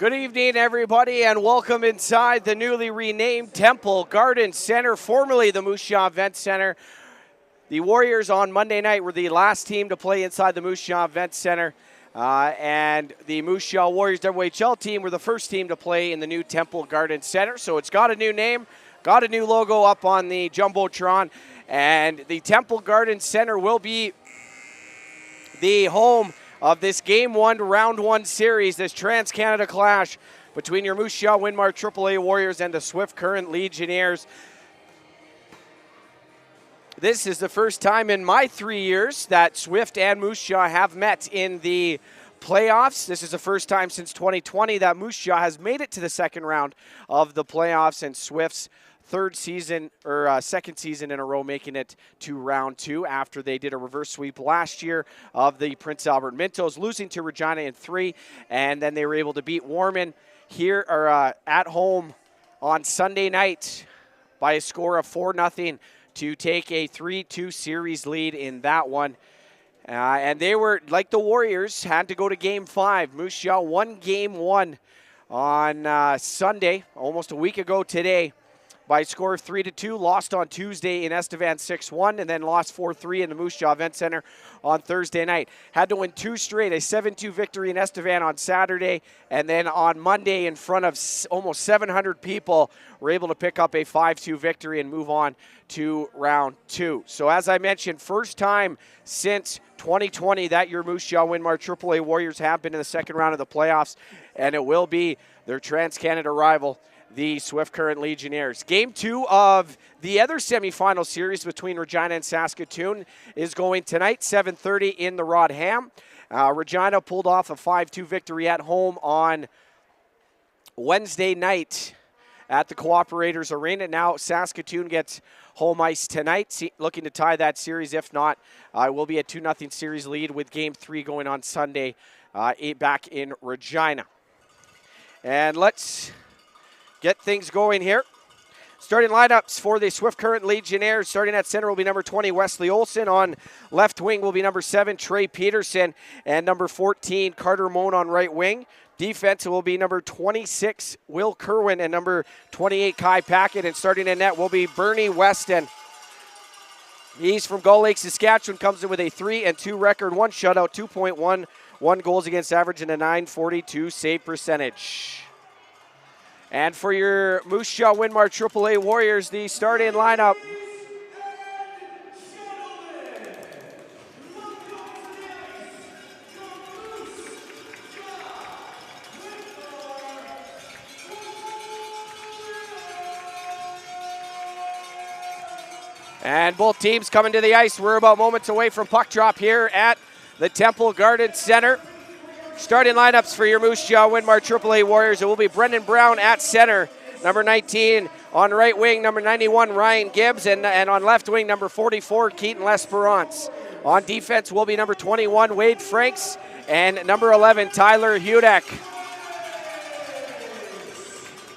Good evening, everybody, and welcome inside the newly renamed Temple Garden Center, formerly the Moose Jaw Event Center. The Warriors on Monday night were the last team to play inside the Moose Jaw Event Center, and the Moose Jaw Warriors WHL team were the first team to play in the new Temple Garden Center. So it's got a new name, got a new logo up on the Jumbotron, and the Temple Garden Center will be the home of this Game 1, Round 1 series, this Trans-Canada clash between your Moose Jaw Winmar AAA Warriors and the Swift Current Legionnaires. This is the first time in my 3 years that Swift and Moose Jaw have met in the playoffs. This is the first time since 2020 that Moose Jaw has made it to the second round of the playoffs, and Swift's second season in a row making it to round 2 after they did a reverse sweep last year of the Prince Albert Mintos, losing to Regina in 3, and then they were able to beat Warman here at home on Sunday night by a score of 4-0 to take a 3-2 series lead in that one. And they were, like the Warriors, had to go to Game 5. Moose Jaw won Game 1 on Sunday, almost a week ago today, by a score of 3-2, lost on Tuesday in Estevan 6-1, and then lost 4-3 in the Moose Jaw Event Center on Thursday night. Had to win 2 straight, a 7-2 victory in Estevan on Saturday, and then on Monday in front of almost 700 people, were able to pick up a 5-2 victory and move on to round 2. So as I mentioned, first time since 2020 that your Moose Jaw Winmar AAA Warriors have been in the second round of the playoffs, and it will be their Trans-Canada rival, the Swift Current Legionnaires. Game 2 of the other semifinal series between Regina and Saskatoon is going tonight, 7:30 in the Rod Ham. Regina pulled off a 5-2 victory at home on Wednesday night at the Cooperators Arena. Now Saskatoon gets home ice tonight, looking to tie that series. If not, it will be a 2-0 series lead with Game 3 going on Sunday back in Regina. And let's get things going here. Starting lineups for the Swift Current Legionnaires. Starting at center will be number 20, Wesley Olson. On left wing will be number 7, Trey Peterson. And number 14, Carter Moan on right wing. Defense will be number 26, Will Kerwin, and number 28, Kai Packett. And starting in net will be Bernie Weston. He's from Gull Lake, Saskatchewan, comes in with a 3-2 record, 1 shutout, 2.11 goals against average, and a .942 save percentage. And for your Moose Jaw Winmar AAA Warriors, the starting lineup. And both teams coming to the ice. We're about moments away from puck drop here at the Temple Garden Center. Starting lineups for your Moose Jaw Winmar AAA Warriors. It will be Brendan Brown at center, number 19. On right wing, number 91, Ryan Gibbs. And on left wing, number 44, Keaton L'Esperance. On defense will be number 21, Wade Franks. And number 11, Tyler Hudek.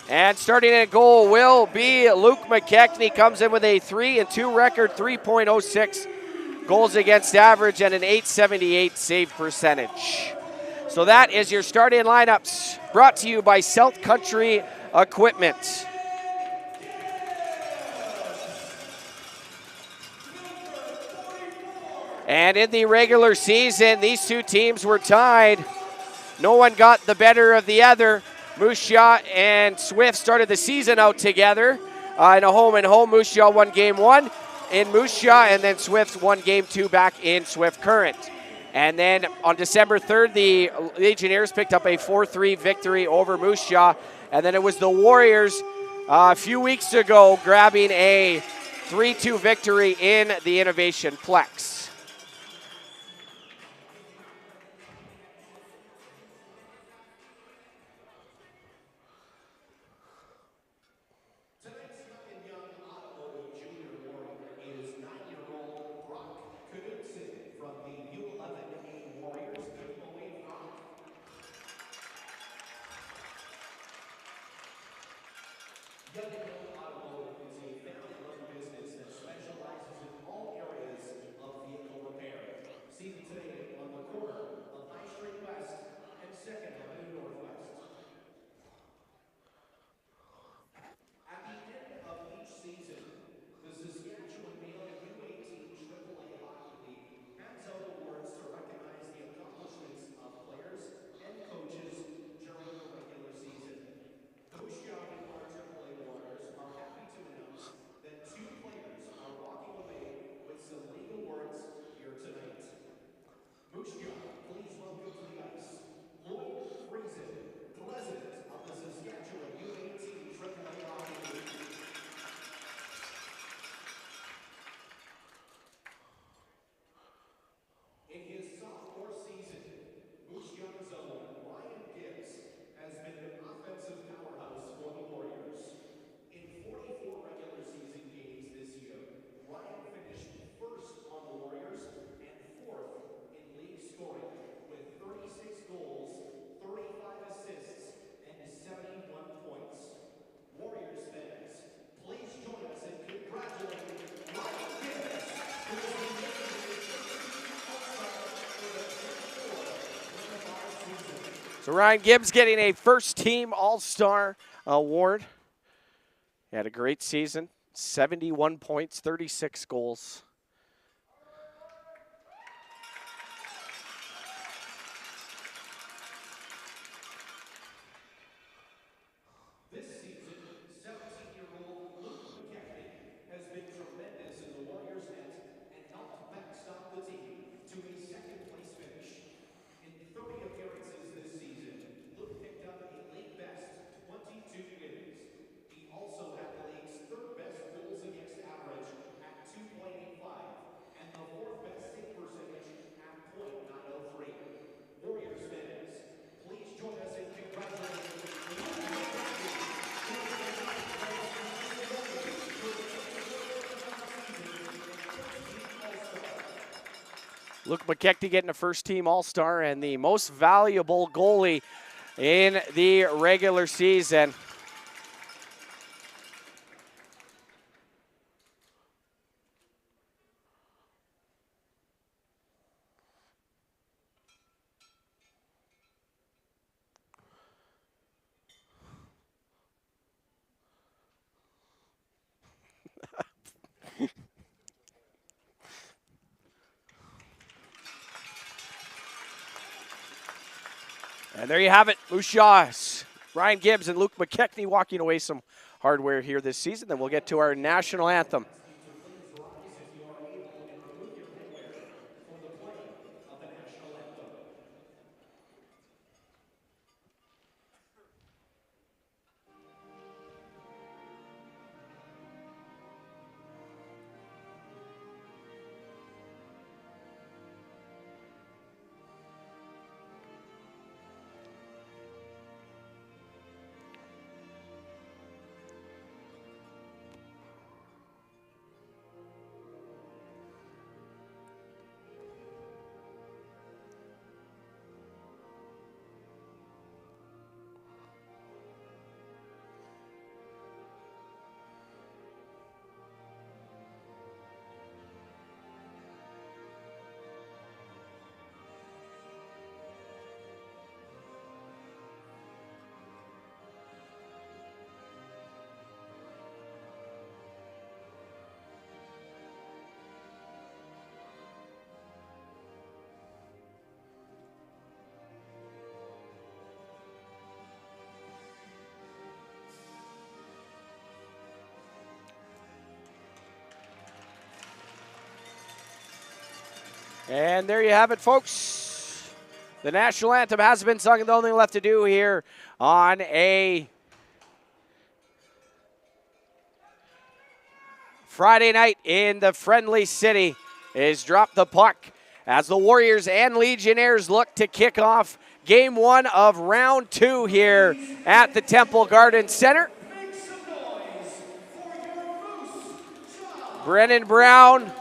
And starting at goal will be Luke McKechnie. Comes in with a 3-2 record, 3.06 goals against average, and an .878 save percentage. So that is your starting lineups, brought to you by South Country Equipment. And in the regular season, these two teams were tied. No one got the better of the other. Moose Jaw and Swift started the season out together in a home-and-home. Moose Jaw won Game 1 in Moose Jaw, and then Swift won Game 2 back in Swift Current. And then on December 3rd, the Legionnaires picked up a 4-3 victory over Moose Jaw. And then it was the Warriors a few weeks ago grabbing a 3-2 victory in the Innovation Plex. So Ryan Gibbs getting a first-team All-Star award. He had a great season, 71 points, 36 goals. This season, 17-year-old Luke McKechnie has been tremendous in the Warriors' net and helped backstop the team to a second-place finish. In 30 appearances this season, Luke picked up a league-best 22 wins. He also had the league's third-best goals against average at 2.85 and the fourth-best save percentage at .903. Warriors fans, please join us in congratulating Luke McKechnie, who is the ninth-place Canadian goalie for the 2024-25 season and first-team All-Star. Luke McKechnie getting a first-team All-Star and the most valuable goalie in the regular season. And there you have it, Moose Jaws, Ryan Gibbs and Luke McKechnie walking away some hardware here this season. Then we'll get to our national anthem. Please rise if you are able and remove your headwear for the playing of the national anthem. And there you have it, folks. The national anthem has been sung, and the only thing left to do here on a Friday night in the Friendly City is drop the puck as the Warriors and Legionnaires look to kick off game one of round two here at the Temple Garden Center. Brennan Brown,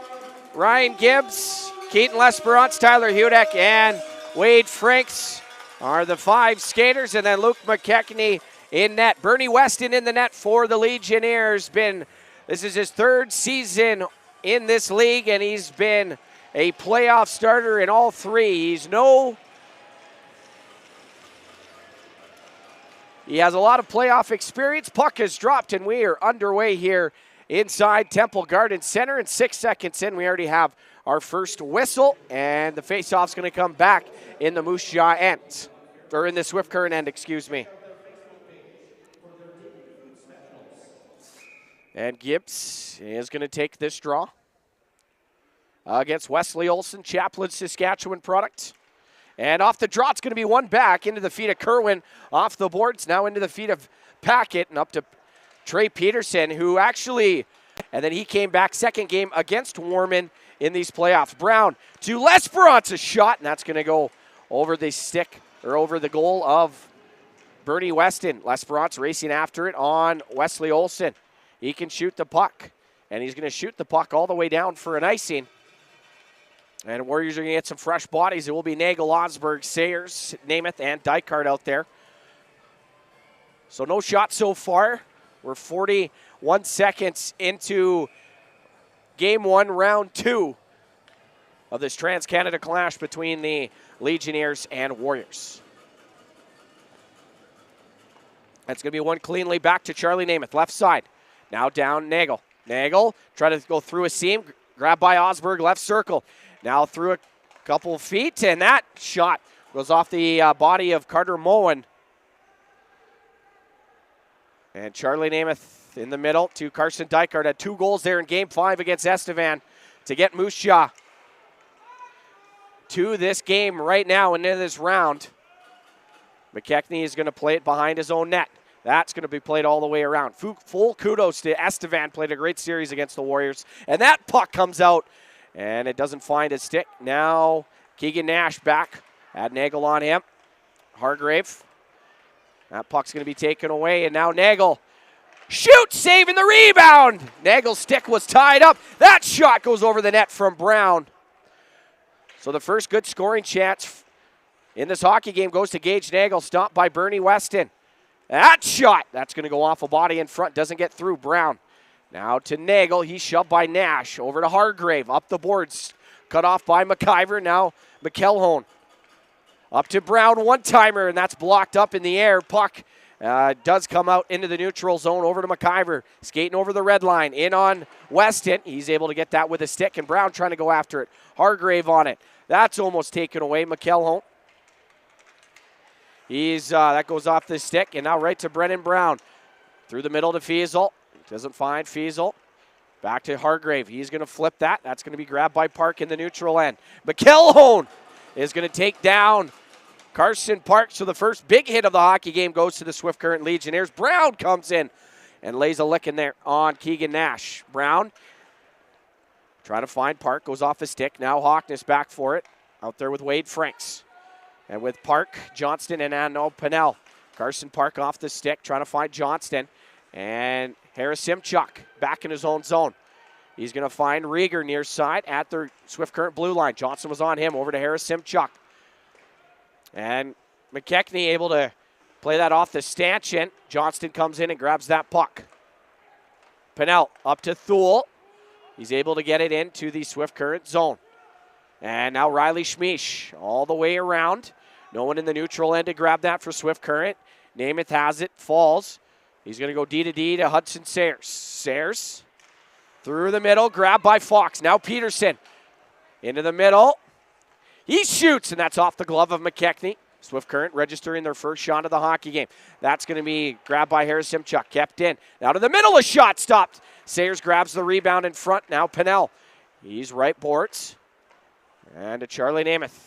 Ryan Gibbs, Keaton Lesperance, Tyler Hudek, and Wade Franks are the five skaters, and then Luke McKechnie in net. Bernie Weston in the net for the Legionnaires. This is his third season in this league, and he's been a playoff starter in all three. He has a lot of playoff experience. Puck has dropped, and we are underway here inside Temple Garden Center. And 6 seconds in, we already have our first whistle, and the faceoff's going to come back in the Moose Jaw end, or in the Swift Current end, excuse me. And Gibbs is going to take this draw against Wesley Olson, Chaplin, Saskatchewan product. And off the draw, it's going to be one back into the feet of Kerwin. Off the boards, now into the feet of Packett and up to Trey Peterson, who actually, and then he came back second game against Warman in these playoffs. Brown to Lesperance, a shot, and that's going to go over the stick, or over the goal of Bernie Weston. Lesperance racing after it on Wesley Olson. He can shoot the puck, and he's going to shoot the puck all the way down for an icing. And Warriors are going to get some fresh bodies. It will be Nagel, Osberg, Sayers, Namath, and Dykart out there. So no shots so far. We're 41 seconds into game one, round two of this Trans-Canada clash between the Legionnaires and Warriors. That's going to be one cleanly back to Charlie Namath, left side. Now down Nagel. Nagel try to go through a seam, grabbed by Osberg, left circle. Now through a couple of feet, and that shot goes off the body of Carter Moen. And Charlie Namath in the middle to Carson Dykart. Had 2 goals there in Game 5 against Estevan to get Moose Jaw to this game right now into this round. McKechnie is going to play it behind his own net. That's going to be played all the way around. Full kudos to Estevan. Played a great series against the Warriors. And that puck comes out, and it doesn't find his stick. Now Keegan Nash back. Had Nagel on him. Hargrave. That puck's going to be taken away, and now Nagel shoots, saving the rebound. Nagel's stick was tied up. That shot goes over the net from Brown. So the first good scoring chance in this hockey game goes to Gage Nagel, stopped by Bernie Weston. That shot, that's going to go off a body in front, doesn't get through. Brown. Now to Nagel, he's shoved by Nash. Over to Hargrave, up the boards, cut off by McIver. Now McElhone. Up to Brown, one-timer, and that's blocked up in the air. Puck does come out into the neutral zone, over to McIver. Skating over the red line, in on Weston. He's able to get that with a stick, and Brown trying to go after it. Hargrave on it. That's almost taken away. McElhone. That goes off the stick, and now right to Brennan Brown. Through the middle to Fiesel. Doesn't find Fiesel. Back to Hargrave. He's going to flip that. That's going to be grabbed by Park in the neutral end. McElhone is going to take down Carson Park. So the first big hit of the hockey game goes to the Swift Current Legionnaires. Brown comes in and lays a lick in there on Keegan Nash. Brown trying to find Park. Goes off his stick. Now Hawkness back for it. Out there with Wade Franks. And with Park, Johnston, and Anno Pinnell. Carson Park off the stick, trying to find Johnston. And Harris Simchuk back in his own zone. He's going to find Rieger near side at the Swift Current blue line. Johnson was on him, over to Harris Simchuk. And McKechnie able to play that off the stanchion. Johnston comes in and grabs that puck. Pinnell up to Thule. He's able to get it into the Swift Current zone. And now Riley Schmiesch all the way around. No one in the neutral end to grab that for Swift Current. Namath has it, falls. He's going to go D to D to Hudson Sayers. Sayers through the middle, grabbed by Fox. Now Peterson into the middle. He shoots, and that's off the glove of McKechnie. Swift Current registering their first shot of the hockey game. That's going to be grabbed by Harris Simchuk, kept in. Now to the middle, a shot stopped. Sayers grabs the rebound in front. Now Pinnell. He's right boards. And to Charlie Namath.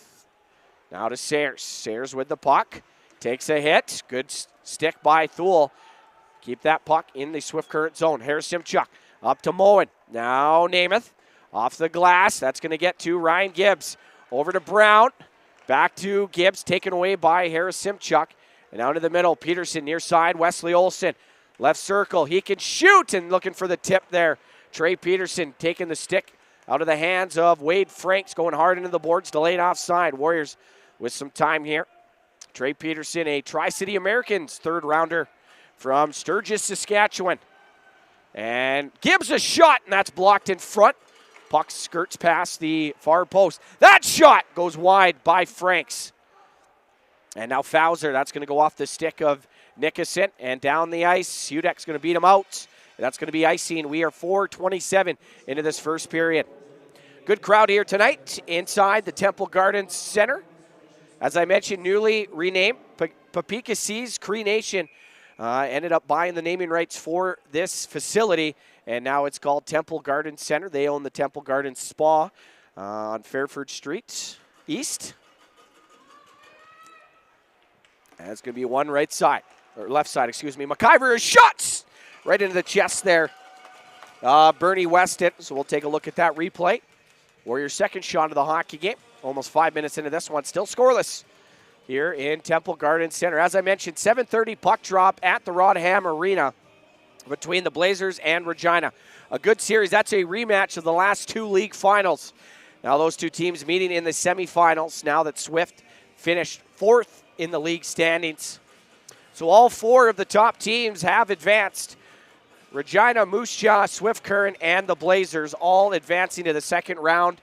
Now to Sayers. Sayers with the puck. Takes a hit. Good stick by Thule. Keep that puck in the Swift Current zone. Harris Simchuk up to Moen. Now Namath. Off the glass. That's going to get to Ryan Gibbs. Over to Brown. Back to Gibbs. Taken away by Harris Simchuk. And out to the middle. Peterson near side. Wesley Olson. Left circle. He can shoot. And looking for the tip there. Trey Peterson taking the stick out of the hands of Wade Franks, going hard into the boards, delayed offside. Warriors with some time here. Trey Peterson, a Tri-City Americans third rounder from Sturgis, Saskatchewan. And Gibbs a shot, and that's blocked in front. Puck skirts past the far post. That shot goes wide by Franks. And now Fauser, that's going to go off the stick of Nickerson and down the ice. Hudek's going to beat him out. That's going to be icing. We are 4:27 into this first period. Good crowd here tonight inside the Temple Gardens Center. As I mentioned, newly renamed Papika Seas Cree Nation ended up buying the naming rights for this facility, and now it's called Temple Gardens Center. They own the Temple Gardens Spa on Fairford Street East. And it's going to be one right side, or left side, excuse me. McIver shots right into the chest there. Bernie Weston, so we'll take a look at that replay. Warriors' second shot of the hockey game. Almost 5 minutes into this one. Still scoreless here in Temple Gardens Center. As I mentioned, 7:30 puck drop at the Rodham Arena between the Blazers and Regina. A good series. That's a rematch of the last 2 league finals. Now those 2 teams meeting in the semifinals now that Swift finished 4th in the league standings. So all 4 of the top teams have advanced. Regina, Moose Jaw, Swift Current, and the Blazers all advancing to the second round.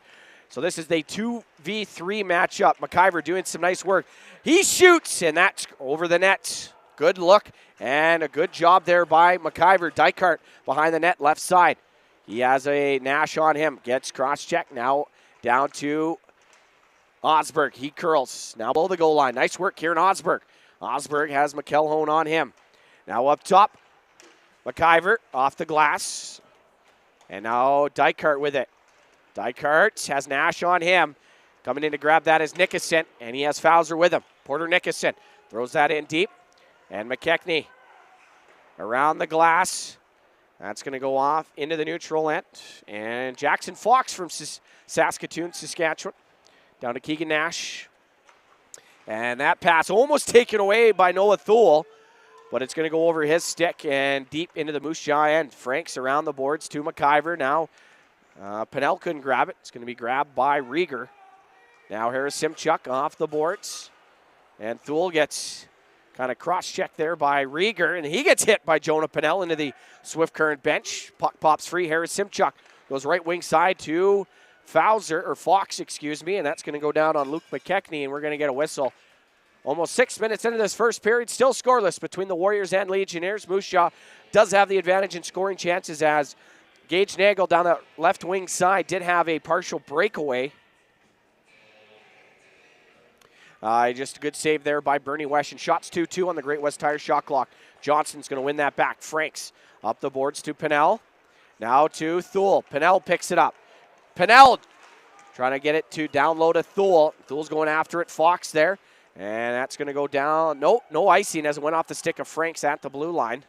So this is a 2v3 matchup. McIver doing some nice work. He shoots, and that's over the net. Good look and a good job there by McIver. Dykart behind the net, left side. He has a Nash on him. Gets cross-check. Now down to Osberg. He curls. Now below the goal line. Nice work here in Osberg. Osberg has McElhone on him. Now up top, McIver off the glass. And now Dykart with it. Dykart has Nash on him. Coming in to grab that is Nickerson, and he has Fowler with him. Porter Nickerson throws that in deep. And McKechnie around the glass. That's going to go off into the neutral end. And Jackson Fox from Saskatoon, Saskatchewan, down to Keegan Nash. And that pass almost taken away by Noah Thule, but it's going to go over his stick and deep into the Moose Jaw end. Franks around the boards to McIver. Now Pennell couldn't grab it. It's going to be grabbed by Rieger. Now Harris Simchuk off the boards. And Thule gets kind of cross-checked there by Rieger, and he gets hit by Jonah Pennell into the Swift Current bench. Puck pops free. Harris Simchuk goes right wing side to Fox, and that's going to go down on Luke McKechnie, and we're going to get a whistle. Almost 6 minutes into this first period, still scoreless between the Warriors and Legionnaires. Moose Jaw does have the advantage in scoring chances as Gage Nagel down the left wing side did have a partial breakaway. Just a good save there by Bernie Wesh, and shots 2-2 on the Great West Tire shot clock. Johnson's going to win that back. Franks up the boards to Pennell. Now to Thule. Pennell picks it up. Pennell trying to get it to down low to Thule. Thule's going after it. Fox there. And that's going to go down. Nope, no icing as it went off the stick of Franks at the blue line.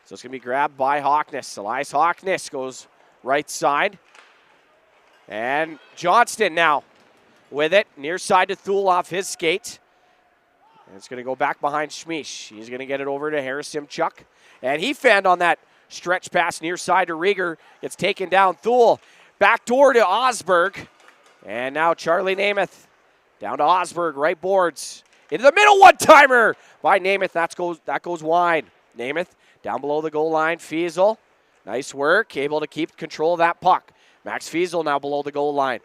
So it's going to be grabbed by Hawkness. Elias Hawkness goes right side. And Johnston now with it, near side to Thule off his skate. And it's going to go back behind Schmiesch. He's going to get it over to Harris Simchuk. And he fanned on that stretch pass near side to Rieger. It's taken down. Thule back door to Osberg. And now Charlie Namath down to Osberg, right boards. Into the middle, one-timer by Namath. That goes wide. Namath down below the goal line. Fiesel, nice work, able to keep control of that puck. Max Fiesel now below the goal line.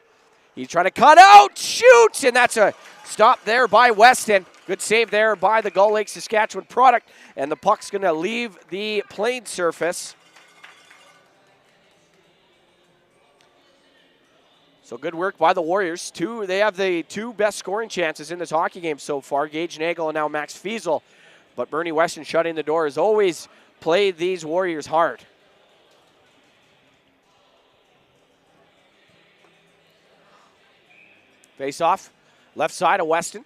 He's trying to cut out, shoots, and that's a stop there by Weston. Good save there by the Gull Lake Saskatchewan product, and the puck's going to leave the playing surface. So good work by the Warriors. They have the two best scoring chances in this hockey game so far, Gage Nagel and now Max Fiesel. But Bernie Weston shutting the door has always played these Warriors hard. Face off, left side of Weston.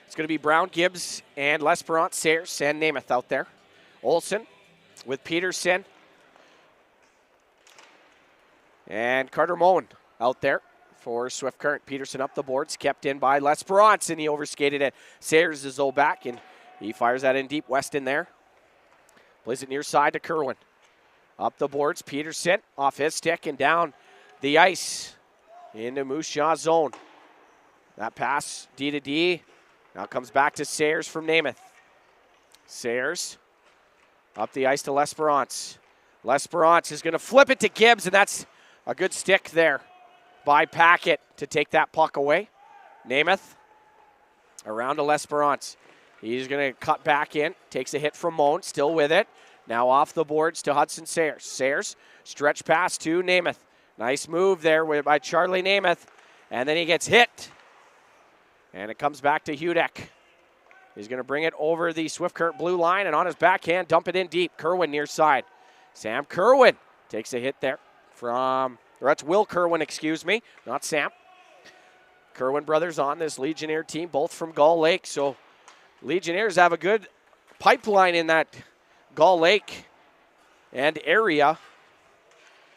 It's going to be Brown, Gibbs, and L'Esperance, Sayers, and Namath out there. Olsen with Peterson. And Carter Moen out there for Swift Current. Peterson up the boards, kept in by L'Esperance, and he overskated it. Sayers is back, and he fires that in deep. Weston there. Plays it near side to Kerwin. Up the boards, Peterson off his stick and down the ice into Moose Jaw zone. That pass, D to D. Now comes back to Sayers from Namath. Sayers up the ice to L'Esperance. L'Esperance is going to flip it to Gibbs, and that's a good stick there by Packett to take that puck away. Namath around to L'Esperance. He's going to cut back in, takes a hit from Moan, still with it. Now off the boards to Hudson Sayers. Sayers, stretch pass to Namath. Nice move there by Charlie Namath. And then he gets hit. And it comes back to Hudek. He's going to bring it over the Swift Current blue line, and on his backhand, dump it in deep. Kerwin near side. Sam Kerwin takes a hit there from, or that's Will Kerwin, excuse me, not Sam. Kerwin brothers on this Legionnaire team, both from Gull Lake. So Legionnaires have a good pipeline in that Gull Lake and area.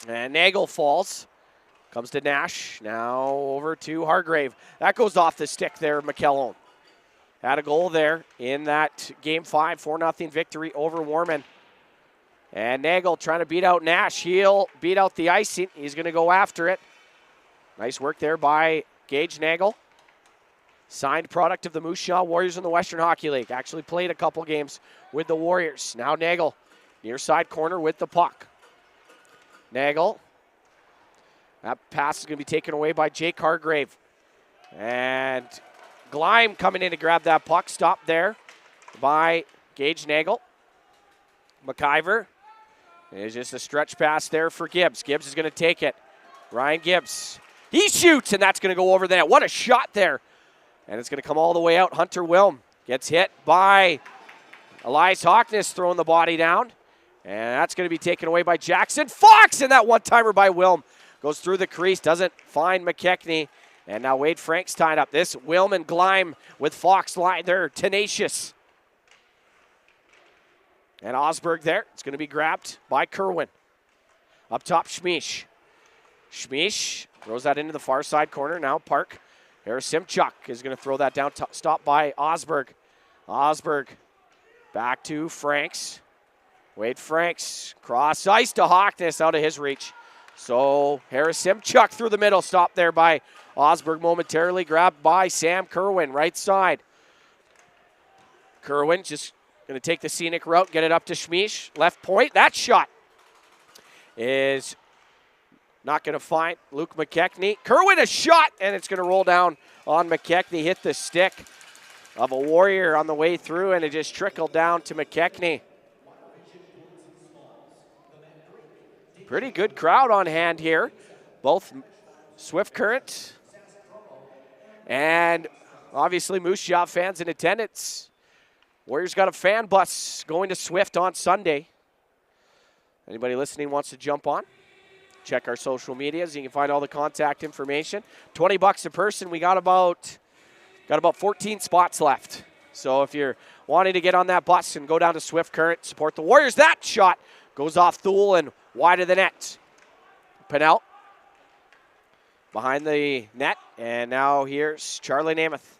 And Nagel falls. Comes to Nash. Now over to Hargrave. That goes off the stick there, McKellone. Had a goal there in that Game 5, 4-0 victory over Warman. And Nagel trying to beat out Nash. He'll beat out the icing. He's going to go after it. Nice work there by Gage Nagel. Signed product of the Moose Jaw Warriors in the Western Hockey League. Actually played a couple games with the Warriors. Now Nagel, near side corner with the puck. Nagel. That pass is going to be taken away by Jake Hargrave. And Gleim coming in to grab that puck. Stop there by Gage Nagel. McIver. It's just a stretch pass there for Gibbs. Gibbs is going to take it. Ryan Gibbs. He shoots, and that's going to go over the net. What a shot there. And it's going to come all the way out. Hunter Wilm gets hit by Elias Hockness throwing the body down. And that's going to be taken away by Jackson Fox. And that one-timer by Wilm goes through the crease. Doesn't find McKechnie. And now Wade Frank's tied up. This Wilm and Gleim with Fox line. They're tenacious. And Osberg there. It's going to be grabbed by Kerwin. Up top, Schmiesch. Schmiesch throws that into the far side corner. Now Park. Harris Simchuk is going to throw that down. Stop by Osberg. Osberg back to Franks. Wade Franks. Cross ice to Hockness out of his reach. So Harris Simchuk through the middle. Stopped there by Osberg momentarily. Grabbed by Sam Kerwin. Right side. Kerwin just going to take the scenic route. Get it up to Schmiesch. Left point. That shot is not going to find Luke McKechnie. Kerwin a shot, and it's going to roll down on McKechnie. Hit the stick of a Warrior on the way through, and it just trickled down to McKechnie. Pretty good crowd on hand here. Both Swift Current and obviously Moose Jaw fans in attendance. Warriors got a fan bus going to Swift on Sunday. Anybody listening wants to jump on? Check our social medias. You can find all the contact information. $20 a person. We got about 14 spots left. So if you're wanting to get on that bus and go down to Swift Current, support the Warriors. That shot goes off Thule and wide of the net. Pinnell behind the net. And now here's Charlie Namath.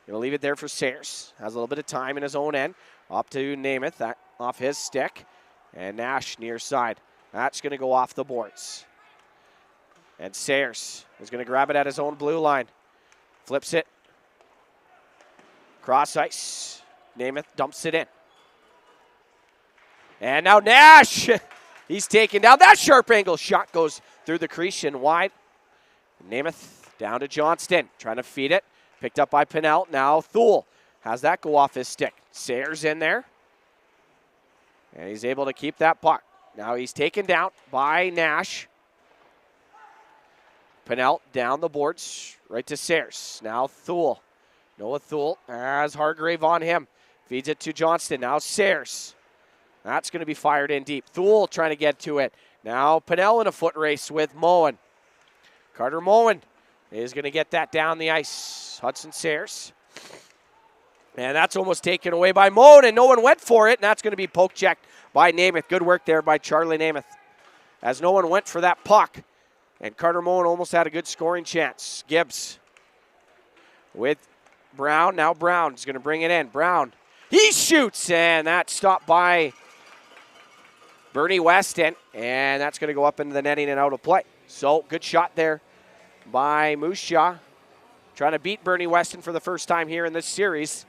Going to leave it there for Sayers. Has a little bit of time in his own end. Up to Namath. That off his stick. And Nash near side. That's going to go off the boards. And Sayers is going to grab it at his own blue line. Flips it. Cross ice. Namath dumps it in. And now Nash. He's taken down. That sharp angle shot goes through the crease and wide. Namath down to Johnston. Trying to feed it. Picked up by Pinnell. Now Thule has that go off his stick. Sayers in there. And he's able to keep that puck. Now he's taken down by Nash. Pinnell down the boards, right to Sayers. Now Thule. Noah Thule has Hargrave on him. Feeds it to Johnston. Now Sayers. That's going to be fired in deep. Thule trying to get to it. Now Pinnell in a foot race with Moen. Carter Moen is going to get that down the ice. Hudson Sayers. And that's almost taken away by Moen, and no one went for it, and that's going to be poke checked by Namath. Good work there by Charlie Namath. As no one went for that puck, and Carter Moen almost had a good scoring chance. Gibbs with Brown. Now Brown's going to bring it in. Brown, he shoots, and that's stopped by Bernie Weston, and that's going to go up into the netting and out of play. So, good shot there by Moose Jaw. Trying to beat Bernie Weston for the first time here in this series.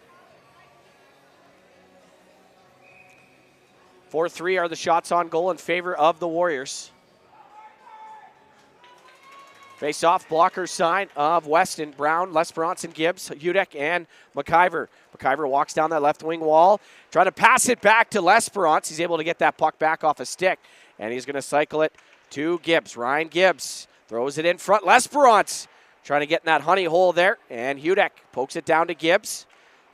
4-3 are the shots on goal in favor of the Warriors. Face off, blocker side of Weston, Brown, Les Bronson, Gibbs, Hudek, and McIver. McIver walks down that left wing wall, trying to pass it back to Lesperance. He's able to get that puck back off a stick, and he's going to cycle it to Gibbs. Ryan Gibbs throws it in front. Lesperance trying to get in that honey hole there, and Hudek pokes it down to Gibbs,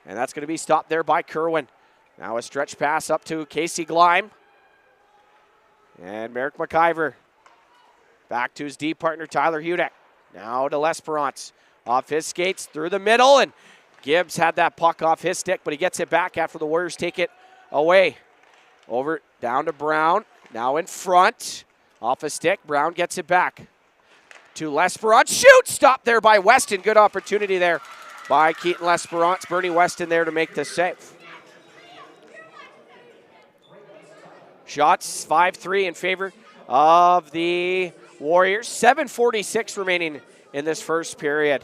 and that's going to be stopped there by Kerwin. Now a stretch pass up to Casey Gleim. And Merrick McIver back to his D partner, Tyler Hudek. Now to Lesperance. Off his skates through the middle, and Gibbs had that puck off his stick, but he gets it back after the Warriors take it away. Over, down to Brown. Now in front. Off a stick, Brown gets it back to Lesperance. Shoot! Stopped there by Weston. Good opportunity there by Keaton Lesperance. Bernie Weston there to make the save. Shots 5-3 in favor of the Warriors. 7:46 remaining in this first period.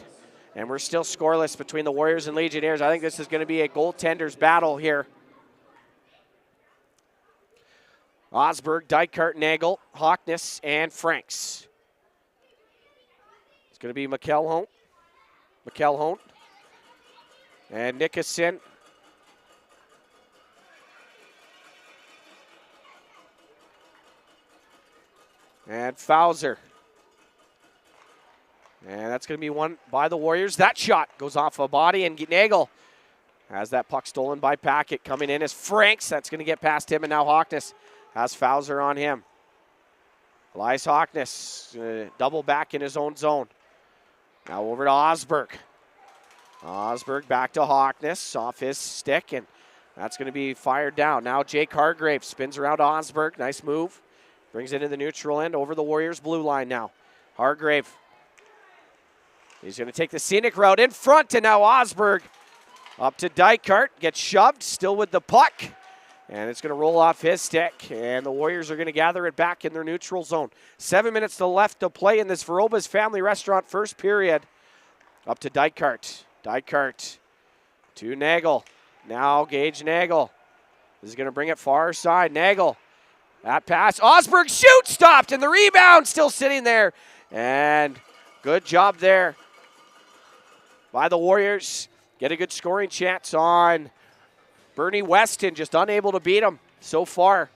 And we're still scoreless between the Warriors and Legionnaires. I think this is going to be a goaltender's battle here. Osberg, Dykart, Nagel, Hockness, and Franks. It's going to be McElhone. And Nickerson And Fowler. And that's going to be one by the Warriors. That shot goes off a body, and Nagel has that puck stolen by Packett. Coming in is Franks. That's going to get past him, and now Hockness has Fowler on him. Elias Hockness, double back in his own zone. Now over to Osberg. Osberg back to Hockness off his stick, and that's going to be fired down. Now Jake Hargrave spins around Osberg. Nice move. Brings it in the neutral end over the Warriors' blue line now. Hargrave. He's going to take the scenic route in front, and now Osberg up to Dykart. Gets shoved, still with the puck. And it's going to roll off his stick, and the Warriors are going to gather it back in their neutral zone. 7 minutes left to play in this Veroba's Family Restaurant first period. Up to Dykart. Dykart to Nagel. Now Gage Nagel. This is going to bring it far side. Nagel. That pass. Osberg shoot stopped, and the rebound still sitting there. And good job there by the Warriors. Get a good scoring chance on Bernie Weston, just unable to beat him so far.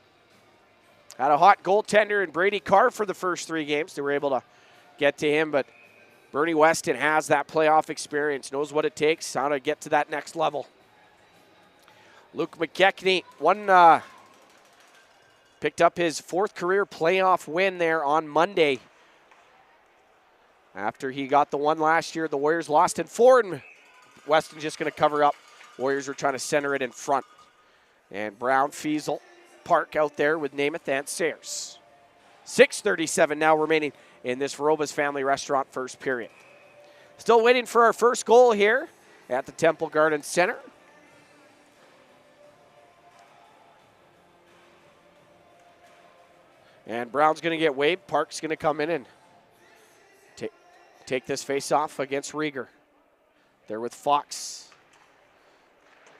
Had a hot goaltender in Brady Carr for the first 3 games. They were able to get to him, but Bernie Weston has that playoff experience, knows what it takes, how to get to that next level. Luke McKechnie, picked up his 4th career playoff win there on Monday. After he got the one last year, the Warriors lost in 4, and Weston just going to cover up. Warriors were trying to center it in front. And Brown, Fiesel, Park out there with Namath and Sayers. 6:37 now remaining in this Veroba's Family Restaurant first period. Still waiting for our first goal here at the Temple Garden Center. And Brown's going to get waved. Park's going to come in and take this face-off against Rieger. There with Fox.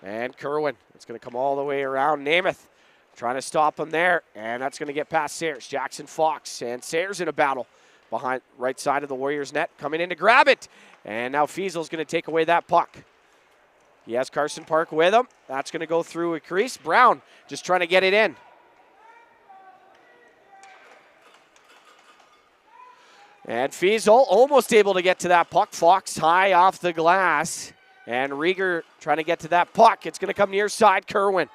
And Kerwin. It's going to come all the way around. Namath trying to stop him there. And that's going to get past Sayers. Jackson Fox. And Sayers in a battle behind right side of the Warriors net. Coming in to grab it. And now Fiesel's going to take away that puck. He has Carson Park with him. That's going to go through a crease. Brown just trying to get it in. And Fiesel almost able to get to that puck. Fox high off the glass. And Rieger trying to get to that puck. It's going to come near side, Kerwin.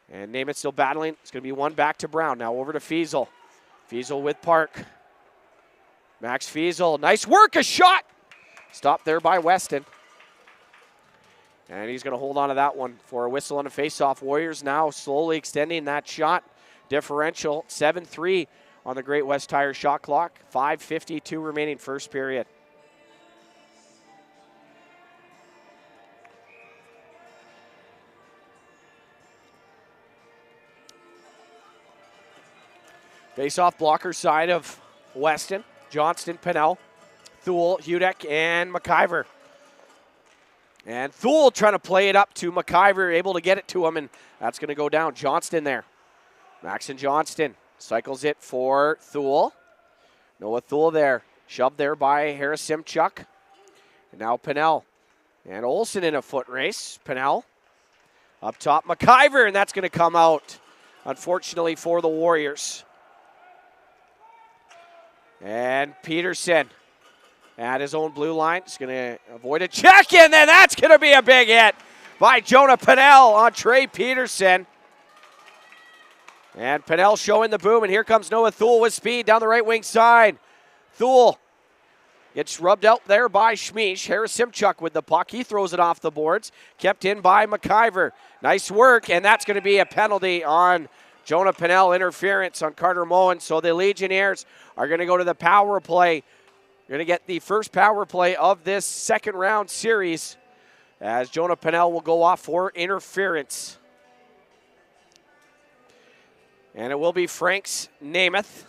And Namath still battling. It's going to be one back to Brown. Now over to Fiesel. Fiesel with Park. Max Fiesel. Nice work, a shot. Stopped there by Weston. And he's going to hold on to that one for a whistle and a face-off. Warriors now slowly extending that shot differential. 7-3 on the Great West Tire shot clock. 5:52 remaining first period. Face-off blocker side of Weston. Johnston, Pennell, Thule, Hudek, and McIver. And Thule trying to play it up to McIver, able to get it to him, and that's going to go down. Johnston there. Maxon Johnston cycles it for Thule. Noah Thule there. Shoved there by Harris Simchuk. And now Pennell. And Olsen in a foot race. Pennell. Up top, McIver, and that's going to come out, unfortunately, for the Warriors. And Peterson at his own blue line. He's going to avoid a check, and then that's going to be a big hit by Jonah Pennell on Trey Peterson. And Pennell showing the boom, and here comes Noah Thule with speed down the right wing side. Thule gets rubbed out there by Schmiesch. Harris Simchuk with the puck. He throws it off the boards. Kept in by McIver. Nice work, and that's going to be a penalty on Jonah Pennell, interference on Carter Moen. So the Legionnaires are going to go to the power play. You're going to get the first power play of this second round series as Jonah Pennell will go off for interference. And it will be Franks Namath.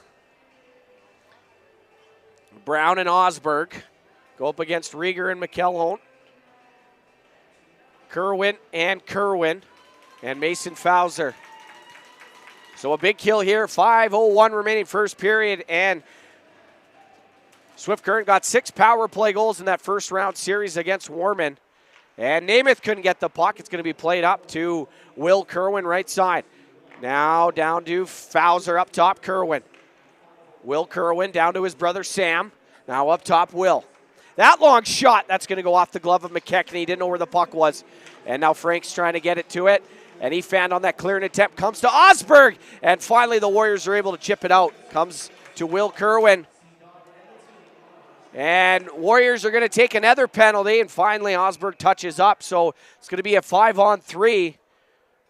Brown and Osberg go up against Rieger and McElhone. Kerwin and Mason Fowler. So a big kill here. 5:01 remaining first period, and Swift Current got 6 power play goals in that first round series against Warman. And Namath couldn't get the puck. It's going to be played up to Will Kerwin right side. Now down to Fowler up top, Kerwin. Will Kerwin down to his brother Sam. Now up top, Will. That long shot, that's going to go off the glove of McKechnie. Didn't know where the puck was. And now Frank's trying to get it to it. And he fanned on that clearing attempt. Comes to Osberg. And finally the Warriors are able to chip it out. Comes to Will Kerwin. And Warriors are going to take another penalty. And finally Osberg touches up. So it's going to be a 5-on-3.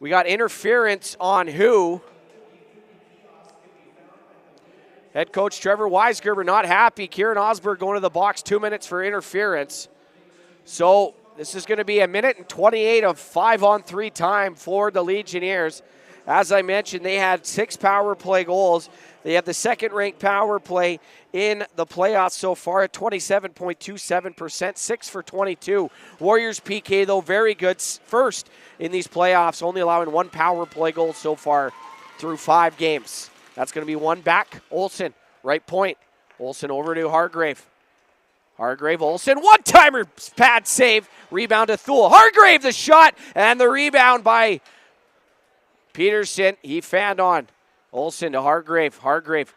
We got interference on who? Head coach Trevor Weisgerber not happy. Kieran Osberg going to the box, 2 minutes for interference. So this is going to be a minute and 28 of 5-on-3 time for the Legionnaires. As I mentioned, they had 6 power play goals. They have the second-ranked power play in the playoffs so far at 27.27%, 6 for 22. Warriors PK, though, very good first in these playoffs, only allowing 1 power play goal so far through 5 games. That's going to be one back. Olsen, right point. Olsen over to Hargrave. Hargrave, Olsen, one-timer, pad save. Rebound to Thule. Hargrave, the shot, and the rebound by Peterson. He fanned on. Olsen to Hargrave. Hargrave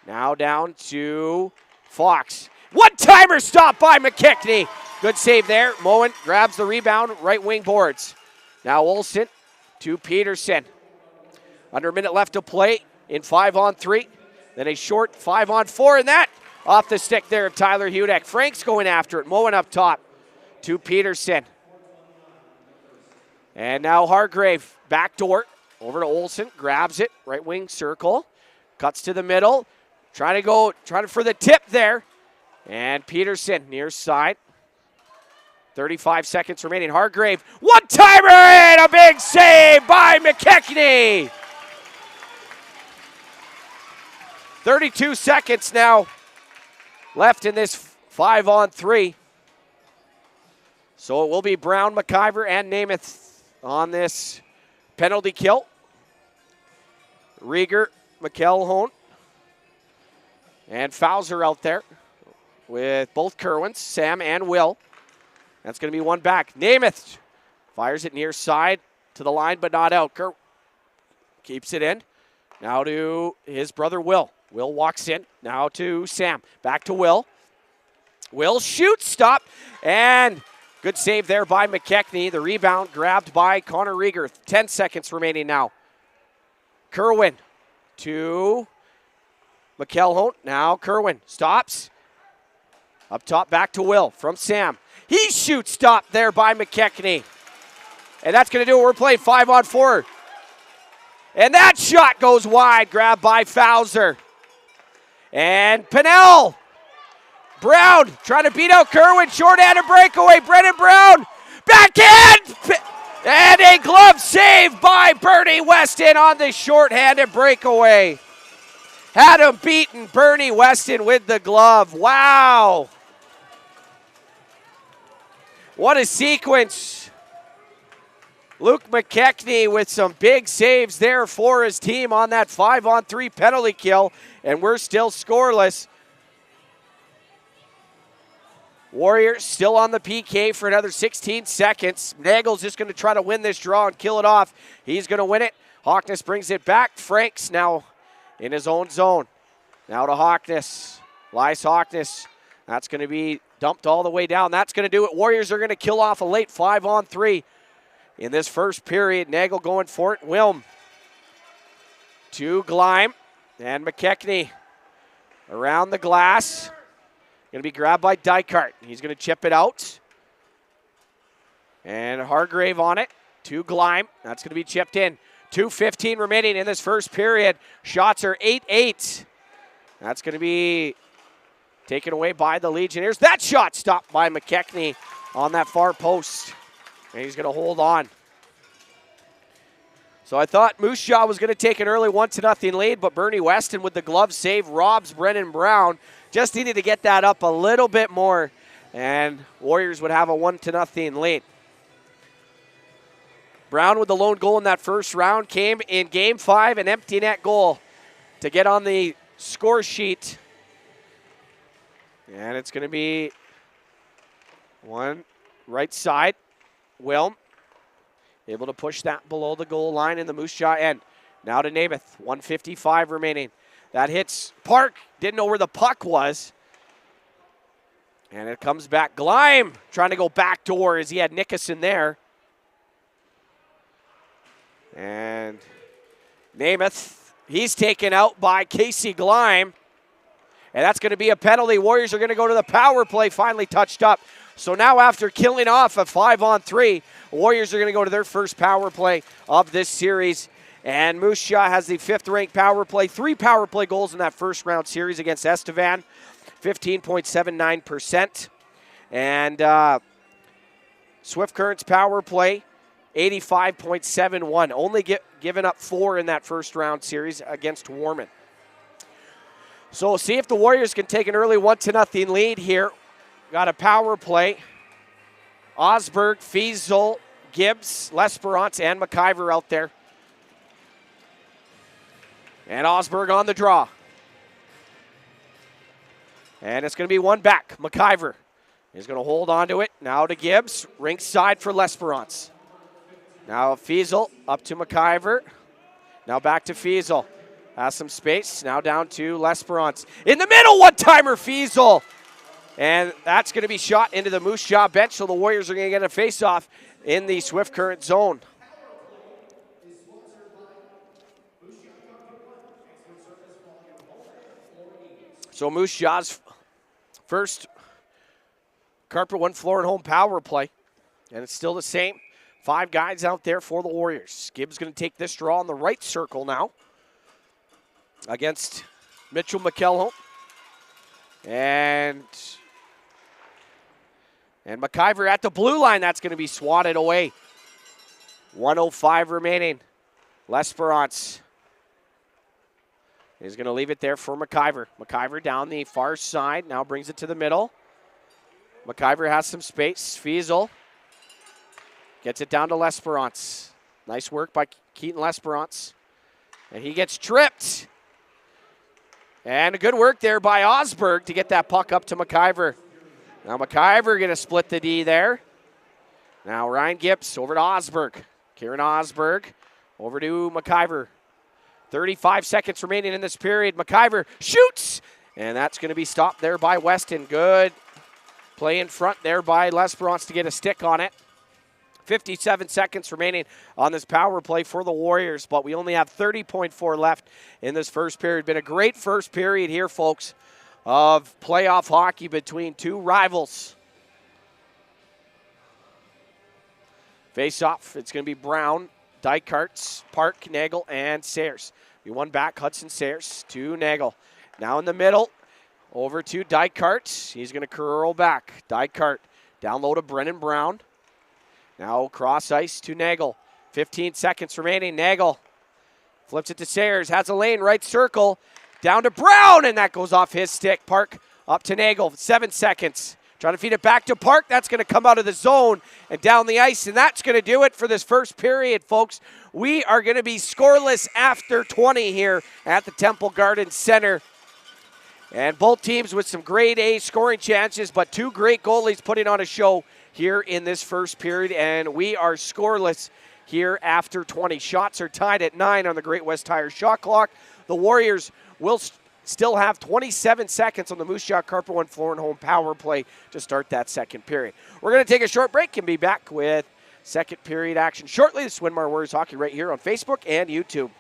now down to Fox. One-timer stop by McKechnie. Good save there. Moen grabs the rebound, right wing boards. Now Olsen to Peterson. Under a minute left to play in 5-on-3. Then a short 5-on-4, and that off the stick there of Tyler Hudek. Frank's going after it. Moen up top to Peterson. And now Hargrave, backdoor, over to Olsen, grabs it, right wing circle, cuts to the middle, trying for the tip there. And Peterson near side. 35 seconds remaining. Hargrave, one-timer, and a big save by McKechnie. 32 seconds now left in this 5-on-3. So it will be Brown, McIver, and Namath on this penalty kill. Rieger, McElhone, and Fowler out there with both Kerwins, Sam and Will. That's going to be one back. Namath fires it near side to the line, but not out. Keeps it in. Now to his brother Will. Will walks in. Now to Sam. Back to Will. Will shoots, stop, and good save there by McKechnie. The rebound grabbed by Connor Rieger. 10 seconds remaining now. Kerwin to McElhone. Now Kerwin stops. Up top, back to Will from Sam. He shoots, stop there by McKechnie. And that's going to do it. We're playing 5-on-4. And that shot goes wide, grabbed by Fowler. And Pinnell. Brown trying to beat out Kerwin. Short-handed breakaway. Brennan Brown. Backhand. And a glove save by Bernie Weston on the short-handed breakaway. Had him beaten, Bernie Weston with the glove. Wow. What a sequence. Luke McKechnie with some big saves there for his team on that 5-on-3 penalty kill, and we're still scoreless. Warriors still on the PK for another 16 seconds. Nagel's just going to try to win this draw and kill it off. He's going to win it. Hawkness brings it back. Franks now in his own zone. Now to Hawkness. Elias Hawkness. That's going to be dumped all the way down. That's going to do it. Warriors are going to kill off a late 5-on-3 in this first period. Nagel going for it. Wilm to Gleim. And McKechnie around the glass. Going to be grabbed by Dykart. He's going to chip it out. And Hargrave on it to Gleim. That's going to be chipped in. 2:15 remaining in this first period. Shots are 8-8. That's going to be taken away by the Legionnaires. That shot stopped by McKechnie on that far post. And he's going to hold on. So I thought Moose Jaw was going to take an early 1-0 lead, but Bernie Weston with the glove save robs Brennan Brown. Just needed to get that up a little bit more, and Warriors would have a 1-0 lead. Brown with the lone goal in that first round came in Game 5, an empty net goal to get on the score sheet. And it's going to be one right side. Wilm able to push that below the goal line in the Moose Jaw end. Now to Namath, 1:55 remaining. That hits Park, didn't know where the puck was. And it comes back. Gleim trying to go backdoor as he had Nickerson there. And Namath, he's taken out by Casey Gleim. And that's going to be a penalty. Warriors are going to go to the power play, finally touched up. So now after killing off a 5-on-3, Warriors are going to go to their first power play of this series. And Moose Jaw has the 5th-ranked power play. 3 power play goals in that first round series against Estevan, 15.79%. And Swift Current's power play, 85.71. Only given up 4 in that first round series against Warman. So we'll see if the Warriors can take an early 1-0 lead here. Got a power play. Osberg, Fiesel, Gibbs, L'Esperance, and McIver out there. And Osberg on the draw. And it's going to be one back. McIver is going to hold on to it. Now to Gibbs. Rink side for L'Esperance. Now Fiesel up to McIver. Now back to Fiesel. Has some space. Now down to L'Esperance. In the middle, one-timer Fiesel. And that's going to be shot into the Moose Jaw bench, so the Warriors are going to get a face-off in the Swift Current zone. So Moose Jaw's first Carpet One Floor and Home power play. And it's still the same. 5 guys out there for the Warriors. Gibbs going to take this draw in the right circle now against Mitchell McElhone. And McIver at the blue line. That's going to be swatted away. 1:05 remaining. L'Esperance is going to leave it there for McIver. McIver down the far side. Now brings it to the middle. McIver has some space. Fiesel gets it down to L'Esperance. Nice work by Keaton L'Esperance. And he gets tripped. And a good work there by Osberg to get that puck up to McIver. Now McIver going to split the D there. Now Ryan Gibbs over to Osberg. Kieran Osberg over to McIver. 35 seconds remaining in this period. McIver shoots. And that's going to be stopped there by Weston. Good play in front there by L'Esperance to get a stick on it. 57 seconds remaining on this power play for the Warriors, but we only have 30.4 left in this first period. Been a great first period here, folks, of playoff hockey between 2 rivals. Face-off, it's going to be Brown, Dykart, Park, Nagel, and Sayers. We won back, Hudson Sayers to Nagel. Now in the middle, over to Dykart. He's going to curl back. Dykart down low to Brennan Brown. Now cross ice to Nagel. 15 seconds remaining. Nagel flips it to Sayers. Has a lane, right circle. Down to Brown, and that goes off his stick. Park up to Nagel. 7 seconds. Trying to feed it back to Park. That's going to come out of the zone and down the ice, and that's going to do it for this first period, folks. We are going to be scoreless after 20 here at the Temple Garden Center. And both teams with some grade A scoring chances, but 2 great goalies putting on a show here in this first period, and we are scoreless here after 20. Shots are tied at 9 on the Great West Tire shot clock. The Warriors will still have 27 seconds on the Moose Jaw Carpet One Floor and Home power play to start that second period. We're going to take a short break and be back with second period action shortly. This is Winmar Warriors Hockey right here on Facebook and YouTube.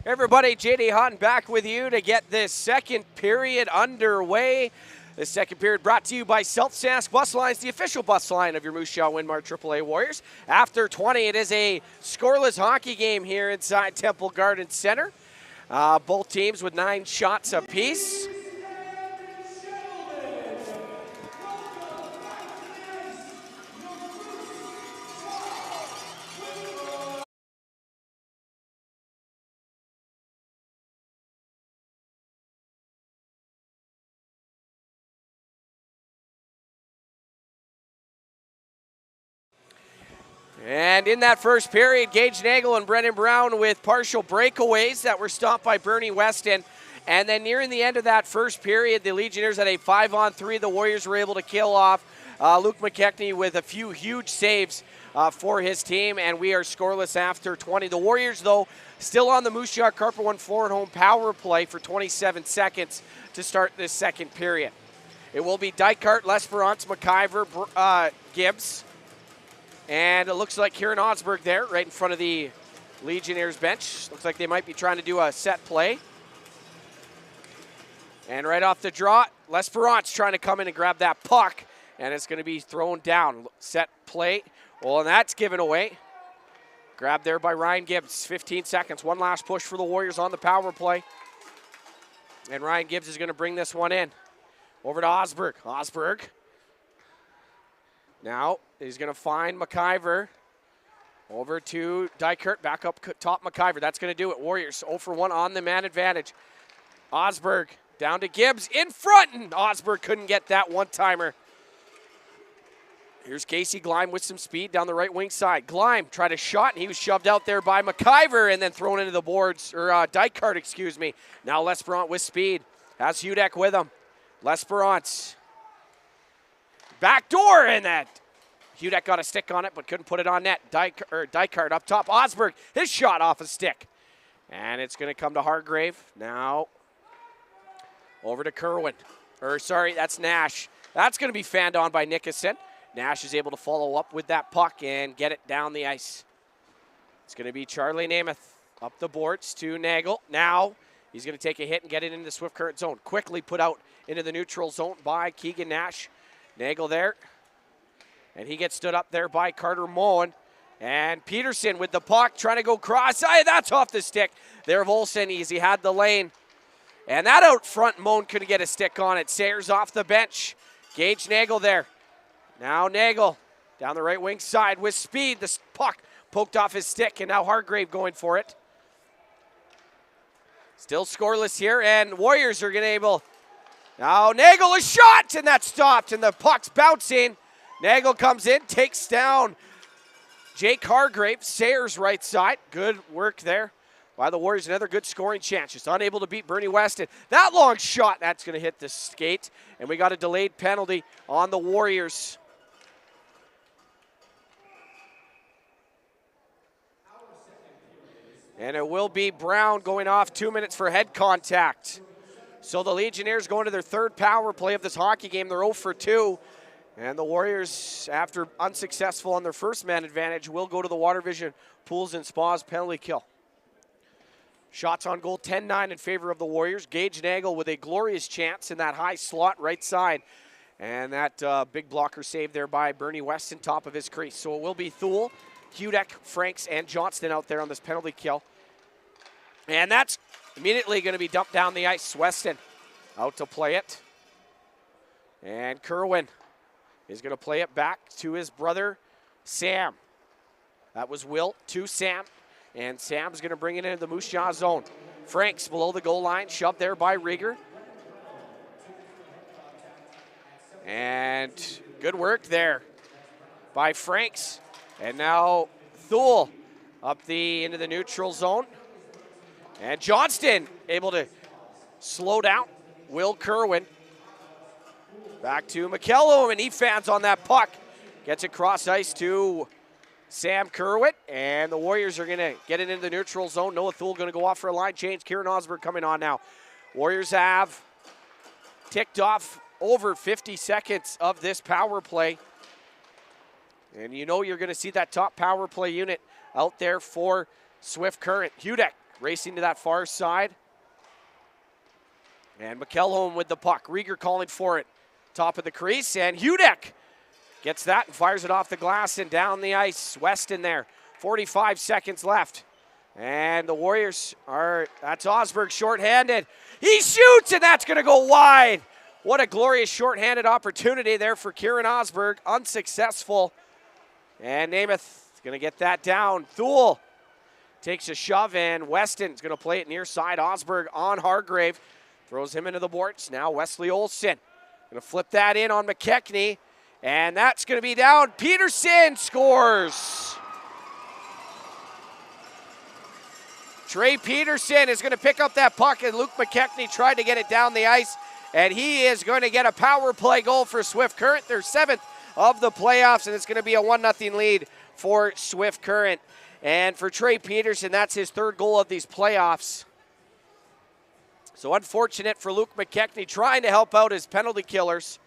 Everybody, JD Hutton back with you to get this second period underway. This second period brought to you by Sask Bus Lines, the official bus line of your Moose Jaw Winmar AAA Warriors. After 20, it is a scoreless hockey game here inside Temple Garden Center. Both teams with 9 shots apiece. And in that first period, Gage Nagel and Brendan Brown with partial breakaways that were stopped by Bernie Weston. And then nearing the end of that first period, the Legionnaires had a 5-on-3. The Warriors were able to kill off Luke McKechnie with a few huge saves for his team, and we are scoreless after 20. The Warriors, though, still on the Moose Jaw Carper 1 4-at-home power play for 27 seconds to start this second period. It will be Dykart, L'Esperance, McIver, Gibbs. And it looks like Kieran Osberg there, right in front of the Legionnaires bench. Looks like they might be trying to do a set play. And right off the draw, L'Esperance trying to come in and grab that puck. And it's going to be thrown down. Set play. Well, and that's given away. Grabbed there by Ryan Gibbs. 15 seconds. One last push for the Warriors on the power play. And Ryan Gibbs is going to bring this one in. Over to Osberg. Osberg. Now he's going to find McIver. Over to Dykert, back up top McIver. That's going to do it. Warriors 0 for 1 on the man advantage. Osberg down to Gibbs in front, and Osberg couldn't get that one-timer. Here's Casey Gleim with some speed down the right wing side. Gleim tried a shot, and he was shoved out there by McIver and then thrown into the boards, or Dykert, excuse me. Now L'Esperance with speed. Has Hudek with him. L'Esperance. Back door, and that Hudek got a stick on it but couldn't put it on net. Dykart up top. Osberg, his shot off a stick. And it's going to come to Hargrave. Now over to Kerwin. That's Nash. That's going to be fanned on by Nickerson. Nash is able to follow up with that puck and get it down the ice. It's going to be Charlie Namath up the boards to Nagel. Now he's going to take a hit and get it into the Swift Current zone. Quickly put out into the neutral zone by Keegan Nash. Nagel there, and he gets stood up there by Carter Moen. And Peterson with the puck, trying to go cross-eye. That's off the stick there of Olsen. He had the lane. And that out front, Moen couldn't get a stick on it. Sayers off the bench. Gage Nagel there. Now Nagel down the right wing side with speed. The puck poked off his stick, and now Hargrave going for it. Still scoreless here, and Warriors are going to able... Now Nagel is shot, and that's stopped, and the puck's bouncing. Nagel comes in, takes down Jake Hargrave, Sayers right side. Good work there by the Warriors. Another good scoring chance. Just unable to beat Bernie Weston. That long shot, that's going to hit the skate, and we got a delayed penalty on the Warriors. And it will be Brown going off 2 minutes for head contact. So the Legionnaires going to their third power play of this hockey game. They're 0 for 2. And the Warriors, after unsuccessful on their first man advantage, will go to the Water Vision Pools and Spas penalty kill. Shots on goal 10-9 in favor of the Warriors. Gage Nagel with a glorious chance in that high slot right side. And that big blocker save there by Bernie Weston, top of his crease. So it will be Thule, Hudek, Franks, and Johnston out there on this penalty kill. And that's immediately going to be dumped down the ice. Weston out to play it. And Kerwin is going to play it back to his brother, Sam. That was Will to Sam. And Sam's going to bring it into the Moose Jaw zone. Franks below the goal line, shoved there by Rieger. And good work there by Franks. And now Thule up into the neutral zone. And Johnston able to slow down Will Kerwin. Back to McKellum, and he fans on that puck. Gets it cross ice to Sam Kerwin, and the Warriors are going to get it into the neutral zone. Noah Thule going to go off for a line change. Kieran Osberg coming on now. Warriors have ticked off over 50 seconds of this power play. And you know you're going to see that top power play unit out there for Swift Current. Hudek racing to that far side. And McElhone with the puck. Rieger calling for it. Top of the crease, and Hudek gets that and fires it off the glass and down the ice. Weston there. 45 seconds left. And the Warriors that's Osberg shorthanded. He shoots, and that's going to go wide. What a glorious shorthanded opportunity there for Kieran Osberg. Unsuccessful. And Namath is going to get that down. Thule takes a shove, and Weston's going to play it near side. Osberg on Hargrave. Throws him into the boards. Now Wesley Olson going to flip that in on McKechnie. And that's going to be down. Peterson scores. Trey Peterson is going to pick up that puck, and Luke McKechnie tried to get it down the ice. And he is going to get a power play goal for Swift Current. Their 7th of the playoffs, and it's going to be a 1-0 lead for Swift Current. And for Trey Peterson, that's his 3rd goal of these playoffs. So unfortunate for Luke McKechnie trying to help out his penalty killers.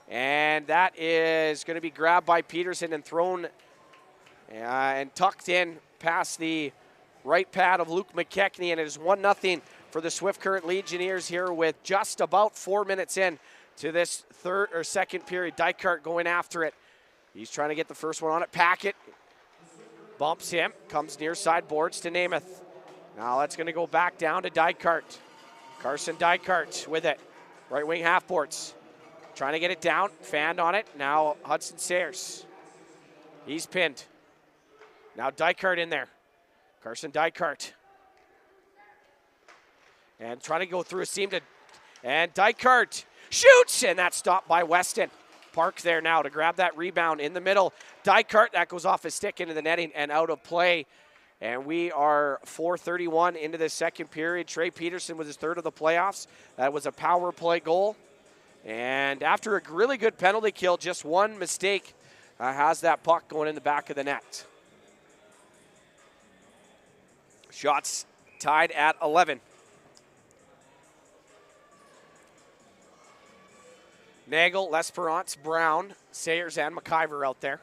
And that is going to be grabbed by Peterson and thrown and tucked in past the right pad of Luke McKechnie, and it is 1-0 for the Swift Current Legionnaires here with just about 4 minutes in to this second period. Dykart going after it. He's trying to get the first one on it. Packett bumps him, comes near side boards to Namath. Now that's going to go back down to Dykart. Carson Dykart with it. Right wing half boards. Trying to get it down, fanned on it. Now Hudson Sayers. He's pinned. Now Dykart in there. Carson Dykart. And trying to go through a seam and Dykart shoots, and that's stopped by Weston. Park there now to grab that rebound in the middle. Dykart, that goes off his stick into the netting and out of play. And we are 4:31 into the second period. Trey Peterson was his 3rd of the playoffs. That was a power play goal. And after a really good penalty kill, just one mistake has that puck going in the back of the net. Shots tied at 11. Nagel, L'Esperance, Brown, Sayers, and McIver out there.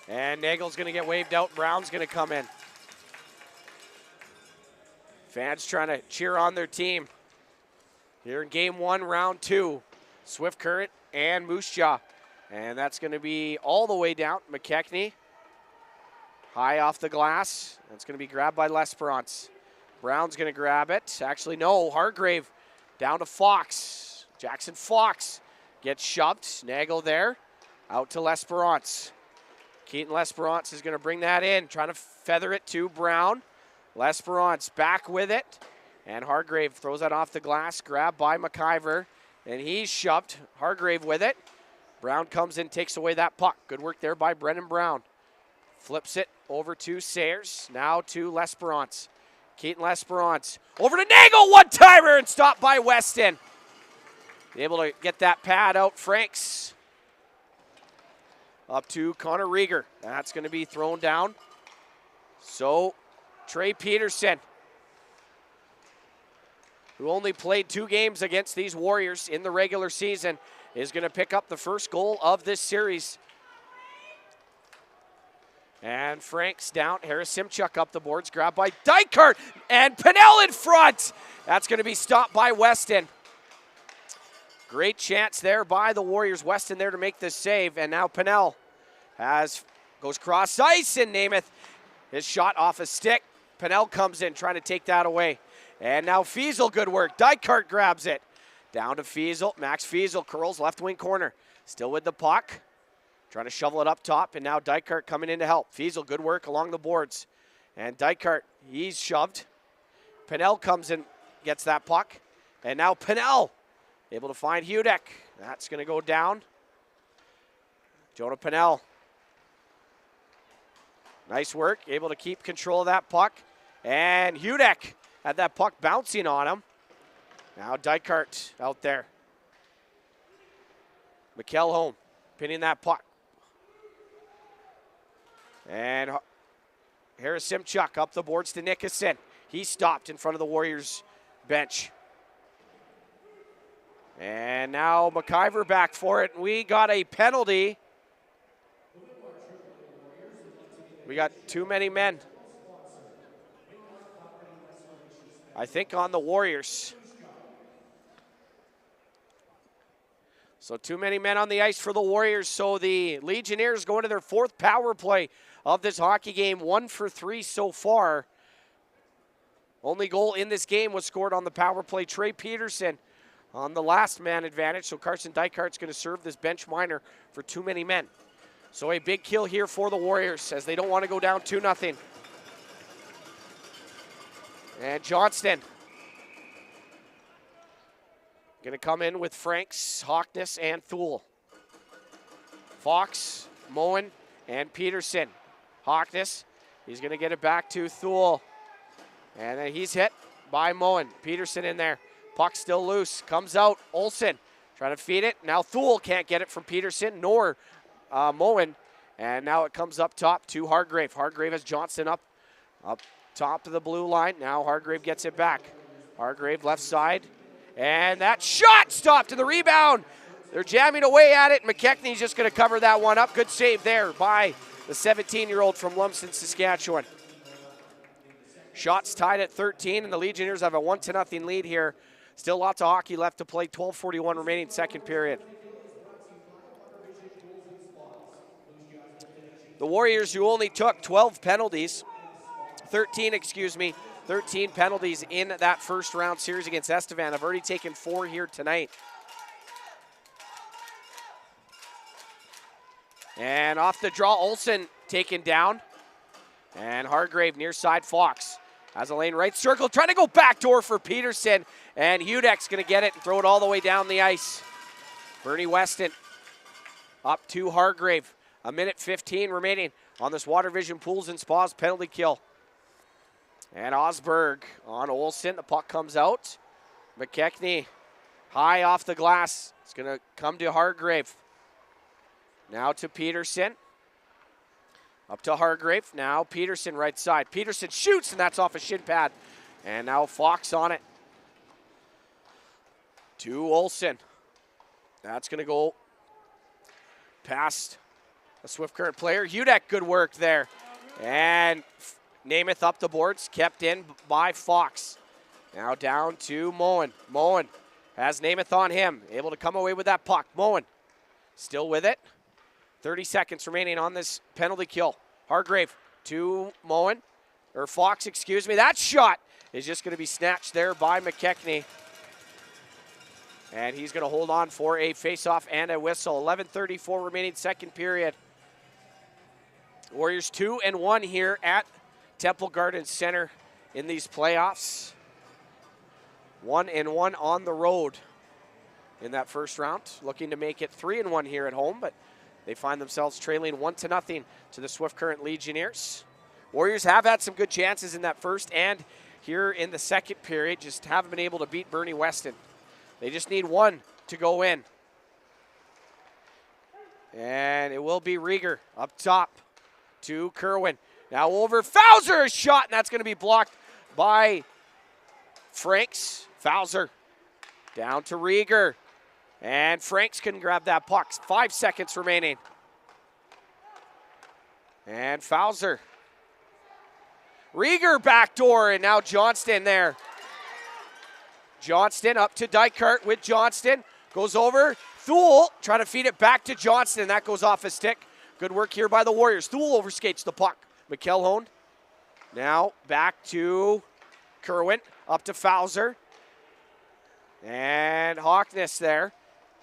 And Nagel's going to get waved out. Brown's going to come in. Fans trying to cheer on their team here in game 1, round 2. Swift Current and Moose Jaw. And that's going to be all the way down. McKechnie, high off the glass. That's going to be grabbed by L'Esperance. Brown's going to grab it. Actually, no. Hargrave down to Fox. Jackson Fox gets shoved. Nagel there. Out to L'Esperance. Keaton L'Esperance is going to bring that in. Trying to feather it to Brown. L'Esperance back with it. And Hargrave throws that off the glass. Grabbed by McIver. And he's shoved. Hargrave with it. Brown comes in, takes away that puck. Good work there by Brennan Brown. Flips it over to Sayers. Now to L'Esperance. Keaton L'Esperance over to Nagel, one-timer, and stopped by Weston. Able to get that pad out. Franks up to Connor Rieger. That's going to be thrown down. So Trey Peterson, who only played 2 games against these Warriors in the regular season, is going to pick up the first goal of this series. And Franks down. Harris Simchuk up the boards. Grabbed by Dykart. And Pinnell in front. That's going to be stopped by Weston. Great chance there by the Warriors. Weston there to make this save. And now Pinnell goes cross ice, and Namath, his shot off a stick. Pinnell comes in trying to take that away. And now Fiesel, good work. Dykart grabs it. Down to Fiesel. Max Fiesel curls left wing corner. Still with the puck. Trying to shovel it up top, and now Dykart coming in to help. Fiesel, good work along the boards. And Dykart, he's shoved. Pinnell comes in, gets that puck. And now Pinnell able to find Hudek. That's going to go down. Jonah Pinnell. Nice work, able to keep control of that puck. And Hudek had that puck bouncing on him. Now Dykart out there. McElhone pinning that puck. And Harris Simchuk up the boards to Nickerson. He stopped in front of the Warriors bench. And now McIver back for it. We got a penalty. We got too many men, I think, on the Warriors. So too many men on the ice for the Warriors. So the Legionnaires go into their 4th power play of this hockey game. 1 for 3 so far. Only goal in this game was scored on the power play. Trey Peterson on the last man advantage. So Carson Dykart's going to serve this bench minor for too many men. So a big kill here for the Warriors as they don't want to go down 2-0. And Johnston going to come in with Franks, Hawkness, and Thule. Fox, Moen, and Peterson. Hawkness, he's going to get it back to Thule. And then he's hit by Moen. Peterson in there. Puck still loose. Comes out. Olsen trying to feed it. Now Thule can't get it from Peterson nor Moen. And now it comes up top to Hargrave. Hargrave has Johnson up top of the blue line. Now Hargrave gets it back. Hargrave left side. And that shot stopped to the rebound. They're jamming away at it. McKechnie's just going to cover that one up. Good save there by the 17-year-old from Lumsden, Saskatchewan. Shots tied at 13, and the Legionnaires have a 1-0 lead here. Still lots of hockey left to play. 12:41 remaining, second period. The Warriors, who only took 13 penalties in that first round series against Estevan, have already taken 4 here tonight. And off the draw, Olsen taken down. And Hargrave near side, Fox has a lane right circle, trying to go backdoor for Peterson. And Hudek's going to get it and throw it all the way down the ice. Bernie Weston up to Hargrave. 1:15 remaining on this Water Vision Pools and Spas penalty kill. And Osberg on Olsen. The puck comes out. McKechnie high off the glass. It's going to come to Hargrave. Now to Peterson. Up to Hargrave. Now Peterson right side. Peterson shoots, and that's off a shin pad. And now Fox on it. To Olsen. That's going to go past a Swift Current player. Hudek, good work there. And Namath up the boards, kept in by Fox. Now down to Moen. Moen has Namath on him, able to come away with that puck. Moen still with it. 30 seconds remaining on this penalty kill. Hargrave to Moen, or Fox, excuse me. That shot is just going to be snatched there by McKechnie. And he's going to hold on for a face-off and a whistle. 11:34 remaining, second period. Warriors 2-1 here at Temple Garden Center in these playoffs. 1-1 on the road in that first round. Looking to make it 3-1 here at home, but they find themselves trailing 1-0 to the Swift Current Legionnaires. Warriors have had some good chances in that first and here in the second period, just haven't been able to beat Bernie Weston. They just need one to go in. And it will be Rieger up top to Kerwin. Now over Fowler's shot, and that's going to be blocked by Franks. Fowler down to Rieger. And Franks can grab that puck. 5 seconds remaining. And Fowler. Rieger backdoor, and now Johnston there. Johnston up to Dykart with Johnston. Goes over. Thule trying to feed it back to Johnston. That goes off his stick. Good work here by the Warriors. Thule overskates the puck. McElhone now back to Kerwin. Up to Fowler. And Hawkness there.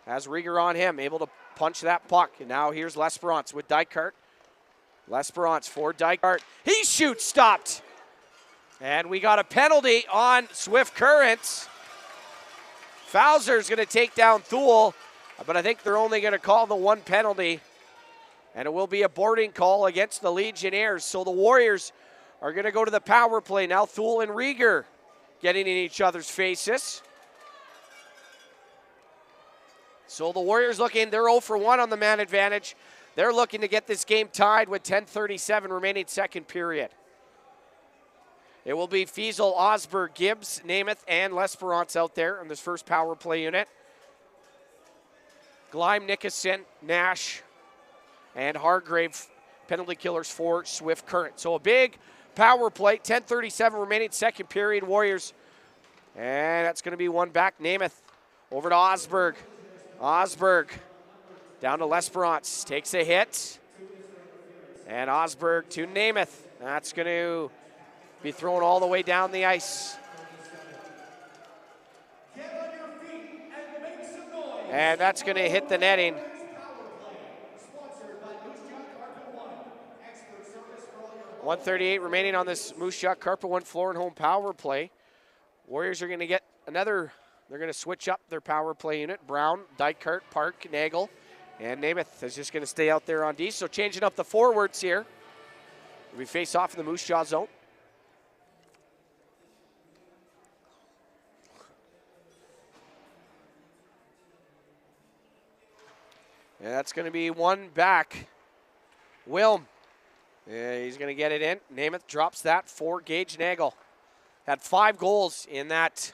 Has Rieger on him. Able to punch that puck. And now here's L'Esperance with Dykart. L'Esperance for Dykart. He shoots, stopped. And we got a penalty on Swift Currents. Fowler's going to take down Thule, but I think they're only going to call the one penalty. And it will be a boarding call against the Legionnaires. So the Warriors are going to go to the power play. Now Thule and Rieger getting in each other's faces. So the Warriors looking, they're 0 for 1 on the man advantage. They're looking to get this game tied with 10:37 remaining second period. It will be Fiesel, Osberg, Gibbs, Namath, and L'Esperance out there on this first power play unit. Gleim, Nicholson, Nash, and Hargrave penalty killers for Swift Current. So a big power play, 10:37 remaining, second period, Warriors. And that's going to be one back, Namath. Over to Osberg. Osberg down to L'Esperance, takes a hit. And Osberg to Namath. That's going to be thrown all the way down the ice. And that's going to hit the netting. 1:38 remaining on this Moose Jaw Carpet One Floor and Home power play. Warriors are going to get another, they're going to switch up their power play unit. Brown, Dykart, Park, Nagel, and Namath is just going to stay out there on D. So changing up the forwards here. We face off in the Moose Jaw zone. And that's going to be one back. Wilm. Yeah, he's going to get it in. Namath drops that for Gage Nagel. Had 5 goals in that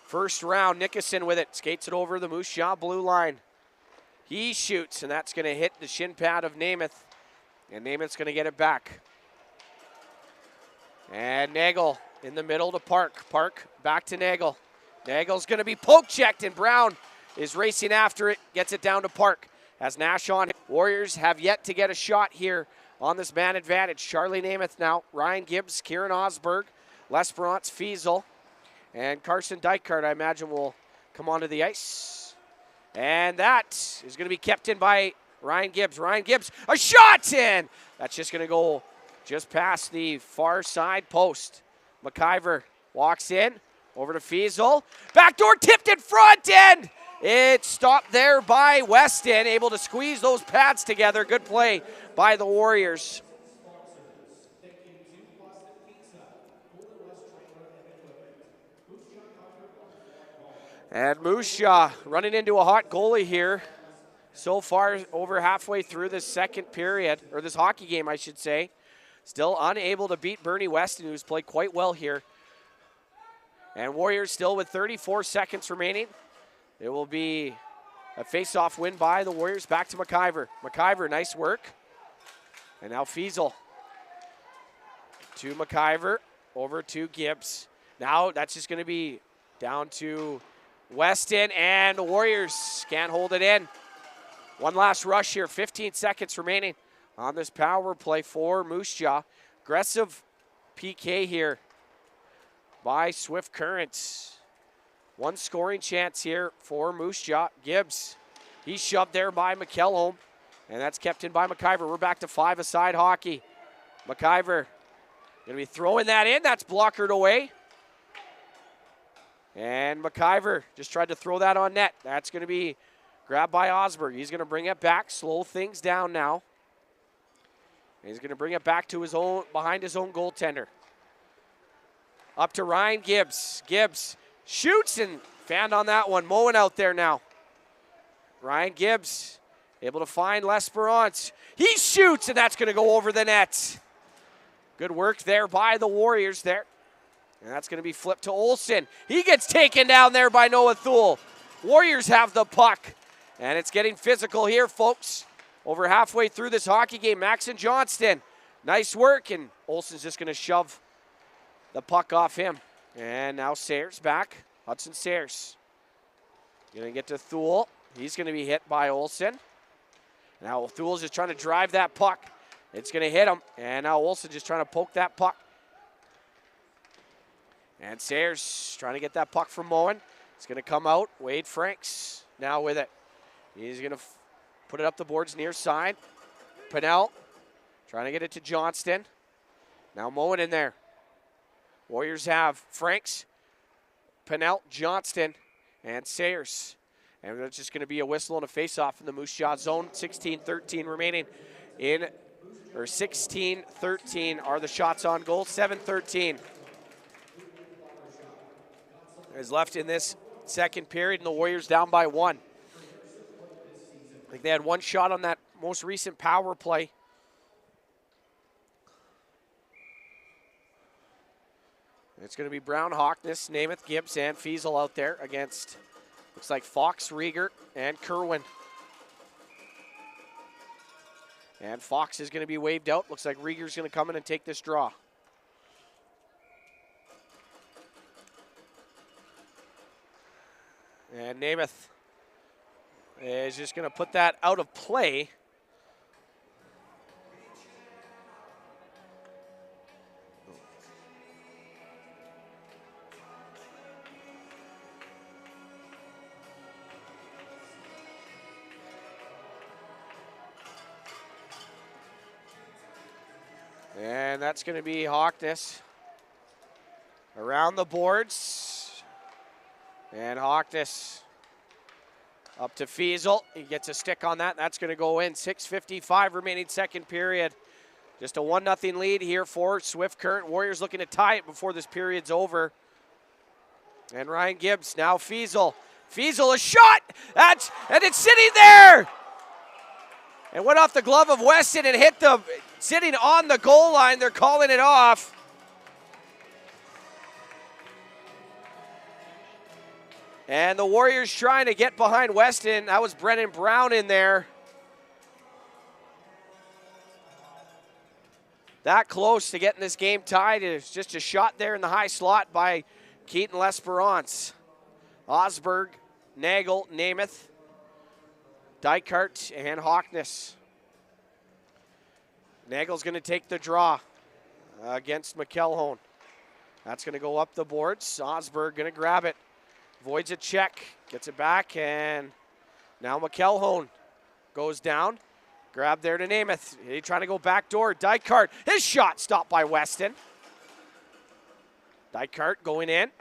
first round. Nickerson with it. Skates it over the Moose Jaw blue line. He shoots, and that's going to hit the shin pad of Namath. And Namath's going to get it back. And Nagel in the middle to Park. Park back to Nagel. Nagel's going to be poke checked, and Brown is racing after it. Gets it down to Park. Has Nash on. Warriors have yet to get a shot here on this man advantage. Charlie Namath now. Ryan Gibbs, Kieran Osberg, L'Esperance, Fiesel, and Carson Dykart, I imagine, will come onto the ice. And that is going to be kept in by Ryan Gibbs. Ryan Gibbs, a shot in! That's just going to go just past the far side post. McIver walks in, over to Fiesel. Backdoor tipped in front, and it stopped there by Weston, able to squeeze those pads together. Good play by the Warriors. And Moose Jaw running into a hot goalie here. So far, over halfway through this second period, or this hockey game, I should say. Still unable to beat Bernie Weston, who's played quite well here. And Warriors still with 34 seconds remaining. It will be a face-off win by the Warriors. Back to McIver. McIver, nice work. And now Fiesel to McIver, over to Gibbs. Now that's just going to be down to Weston, and the Warriors can't hold it in. One last rush here, 15 seconds remaining on this power play for Moose Jaw. Aggressive PK here by Swift Current. One scoring chance here for Moose Jaw. Gibbs, he's shoved there by McKellholm, and that's kept in by McIver. We're back to 5-a-side hockey. McIver going to be throwing that in. That's blockered away. And McIver just tried to throw that on net. That's going to be grabbed by Osberg. He's going to bring it back, slow things down now. And he's going to bring it back to his own, behind his own goaltender. Up to Ryan Gibbs. Gibbs shoots and fanned on that one. Mowing out there now. Ryan Gibbs able to find L'Esperance. He shoots, and that's going to go over the net. Good work there by the Warriors there. And that's going to be flipped to Olsen. He gets taken down there by Noah Thule. Warriors have the puck. And it's getting physical here, folks. Over halfway through this hockey game, Maxon Johnston. Nice work, and Olsen's just going to shove the puck off him. And now Sayers back. Hudson Sayers. Going to get to Thule. He's going to be hit by Olsen. Now Thule's just trying to drive that puck. It's going to hit him. And now Olsen just trying to poke that puck. And Sayers trying to get that puck from Moen. It's going to come out. Wade Franks now with it. He's going to put it up the boards near side. Pinnell trying to get it to Johnston. Now Moen in there. Warriors have Franks, Pinnell, Johnston, and Sayers. And it's just going to be a whistle and a face-off in the Moose Jaw zone. 16-13 remaining in, or 16-13 are the shots on goal. 7-13 is left in this second period, and the Warriors down by 1. I think they had one shot on that most recent power play. It's going to be Brown, Hawkness, Namath, Gibbs, and Fiesel out there against, looks like Fox, Rieger, and Kerwin. And Fox is going to be waved out. Looks like Rieger's going to come in and take this draw. And Namath is just going to put that out of play. And that's going to be Hockness around the boards. And Hockness up to Fiesel. He gets a stick on that. That's going to go in. 6:55 remaining second period. Just a 1-0 lead here for Swift Current. Warriors looking to tie it before this period's over. And Ryan Gibbs, now Fiesel. Fiesel, a shot! And it's sitting there! And went off the glove of Weston and hit the, sitting on the goal line. They're calling it off. And the Warriors trying to get behind Weston. That was Brennan Brown in there. That close to getting this game tied. It's just a shot there in the high slot by Keaton L'Esperance. Osberg, Nagel, Namath, Dykart, and Hockness. Nagel's going to take the draw against McElhone. That's going to go up the boards. Osberg going to grab it. Voids a check, gets it back, and now McElhone goes down. Grab there to Namath. He trying to go backdoor. Dykart, his shot stopped by Weston. Dykart going in,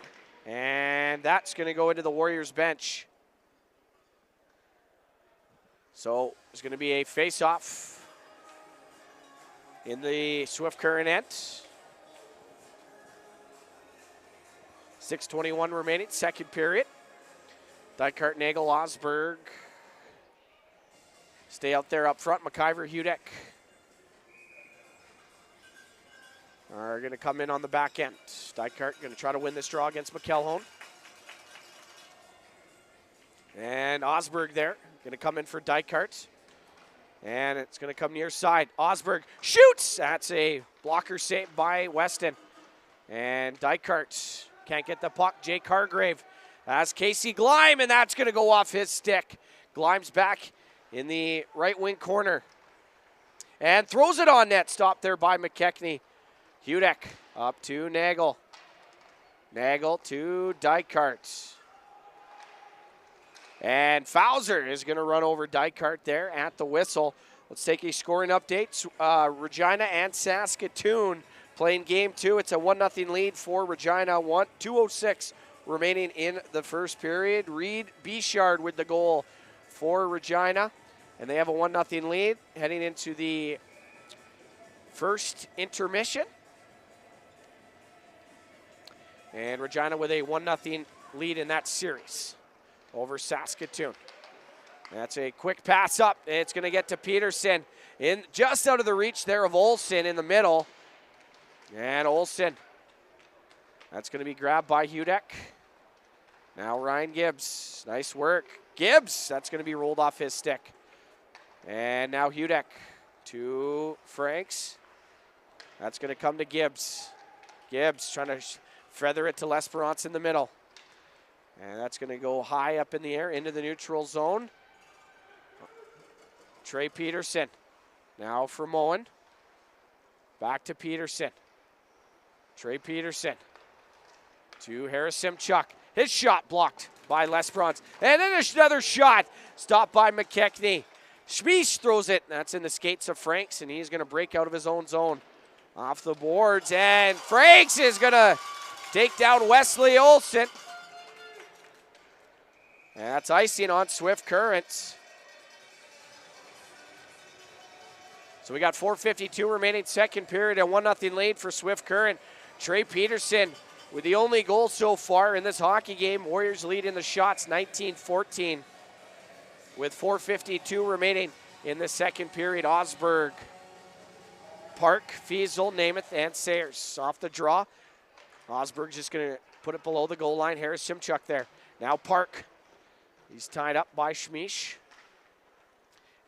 and that's going to go into the Warriors bench. So it's going to be a face-off in the Swift Current end. 6:21 remaining, second period. Dykart, Nagel, Osberg. Stay out there up front. McIver, Hudek are going to come in on the back end. Dykart going to try to win this draw against McElhone. And Osberg there, going to come in for Dykart. And it's going to come near side. Osberg shoots! That's a blocker save by Weston. And Dykart can't get the puck. Jake Hargrave. That's Casey Gleim, and that's going to go off his stick. Gleim's back in the right wing corner. And throws it on net. Stopped there by McKechnie. Hudek up to Nagel. Nagel to Dykart. And Fauser is going to run over Dykart there at the whistle. Let's take a scoring update. Regina and Saskatoon playing game two. It's a 1-0 lead for Regina. 2:06 remaining in the first period. Reed Bichard with the goal for Regina. And they have a 1-0 lead heading into the first intermission. And Regina with a 1-0 lead in that series over Saskatoon. That's a quick pass up. It's going to get to Peterson. In just out of the reach there of Olsen in the middle. And Olsen. That's going to be grabbed by Hudek. Now Ryan Gibbs. Nice work. Gibbs. That's going to be rolled off his stick. And now Hudek to Franks. That's going to come to Gibbs. Gibbs trying to feather it to L'Esperance in the middle. And that's going to go high up in the air into the neutral zone. Trey Peterson. Now for Moen. Back to Peterson. Trey Peterson to Harris Simchuk. His shot blocked by L'Esperance. And then another shot stopped by McKechnie. Schmiesch throws it. That's in the skates of Franks, and he's going to break out of his own zone. Off the boards, and Franks is going to take down Wesley Olsen. And that's icing on Swift Current. So we got 4:52 remaining second period, and 1-0 lead for Swift Current. Trey Peterson with the only goal so far in this hockey game. Warriors lead in the shots 19-14 with 4:52 remaining in the second period. Osberg, Park, Fiesel, Namath, and Sayers off the draw. Osberg's just going to put it below the goal line. Harris Simchuk there. Now Park. He's tied up by Schmiesch.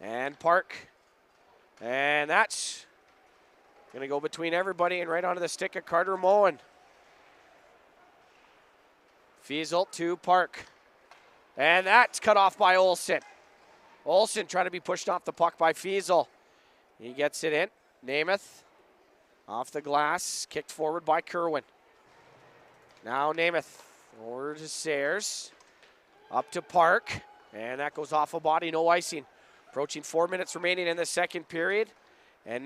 And Park And that's going to go between everybody and right onto the stick of Carter Moen. Fiesel to Park. And that's cut off by Olsen. Olsen trying to be pushed off the puck by Fiesel. He gets it in. Namath off the glass, kicked forward by Kerwin. Now Namath over to Sayers. Up to Park. And that goes off a body, no icing. Approaching 4 minutes remaining in the second period. And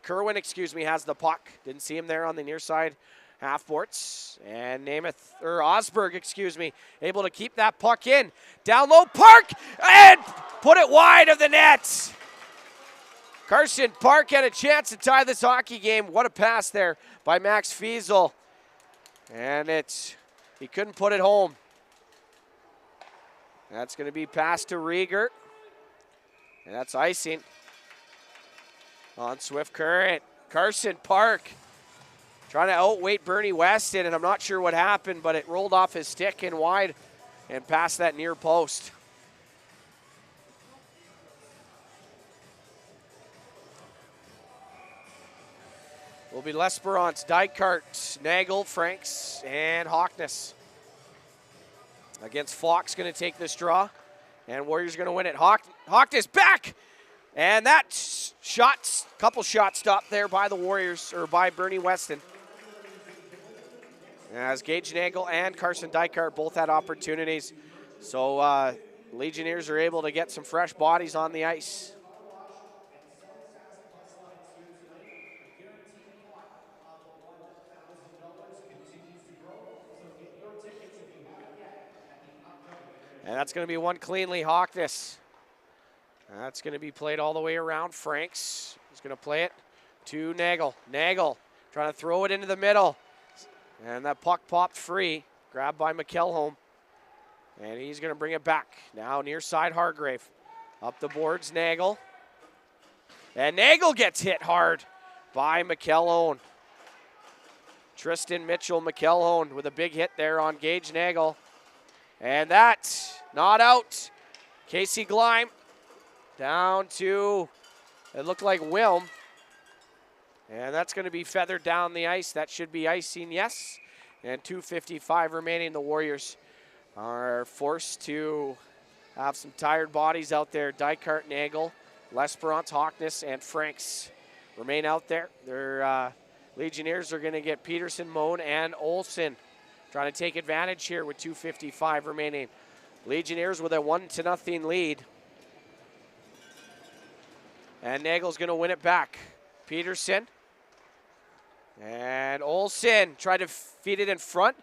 Kerwin, has the puck. Didn't see him there on the near side half boards. And Osberg, able to keep that puck in. Down low, Park, and put it wide of the net. Carson Park had a chance to tie this hockey game. What a pass there by Max Fiesel. And he couldn't put it home. That's going to be passed to Rieger. And that's icing on Swift Current. Carson Park trying to outweight Bernie Weston, and I'm not sure what happened, but it rolled off his stick and wide and past that near post. Will be L'Esperance, Dykart, Nagel, Franks, and Hockness. Against Fox, going to take this draw, and Warriors going to win it. Hockness back, and that couple shots stopped there by the Warriors, or by Bernie Weston. As Gage Nagel and Carson Dykart both had opportunities. So Legionnaires are able to get some fresh bodies on the ice. And that's going to be one cleanly. Hockness. That's going to be played all the way around. Franks is going to play it to Nagel. Nagel trying to throw it into the middle. And that puck popped free. Grabbed by McElhone. And he's going to bring it back. Now near side Hargrave. Up the boards, Nagel. And Nagel gets hit hard by McElhone. Tristan Mitchell McElhone with a big hit there on Gage Nagel. And that's not out. Casey Gleim down to, it looked like Wilm. And that's going to be feathered down the ice. That should be icing, yes. And 2:55 remaining. The Warriors are forced to have some tired bodies out there. Dykart, Nagel, L'Esperance, Hockness, and Franks remain out there. Their Legionnaires are going to get Peterson, Moen, and Olsen. Trying to take advantage here with 2:55 remaining. Legionnaires with a 1-0 lead. And Nagel's going to win it back. Peterson. And Olsen tried to feed it in front.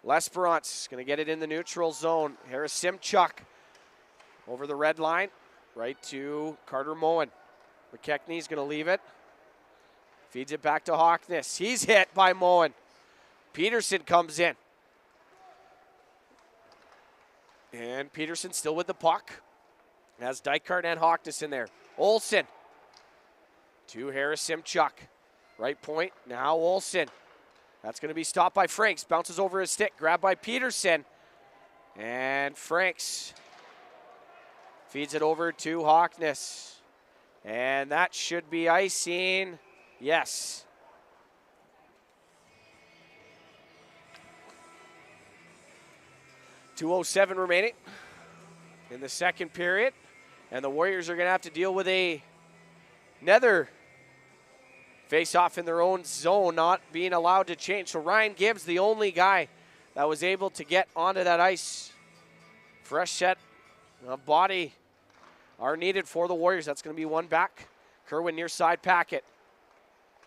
L'Esperance going to get it in the neutral zone. Harris Simchuk over the red line. Right to Carter Moen. McKechnie's going to leave it. Feeds it back to Hockness. He's hit by Moen. Peterson comes in. And Peterson still with the puck. Has Dykart and Hockness in there. Olsen to Harris Simchuk. Right point, now Olsen. That's going to be stopped by Franks. Bounces over his stick, grabbed by Peterson. And Franks feeds it over to Hockness. And that should be icing. Yes. .207 remaining in the second period. And the Warriors are going to have to deal with another face-off in their own zone, not being allowed to change. So Ryan Gibbs, the only guy that was able to get onto that ice. Fresh set of body are needed for the Warriors. That's going to be one back. Kerwin near side Packett.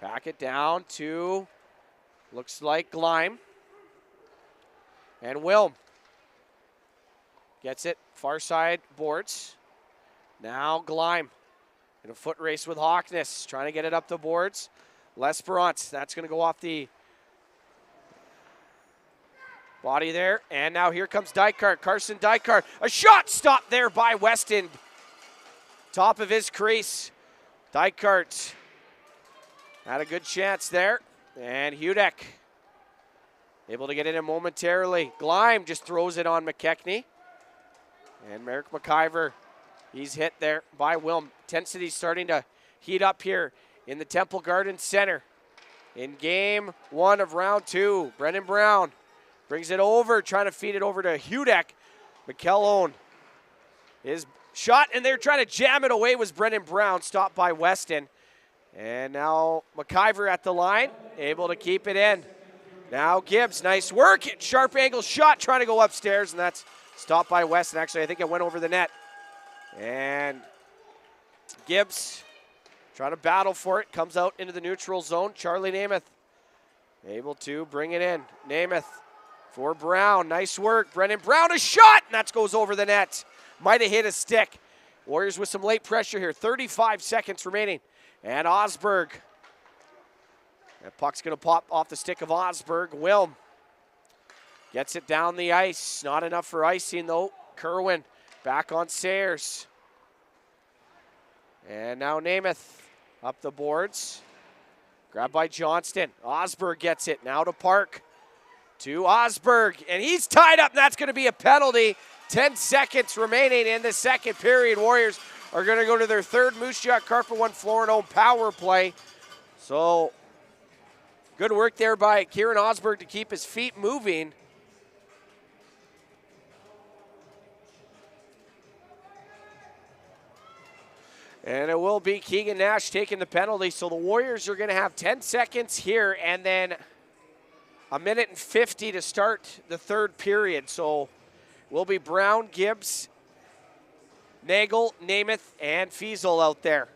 Packett down to, looks like Gleim. And Wilm gets it, far side boards. Now Gleim in a foot race with Hockness, trying to get it up the boards. L'Esperance, that's going to go off the body there. And now here comes Dykart, Carson Dykart. A shot stopped there by Weston. Top of his crease. Dykart had a good chance there. And Hudek able to get it in momentarily. Gleim just throws it on McKechnie. And Merrick McIver He's hit there by Wilm. Intensity starting to heat up here in the Temple Garden Center. In game 1 of round 2, Brendan Brown brings it over, trying to feed it over to Hudek. McKellone is shot, and they're trying to jam it away, was Brendan Brown, stopped by Weston. And now McIver at the line, able to keep it in. Now Gibbs, nice work, sharp angle shot, trying to go upstairs, and that's stopped by Weston. Actually, I think it went over the net. And Gibbs trying to battle for it, comes out into the neutral zone. Charlie Namath able to bring it in. Namath for Brown, nice work. Brendan Brown, a shot, and that goes over the net. Might have hit a stick. Warriors with some late pressure here, 35 seconds remaining. And Osberg, that puck's gonna pop off the stick of Osberg. Wilm gets it down the ice, not enough for icing though. Kerwin back on Sayers. And now Namath up the boards. Grabbed by Johnston. Osberg gets it. Now to Park. To Osberg. And he's tied up, and that's going to be a penalty. 10 seconds remaining in the second period. Warriors are going to go to their third Moose Jaw Carpet One Florida power play. So good work there by Kieran Osberg to keep his feet moving. And it will be Keegan Nash taking the penalty. So the Warriors are going to have 10 seconds here and then a minute and 50 to start the third period. So will be Brown, Gibbs, Nagel, Namath, and Fiesel out there.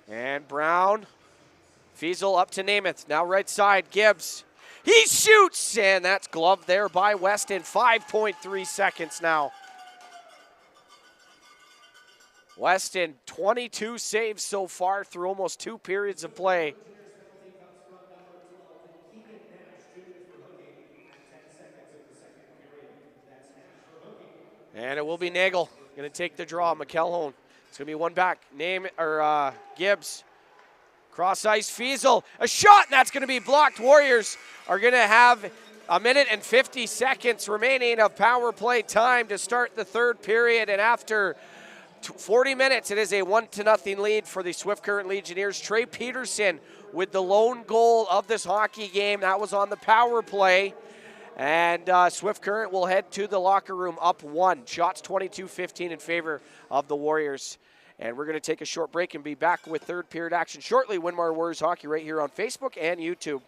And Brown, Fiesel up to Namath. Now right side, Gibbs. He shoots, and that's gloved there by Weston. 5.3 seconds now. Weston, 22 saves so far through almost 2 periods of play. And it will be Nagel going to take the draw. McElhone. It's going to be one back. Gibbs. Cross ice, Fiesel. A shot, and that's going to be blocked. Warriors are going to have a minute and 50 seconds remaining of power play time to start the third period. And after 40 minutes, it is a 1-0 lead for the Swift Current Legionnaires. Trey Peterson with the lone goal of this hockey game. That was on the power play. And Swift Current will head to the locker room up 1. Shots 22-15 in favor of the Warriors. And we're going to take a short break and be back with third period action shortly. Winmar Warriors Hockey right here on Facebook and YouTube.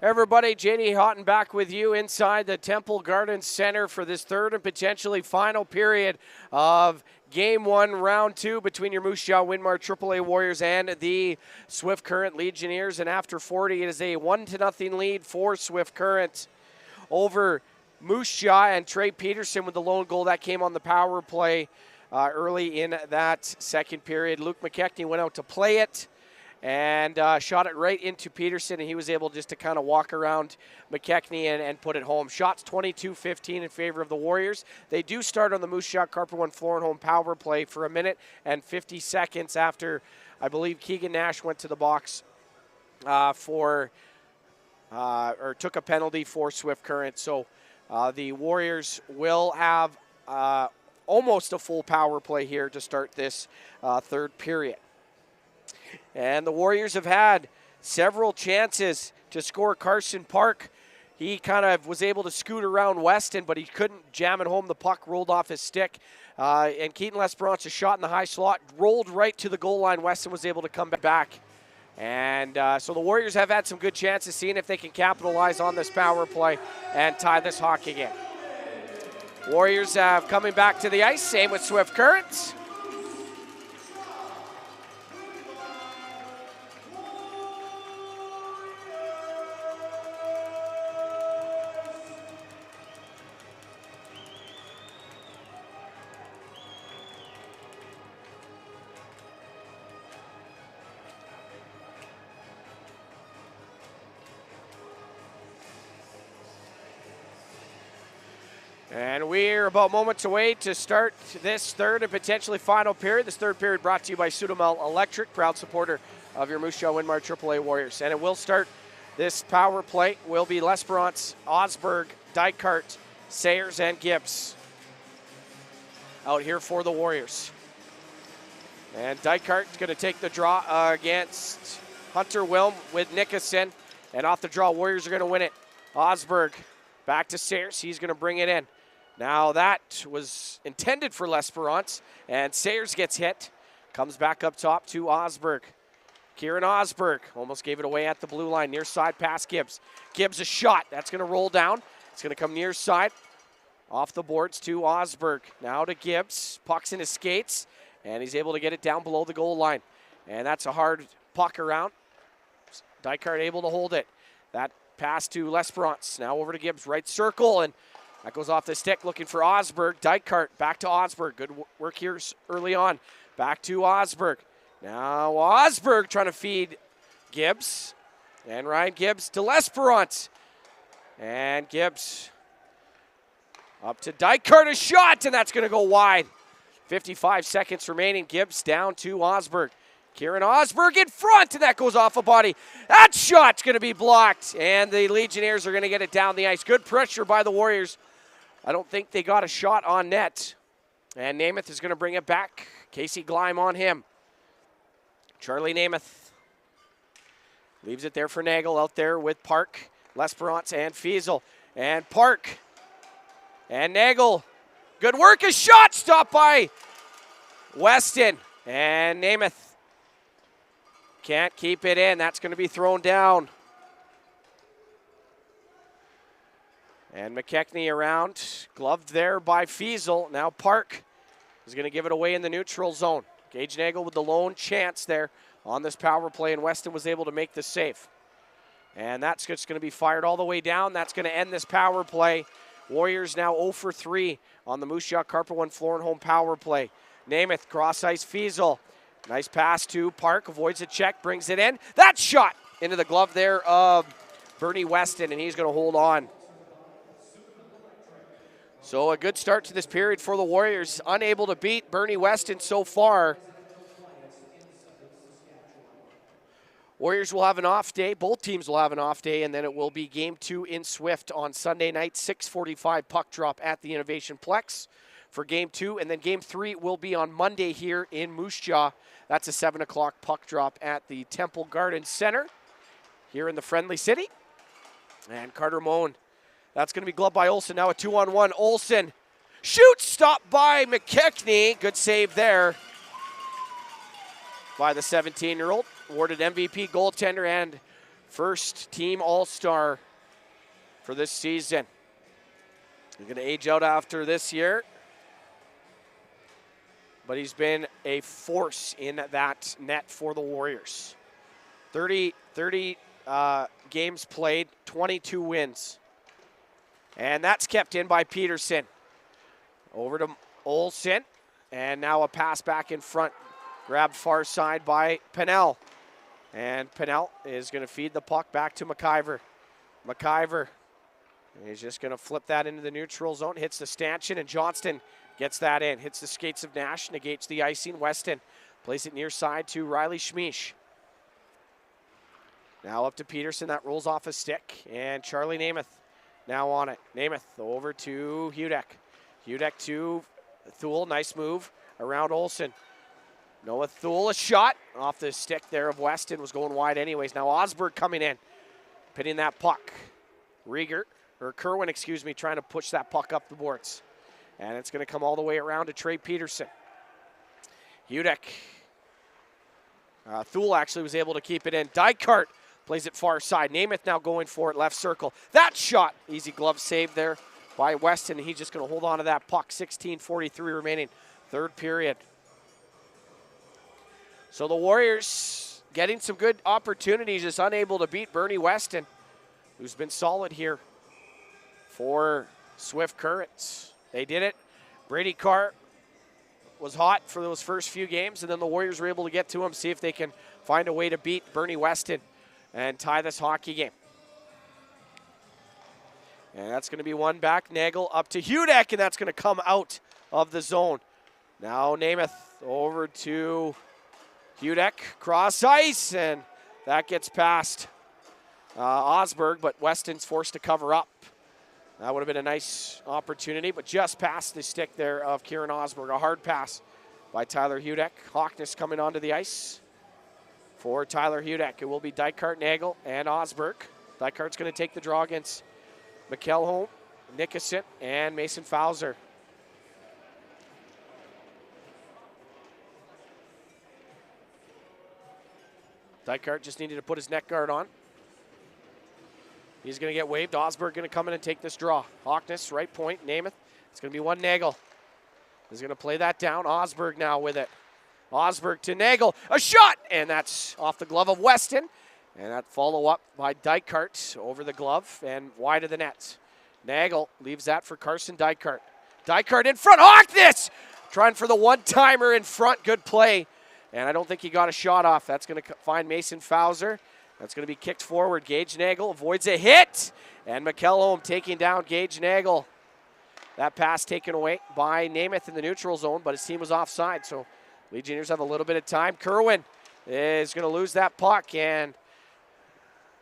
Everybody, JD Houghton back with you inside the Temple Garden Center for this third and potentially final period of Game 1, Round 2 between your Moose Jaw Winmar AAA Warriors and the Swift Current Legionnaires. And after 40, it is a 1-0 lead for Swift Current over Moose Jaw, and Trey Peterson with the lone goal that came on the power play early in that second period. Luke McKechnie went out to play it and shot it right into Peterson, and he was able just to kind of walk around McKechnie and put it home. Shots 22-15 in favor of the Warriors. They do start on the Moose Jaw Carper One floor and home power play for 1 minute and 50 seconds after, I believe, Keegan Nash went to the box or took a penalty for Swift Current. So the Warriors will have almost a full power play here to start this third period. And the Warriors have had several chances to score. Carson Park, he kind of was able to scoot around Weston, but he couldn't jam it home. The puck rolled off his stick. And Keaton Lesperance, a shot in the high slot, rolled right to the goal line. Weston was able to come back. And so the Warriors have had some good chances, seeing if they can capitalize on this power play and tie this hockey game. Warriors coming back to the ice, same with Swift Current. And we're about moments away to start this third and potentially final period. This third period brought to you by Sudamel Electric, proud supporter of your Moose Jaw Winmar AAA Warriors. And it will start, this power play will be Lesperance, Osberg, Dykart, Sayers, and Gibbs out here for the Warriors. And Dykart's going to take the draw against Hunter Wilm with Nickerson. And off the draw, Warriors are going to win it. Osberg back to Sayers. He's going to bring it in. Now that was intended for Lesperance, and Sayers gets hit. Comes back up top to Osberg. Kieran Osberg almost gave it away at the blue line. Near side pass Gibbs. Gibbs a shot. That's going to roll down. It's going to come near side. Off the boards to Osberg. Now to Gibbs. Puck's in his skates, and he's able to get it down below the goal line. And that's a hard puck around. Dykart able to hold it. That pass to Lesperance. Now over to Gibbs. Right circle, and that goes off the stick, looking for Osberg. Dykart back to Osberg. Good work here early on. Back to Osberg. Now Osberg trying to feed Gibbs. And Ryan Gibbs to Lesperance. And Gibbs up to Dykart, a shot, and that's going to go wide. 55 seconds remaining. Gibbs down to Osberg. Kieran Osberg in front, and that goes off a body. That shot's going to be blocked, and the Legionnaires are going to get it down the ice. Good pressure by the Warriors. I don't think they got a shot on net. And Namath is going to bring it back. Casey Gleim on him. Charlie Namath leaves it there for Nagel out there with Park, Lesperance, and Fiesel. And Park and Nagel. Good work, a shot stopped by Weston. And Namath can't keep it in. That's going to be thrown down. And McKechnie around, gloved there by Fiesel. Now Park is going to give it away in the neutral zone. Gage Nagel with the lone chance there on this power play, and Weston was able to make the save. And that's just going to be fired all the way down. That's going to end this power play. Warriors now 0 for 3 on the Moose Jaw Carper One floor and home power play. Namath, cross ice Fiesel. Nice pass to Park, avoids a check, brings it in. That shot into the glove there of Bernie Weston, and he's going to hold on. So a good start to this period for the Warriors. Unable to beat Bernie Weston so far. Warriors will have an off day. Both teams will have an off day, and then it will be Game 2 in Swift on Sunday night, 6:45 puck drop at the Innovation Plex for Game 2. And then Game 3 will be on Monday here in Moose Jaw. That's a 7 o'clock puck drop at the Temple Garden Center here in the Friendly City. And Carter Moen, that's going to be gloved by Olsen. Now a 2-on-1. Olsen shoots, stopped by McKechnie. Good save there by the 17-year-old. Awarded MVP goaltender and first team All-Star for this season. He's going to age out after this year, but he's been a force in that net for the Warriors. 30 games played, 22 wins. And that's kept in by Peterson. Over to Olsen, and now a pass back in front. Grabbed far side by Pennell. And Pennell is going to feed the puck back to McIver. McIver is just going to flip that into the neutral zone. Hits the stanchion, and Johnston gets that in. Hits the skates of Nash, negates the icing. Weston plays it near side to Riley Schmeesh. Now up to Peterson. That rolls off a stick. And Charlie Namath now on it. Namath over to Hudek. Hudek to Thule. Nice move around Olsen. Noah Thule, a shot off the stick there of Weston, was going wide anyways. Now Osberg coming in, pinning that puck. Kerwin, trying to push that puck up the boards. And it's going to come all the way around to Trey Peterson. Hudek. Thule actually was able to keep it in. Dykart plays it far side. Namath now going for it, left circle. That shot, easy glove save there by Weston. He's just going to hold on to that puck. 16:43 remaining, third period. So the Warriors getting some good opportunities, just unable to beat Bernie Weston, who's been solid here for Swift Currents. They did it. Brady Carr was hot for those first few games, and then the Warriors were able to get to him, see if they can find a way to beat Bernie Weston and tie this hockey game. And that's going to be one back. Nagel up to Hudek, and that's going to come out of the zone. Now Namath over to Hudek, cross ice, and that gets past Osberg, but Weston's forced to cover up. That would have been a nice opportunity, but just past the stick there of Kieran Osberg. A hard pass by Tyler Hudek. Hawkness coming onto the ice for Tyler Hudek. It will be Dykart, Nagel, and Osberg. Dykart's going to take the draw against McElholm, Nickerson, and Mason Fowler. Dykart just needed to put his neck guard on. He's going to get waved. Osberg going to come in and take this draw. Hawkness, right point, Namath. It's going to be one Nagel. He's going to play that down. Osberg now with it. Osberg to Nagel. A shot! And that's off the glove of Weston. And that follow-up by Dykart over the glove and wide of the net. Nagel leaves that for Carson Dykart. Dykart in front. Hawkness! Trying for the one-timer in front. Good play. And I don't think he got a shot off. That's going to find Mason Fowler. That's going to be kicked forward. Gage Nagel avoids a hit. And McElholm taking down Gage Nagel. That pass taken away by Namath in the neutral zone, but his team was offside. So Legionnaires have a little bit of time. Kerwin is going to lose that puck. And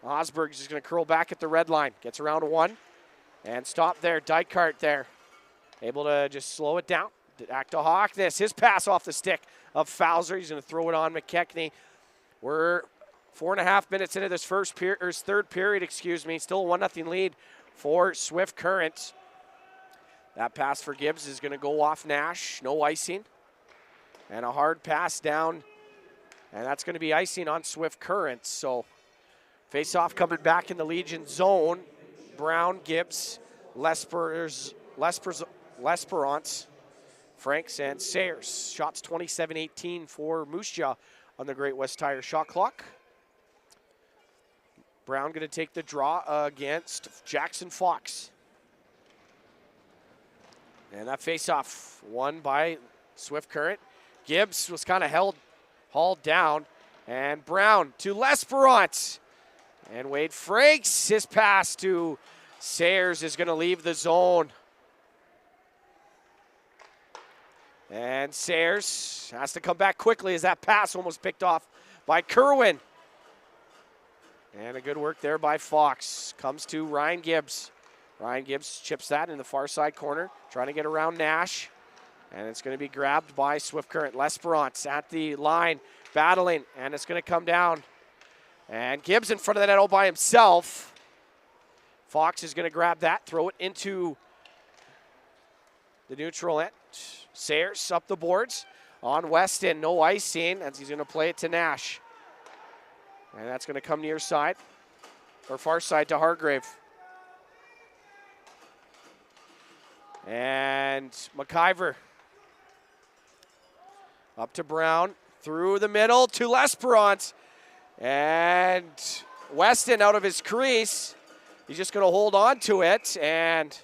Osberg is just going to curl back at the red line. Gets around to one. And stop there. Dykart there. Able to just slow it down. Back to Hawkness. His pass off the stick of Fowler. He's going to throw it on McKechnie. We're 4.5 minutes into this third period. Still a 1-0 lead for Swift Current. That pass for Gibbs is going to go off Nash. No icing. And a hard pass down. And that's going to be icing on Swift Current. So face-off coming back in the Legion zone. Brown, Gibbs, Lesperance, Franks, and Sayers. Shots 27-18 for Moose Jaw on the Great West Tire shot clock. Brown going to take the draw against Jackson Fox. And that face-off won by Swift Current. Gibbs was kind of hauled down. And Brown to Lesperance. And Wade Franks, his pass to Sayers is going to leave the zone. And Sayers has to come back quickly as that pass almost picked off by Kerwin. And a good work there by Fox. Comes to Ryan Gibbs. Ryan Gibbs chips that in the far side corner, trying to get around Nash. And it's going to be grabbed by Swift Current. Lesperance at the line, battling, and it's going to come down. And Gibbs in front of the net all by himself. Fox is going to grab that, throw it into the neutral end. Sayers up the boards on Weston. No icing as he's going to play it to Nash. And that's going to come near side. or far side to Hargrave. And McIver up to Brown, through the middle to L'Esperance. And Weston out of his crease. He's just going to hold on to it, and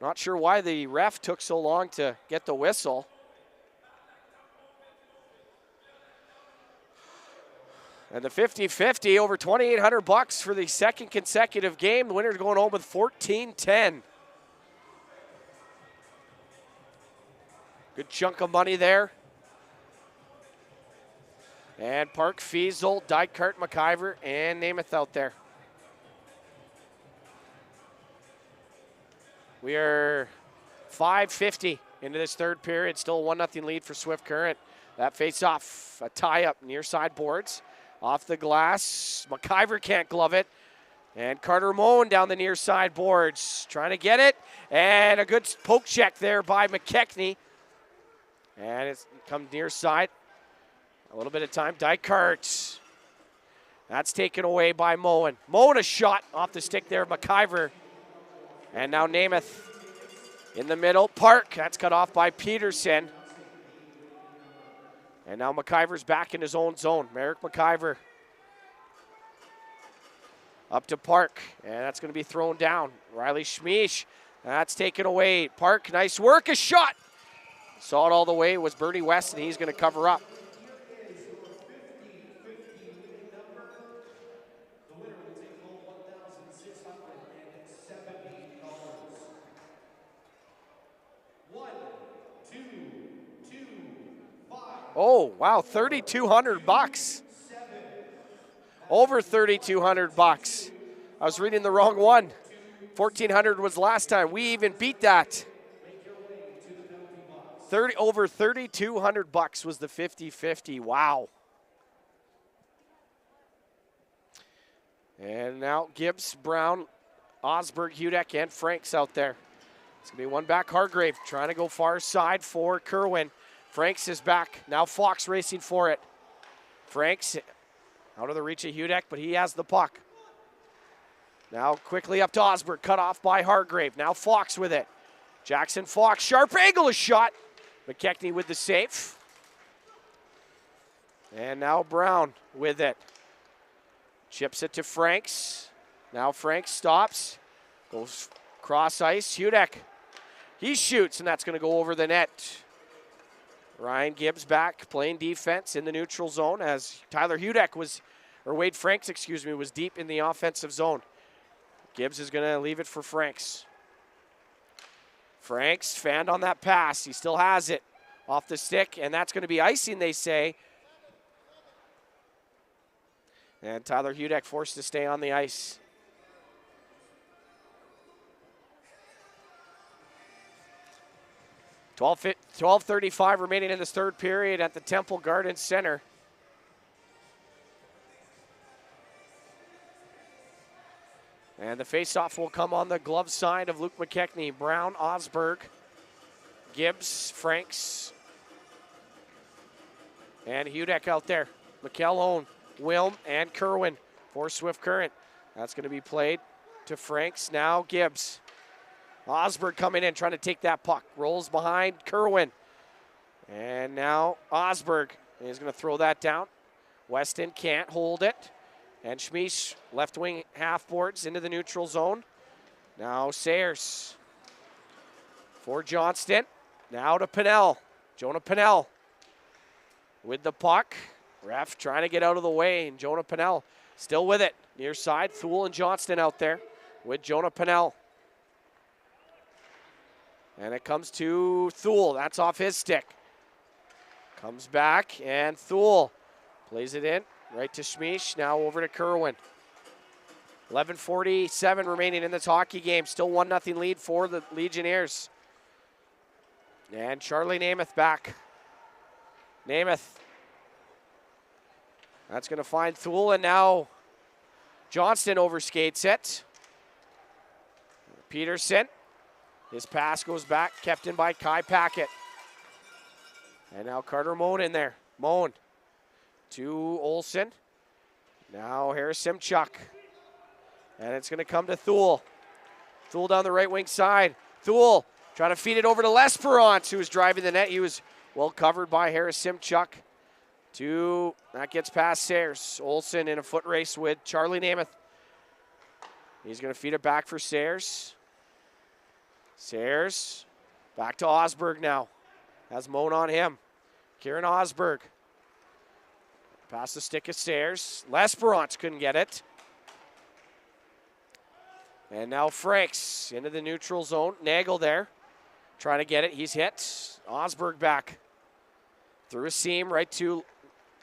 not sure why the ref took so long to get the whistle. And the 50-50, over $2,800 for the second consecutive game. The winner's going home with 14-10. Good chunk of money there. And Park, Fiesel, Dykart, McIver, and Namath out there. We are 5:50 into this third period. Still a 1-0 lead for Swift Current. That face-off, a tie-up near side boards. Off the glass, McIver can't glove it. And Carter Moen down the near side boards, trying to get it. And a good poke check there by McKechnie. And it's come near side. A little bit of time, Dykart. That's taken away by Moen. Moen a shot off the stick there, McIver. And now Namath in the middle. Park, that's cut off by Peterson. And now McIver's back in his own zone. Merrick McIver up to Park, and that's going to be thrown down. Riley Schmeesh, that's taken away. Park, nice work, a shot. Saw it all the way. It was Bernie West, and he's going to cover up. Oh, wow, $3,200. Over $3,200. I was reading the wrong one. $1,400 was last time. We even beat that. Over $3,200 was the 50-50. Wow. And now Gibbs, Brown, Osberg, Hudek, and Franks out there. It's going to be one back. Hargrave trying to go far side for Kerwin. Franks is back. Now Fox racing for it. Franks out of the reach of Hudek, but he has the puck. Now quickly up to Osberg, cut off by Hargrave. Now Fox with it. Jackson Fox, sharp angle, a shot. McKechnie with the save. And now Brown with it. Chips it to Franks. Now Franks stops. Goes cross ice. Hudek. He shoots, and that's going to go over the net. Ryan Gibbs back playing defense in the neutral zone as Wade Franks, was deep in the offensive zone. Gibbs is going to leave it for Franks. Franks fanned on that pass. He still has it off the stick, and that's going to be icing, they say. And Tyler Hudek forced to stay on the ice. $12:35 remaining in this third period at the Temple Garden Center. And the faceoff will come on the glove side of Luke McKechnie. Brown, Osberg, Gibbs, Franks, and Hudek out there. McKellone, Wilm, and Kerwin for Swift Current. That's going to be played to Franks. Now Gibbs. Osberg coming in, trying to take that puck. Rolls behind Kerwin. And now Osberg is going to throw that down. Weston can't hold it. And Schmeesh, left wing half boards into the neutral zone. Now Sayers for Johnston. Now to Pinnell. Jonah Pinnell with the puck. Ref trying to get out of the way, and Jonah Pinnell still with it. Near side, Thule and Johnston out there with Jonah Pinnell. And it comes to Thule. That's off his stick. Comes back, and Thule plays it in. Right to Schmeesh, now over to Kerwin. 11:47 remaining in this hockey game. Still 1-0 lead for the Legionnaires. And Charlie Namath back. Namath. That's going to find Thule, and now Johnston overskates it. Peterson. His pass goes back, kept in by Kai Packett. And now Carter Moen in there. Moen to Olsen. Now Harris Simchuk. And it's going to come to Thule. Thule down the right wing side. Thule trying to feed it over to Lesperance, who was driving the net. He was well covered by Harris Simchuk. That gets past Sayers. Olsen in a foot race with Charlie Namath. He's going to feed it back for Sayers. Sayers back to Osberg now. Has Moan on him. Kieran Osberg. Past the stick of Sayers. Lesperance couldn't get it. And now Franks into the neutral zone. Nagel there. Trying to get it. He's hit. Osberg back. Through a seam right to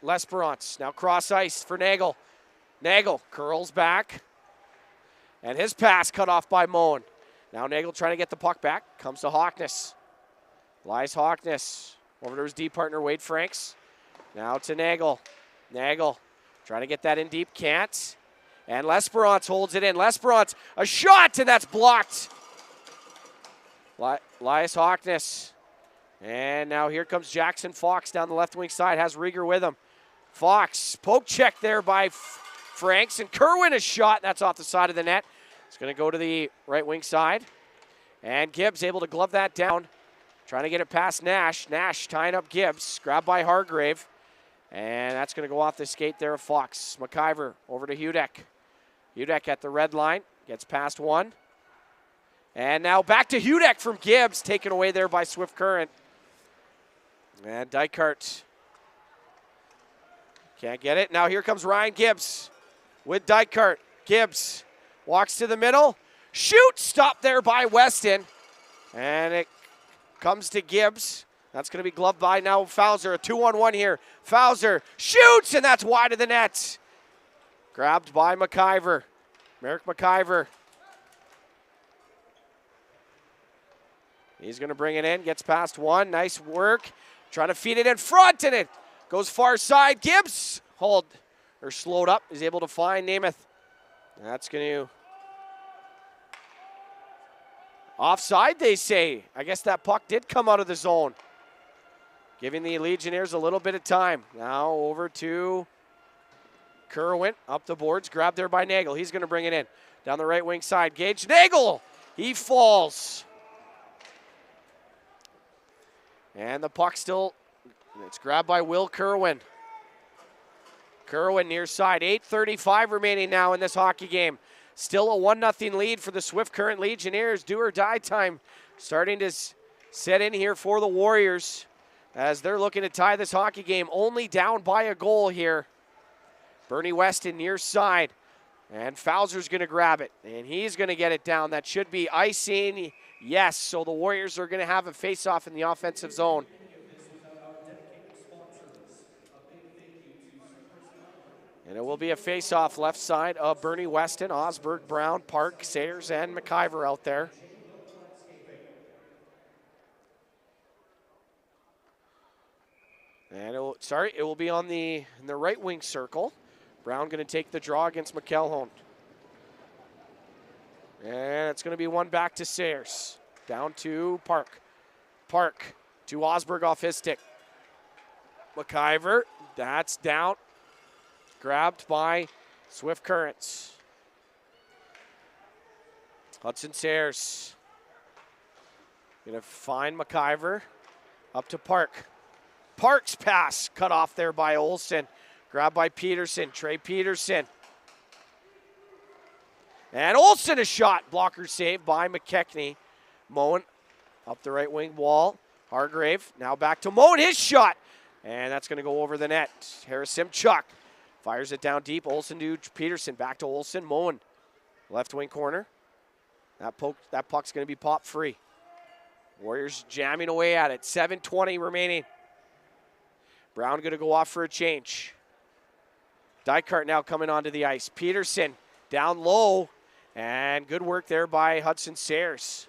Lesperance. Now cross ice for Nagel. Nagel curls back. And his pass cut off by Moen. Now Nagel trying to get the puck back. Comes to Hawkness. Elias Hawkness. Over to his D partner, Wade Franks. Now to Nagel. Nagel trying to get that in deep. Can't. And Lesperance holds it in. Lesperance, a shot, and that's blocked. Elias Hawkness. And now here comes Jackson Fox down the left wing side. Has Rieger with him. Fox, poke check there by Franks. And Kerwin a shot. That's off the side of the net. It's going to go to the right wing side. And Gibbs able to glove that down. Trying to get it past Nash. Nash tying up Gibbs. Grabbed by Hargrave. And that's going to go off the skate there of Fox. McIver over to Hudek. Hudek at the red line. Gets past one. And now back to Hudek from Gibbs. Taken away there by Swift Current. And Dykart can't get it. Now here comes Ryan Gibbs with Dykart. Gibbs walks to the middle. Shoot! Stopped there by Weston. And it comes to Gibbs. That's going to be gloved by now Fowler. A 2-on-1 here. Fowler shoots, and that's wide of the net. Grabbed by McIver. Merrick McIver. He's going to bring it in. Gets past one. Nice work. Trying to feed it in front, and it goes far side. Gibbs slowed up. Is able to find Namath. That's going to offside, they say. I guess that puck did come out of the zone. Giving the Legionnaires a little bit of time. Now over to Kerwin. Up the boards. Grabbed there by Nagel. He's going to bring it in. Down the right wing side. Gage Nagel. He falls. And the puck still, it's grabbed by Will Kerwin. Kerwin near side. 8:35 remaining now in this hockey game. Still a 1-0 lead for the Swift Current Legionnaires. Do or die time starting to set in here for the Warriors as they're looking to tie this hockey game. Only down by a goal here. Bernie Weston near side. And Fowler's going to grab it. And he's going to get it down. That should be icing. Yes, so the Warriors are going to have a face-off in the offensive zone. And it will be a face-off left side of Bernie Weston, Osberg, Brown, Park, Sayers, and McIver out there. And it will be on in the right wing circle. Brown going to take the draw against McElhone. And it's going to be one back to Sayers. Down to Park. Park to Osberg off his stick. McIver, that's down. Grabbed by Swift Currents. Hudson Sayers. Going to find McIver. Up to Park. Park's pass cut off there by Olsen. Grabbed by Peterson. Trey Peterson. And Olsen a shot. Blocker saved by McKechnie. Moen up the right wing wall. Hargrave now back to Moen. His shot. And that's going to go over the net. Harris Simchuk fires it down deep. Olsen to Peterson. Back to Olsen. Moen. Left wing corner. That puck's going to be popped free. Warriors jamming away at it. 7:20 remaining. Brown going to go off for a change. Dykart now coming onto the ice. Peterson down low. And good work there by Hudson Sayers.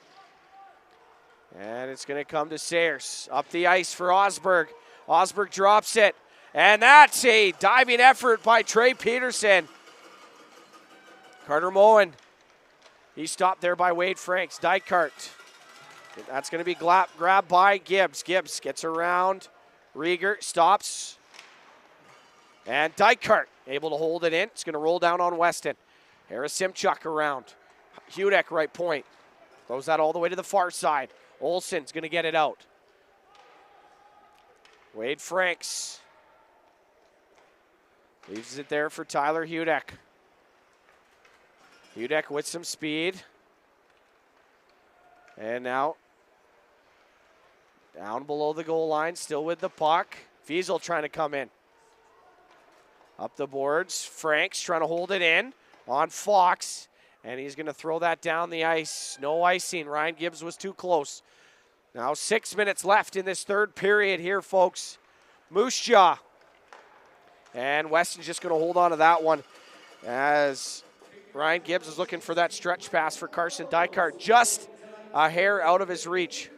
And it's going to come to Sayers. Up the ice for Osberg. Osberg drops it. And that's a diving effort by Trey Peterson. Carter Moen. He's stopped there by Wade Franks. Dykart. That's going to be grabbed by Gibbs. Gibbs gets around. Rieger stops. And Dykart able to hold it in. It's going to roll down on Weston. Harris Simchuk around. Hudek right point. Throws that all the way to the far side. Olsen's going to get it out. Wade Franks leaves it there for Tyler Hudek. Hudek with some speed. And now down below the goal line, still with the puck. Fiesel trying to come in. Up the boards. Franks trying to hold it in on Fox. And he's going to throw that down the ice. No icing. Ryan Gibbs was too close. Now 6 minutes left in this third period here, folks. Moose Jaw. And Weston's just going to hold on to that one as Ryan Gibbs is looking for that stretch pass for Carson Dykart. Just a hair out of his reach.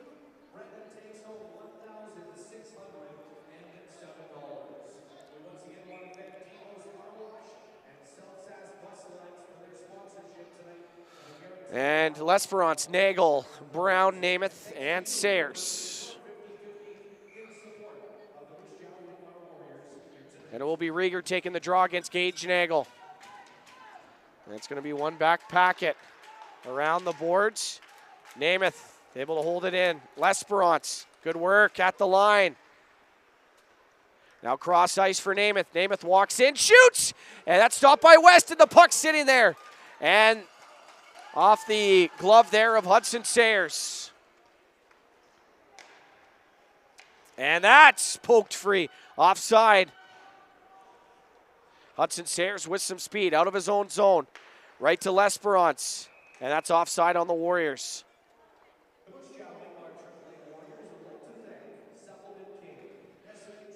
And L'Esperance, Nagel, Brown, Namath, and Sayers. And it will be Rieger taking the draw against Gage Nagel. And it's going to be one back packet around the boards. Namath able to hold it in. L'Esperance, good work at the line. Now cross ice for Namath. Namath walks in, shoots, and that's stopped by Weston. The puck sitting there. And off the glove there of Hudson Sayers. And that's poked free. Offside. Hudson Sayers with some speed out of his own zone. Right to L'Esperance. And that's offside on the Warriors.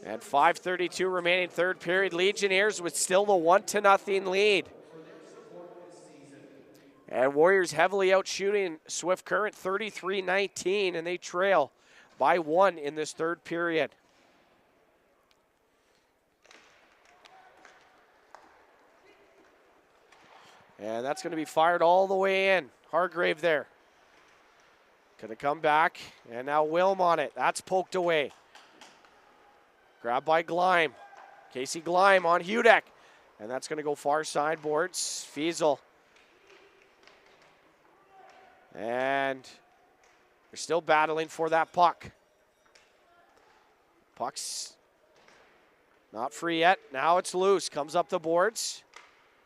And 5:32 remaining third period. Legionnaires with still the 1-0 lead. And Warriors heavily outshooting Swift Current 33-19, and they trail by 1 in this third period. And that's going to be fired all the way in. Hargrave there. Going to come back, and now Wilm on it. That's poked away. Grabbed by Gleim. Casey Gleim on Hudek. And that's going to go far side boards. Fiesel. And they're still battling for that puck. Puck's not free yet. Now it's loose. Comes up the boards.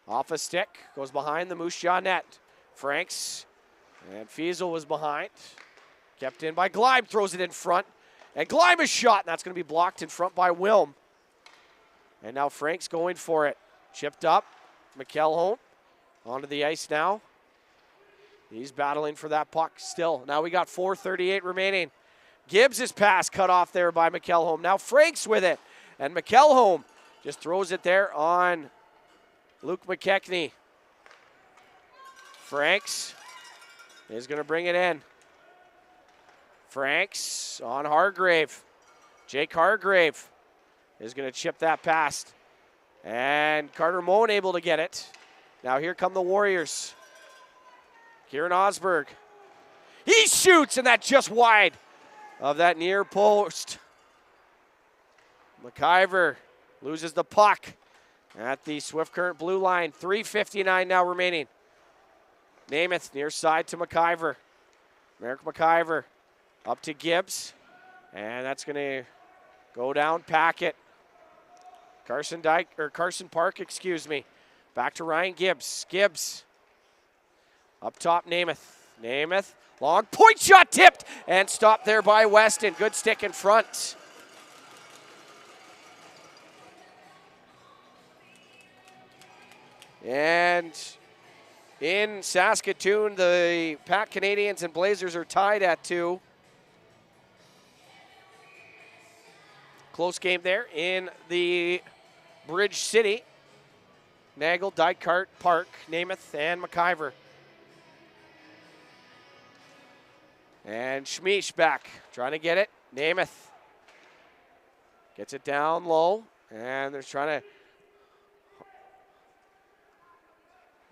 Off a stick. Goes behind the Moose Jaw net. Franks. And Fiesel was behind. Kept in by Gleim. Throws it in front. And Gleim is shot. And that's going to be blocked in front by Wilm. And now Franks going for it. Chipped up. McElholm onto the ice now. He's battling for that puck still. Now we got 4:38 remaining. Gibbs' pass cut off there by McElholm. Now Franks with it. And McElholm just throws it there on Luke McKechnie. Franks is going to bring it in. Franks on Hargrave. Jake Hargrave is going to chip that past. And Carter Moen able to get it. Now here come the Warriors. Kieran Osberg. He shoots, and that's just wide of that near post. McIver loses the puck at the Swift Current blue line. 3:59 now remaining. Namath near side to McIver. Merrick McIver up to Gibbs. And that's going to go down Packet. Carson Park, excuse me. Back to Ryan Gibbs. Gibbs. Up top, Namath. Namath, long point shot tipped and stopped there by Weston. Good stick in front. And in Saskatoon, the Pack Canadians and Blazers are tied at 2. Close game there in the Bridge City. Nagel, Dykart, Park, Namath, and McIver. And Schmiesch back, trying to get it. Namath gets it down low, and they're trying to.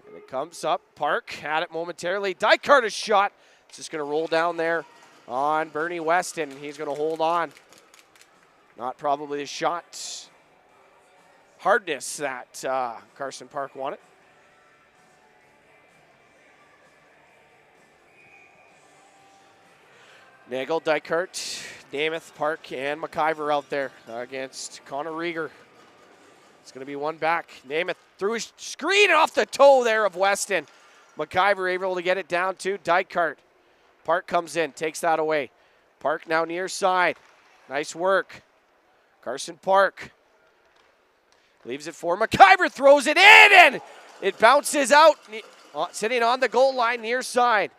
And it comes up. Park had it momentarily. Dykart is shot. It's just going to roll down there on Bernie Weston. He's going to hold on. Not probably the shot hardness that Carson Park wanted. Nagel, Dykert, Namath, Park, and McIver out there against Connor Rieger. It's going to be one back. Namath through his screen off the toe there of Weston. McIver able to get it down to Dykert. Park comes in, takes that away. Park now near side. Nice work. Carson Park leaves it for McIver, throws it in, and it bounces out, sitting on the goal line near side.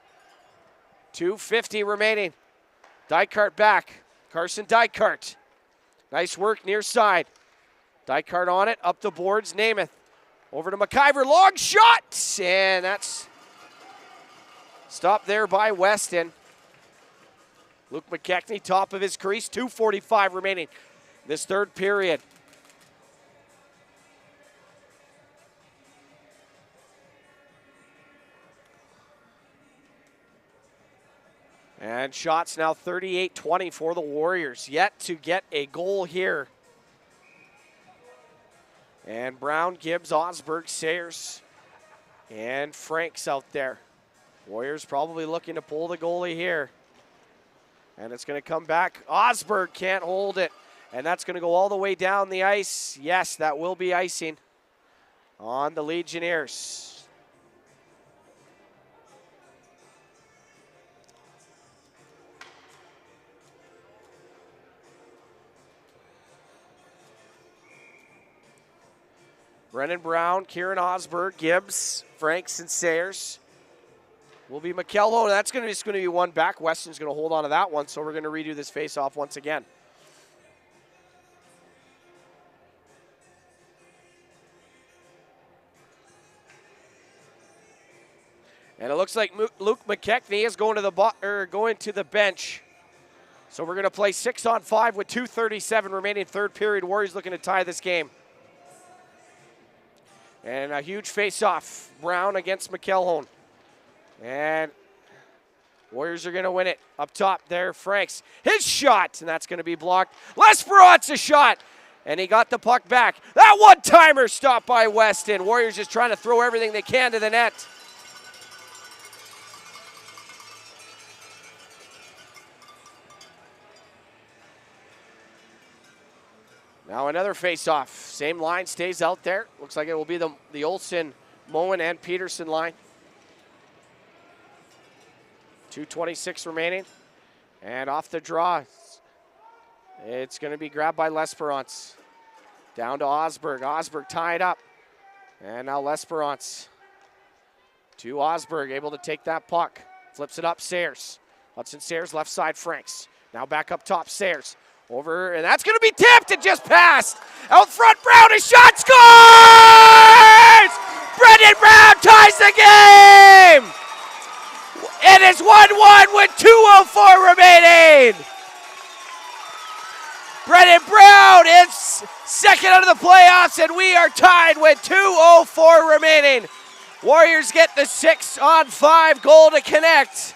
2:50 remaining. Dykert back. Carson Dykert. Nice work near side. Dykert on it, up the boards, Namath. Over to McIver, long shot, and that's stopped there by Weston. Luke McKechnie, top of his crease, 2:45 remaining this third period. And shots now 38-20 for the Warriors. Yet to get a goal here. And Brown, Gibbs, Osberg, Sayers, and Franks out there. Warriors probably looking to pull the goalie here. And it's going to come back. Osberg can't hold it. And that's going to go all the way down the ice. Yes, that will be icing on the Legionnaires. Brennan Brown, Kieran Osberg, Gibbs, Franks, and Sayers. Will be McKello. That's going to be one back. Weston's going to hold on to that one, so we're going to redo this face-off once again. And it looks like Luke McKechnie is going to the bench. So we're going to play 6-on-5 with 2:37 remaining third period. Warriors looking to tie this game. And a huge face-off. Brown against McElhone. And Warriors are going to win it. Up top there, Franks. His shot, and that's going to be blocked. Lesperont's a shot, and he got the puck back. That one-timer stopped by Weston. Warriors just trying to throw everything they can to the net. Now another face-off. Same line stays out there. Looks like it will be the Olsen, Moen, and Peterson line. 2:26 remaining. And off the draw, it's going to be grabbed by Lesperance. Down to Osberg. Osberg tied up. And now Lesperance to Osberg, able to take that puck. Flips it up, Sayers. Hudson Sayers, left side, Franks. Now back up top, Sayers. Over, and that's going to be tipped. It just passed. Out front, Brown, a shot, scores! Brendan Brown ties the game! It is 1-1 with 2:04 remaining. Brendan Brown is second out of the playoffs, and we are tied with 2:04 remaining. Warriors get the 6-on-5 goal to connect.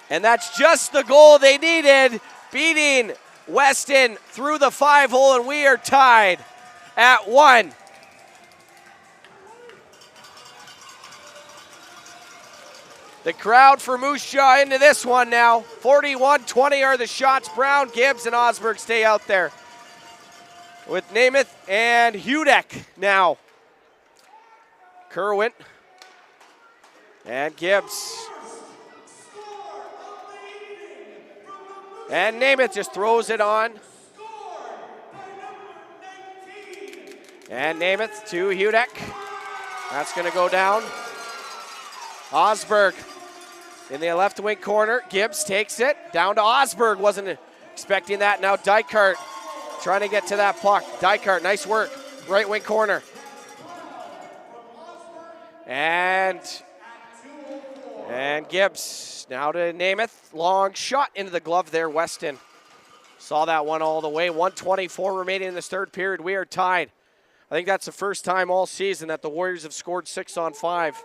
And that's just the goal they needed, beating Weston through the 5-hole, and we are tied at 1. The crowd for Moose Jaw into this one now. 41-20 are the shots. Brown, Gibbs, and Osberg stay out there. With Namath and Hudek now. Kerwin and Gibbs. And Namath just throws it on. And Namath to Hudek. That's going to go down. Osberg in the left wing corner. Gibbs takes it. Down to Osberg. Wasn't expecting that. Now Dykert trying to get to that puck. Dykert, nice work. Right wing corner. And Gibbs. Now to Namath. Long shot into the glove there, Weston. Saw that one all the way. 1:24 remaining in this third period. We are tied. I think that's the first time all season that the Warriors have scored 6-on-5.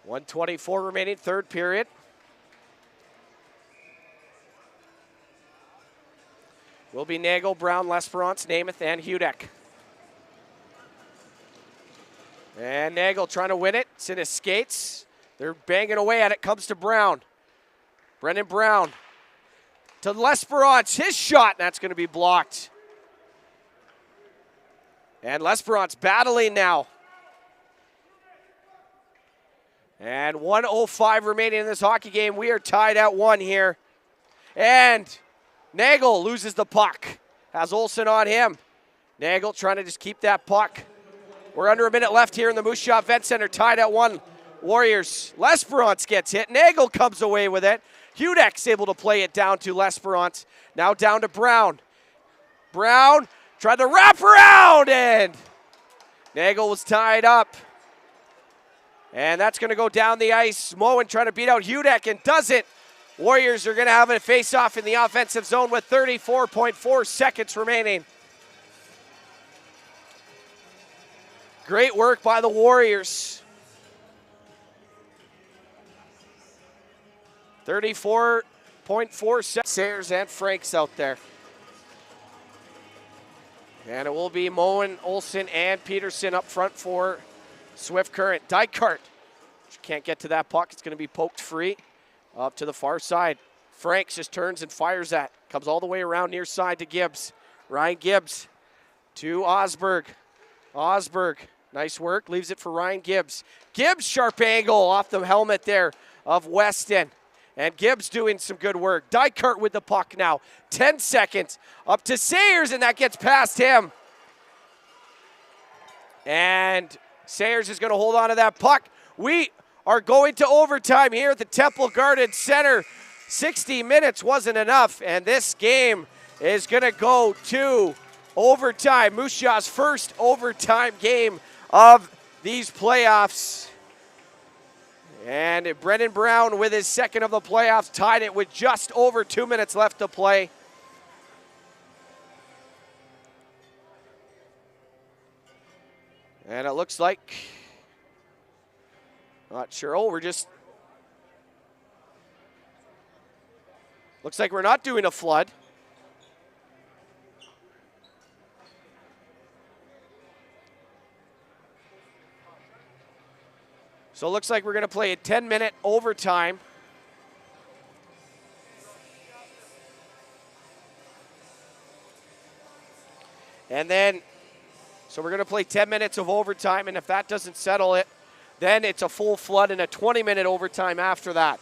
1:24 remaining, third period. Will be Nagel, Brown, Lesperance, Namath, and Hudek. And Nagel trying to win it. It's in his skates. They're banging away at it. Comes to Brown. Brendan Brown to Lesperance. His shot. That's going to be blocked. And Lesperance battling now. And 1:05 remaining in this hockey game. We are tied at 1 here. And Nagel loses the puck. Has Olsen on him. Nagel trying to just keep that puck. We're under a minute left here in the Moose Jaw Vet Center. Tied at 1. Warriors. Lesperance gets hit. Nagel comes away with it. Hudek's able to play it down to Lesperance. Now down to Brown. Brown tried to wrap around, and Nagel was tied up. And that's going to go down the ice. Moen trying to beat out Hudek and does it. Warriors are going to have a face-off in the offensive zone with 34.4 seconds remaining. Great work by the Warriors. 34.4 seconds. Sayers and Franks out there. And it will be Moen, Olsen, and Peterson up front for Swift Current. Dykart can't get to that puck. It's going to be poked free up to the far side. Franks just turns and fires that. Comes all the way around near side to Gibbs. Ryan Gibbs to Osberg. Osberg, nice work. Leaves it for Ryan Gibbs. Gibbs, sharp angle off the helmet there of Weston. And Gibbs doing some good work. Dykart with the puck now. 10 seconds up to Sayers, and that gets past him. And Sayers is going to hold on to that puck. We are going to overtime here at the Temple Garden Center. 60 minutes wasn't enough, and this game is going to go to overtime. Moose Jaw's first overtime game of these playoffs. And Brendan Brown with his second of the playoffs tied it with just over 2 minutes left to play. And it looks like, not sure, looks like we're not doing a flood. So it looks like we're going to play a 10-minute overtime. And then, so we're going to play 10 minutes of overtime, and if that doesn't settle it, then it's a full flood and a 20-minute overtime after that.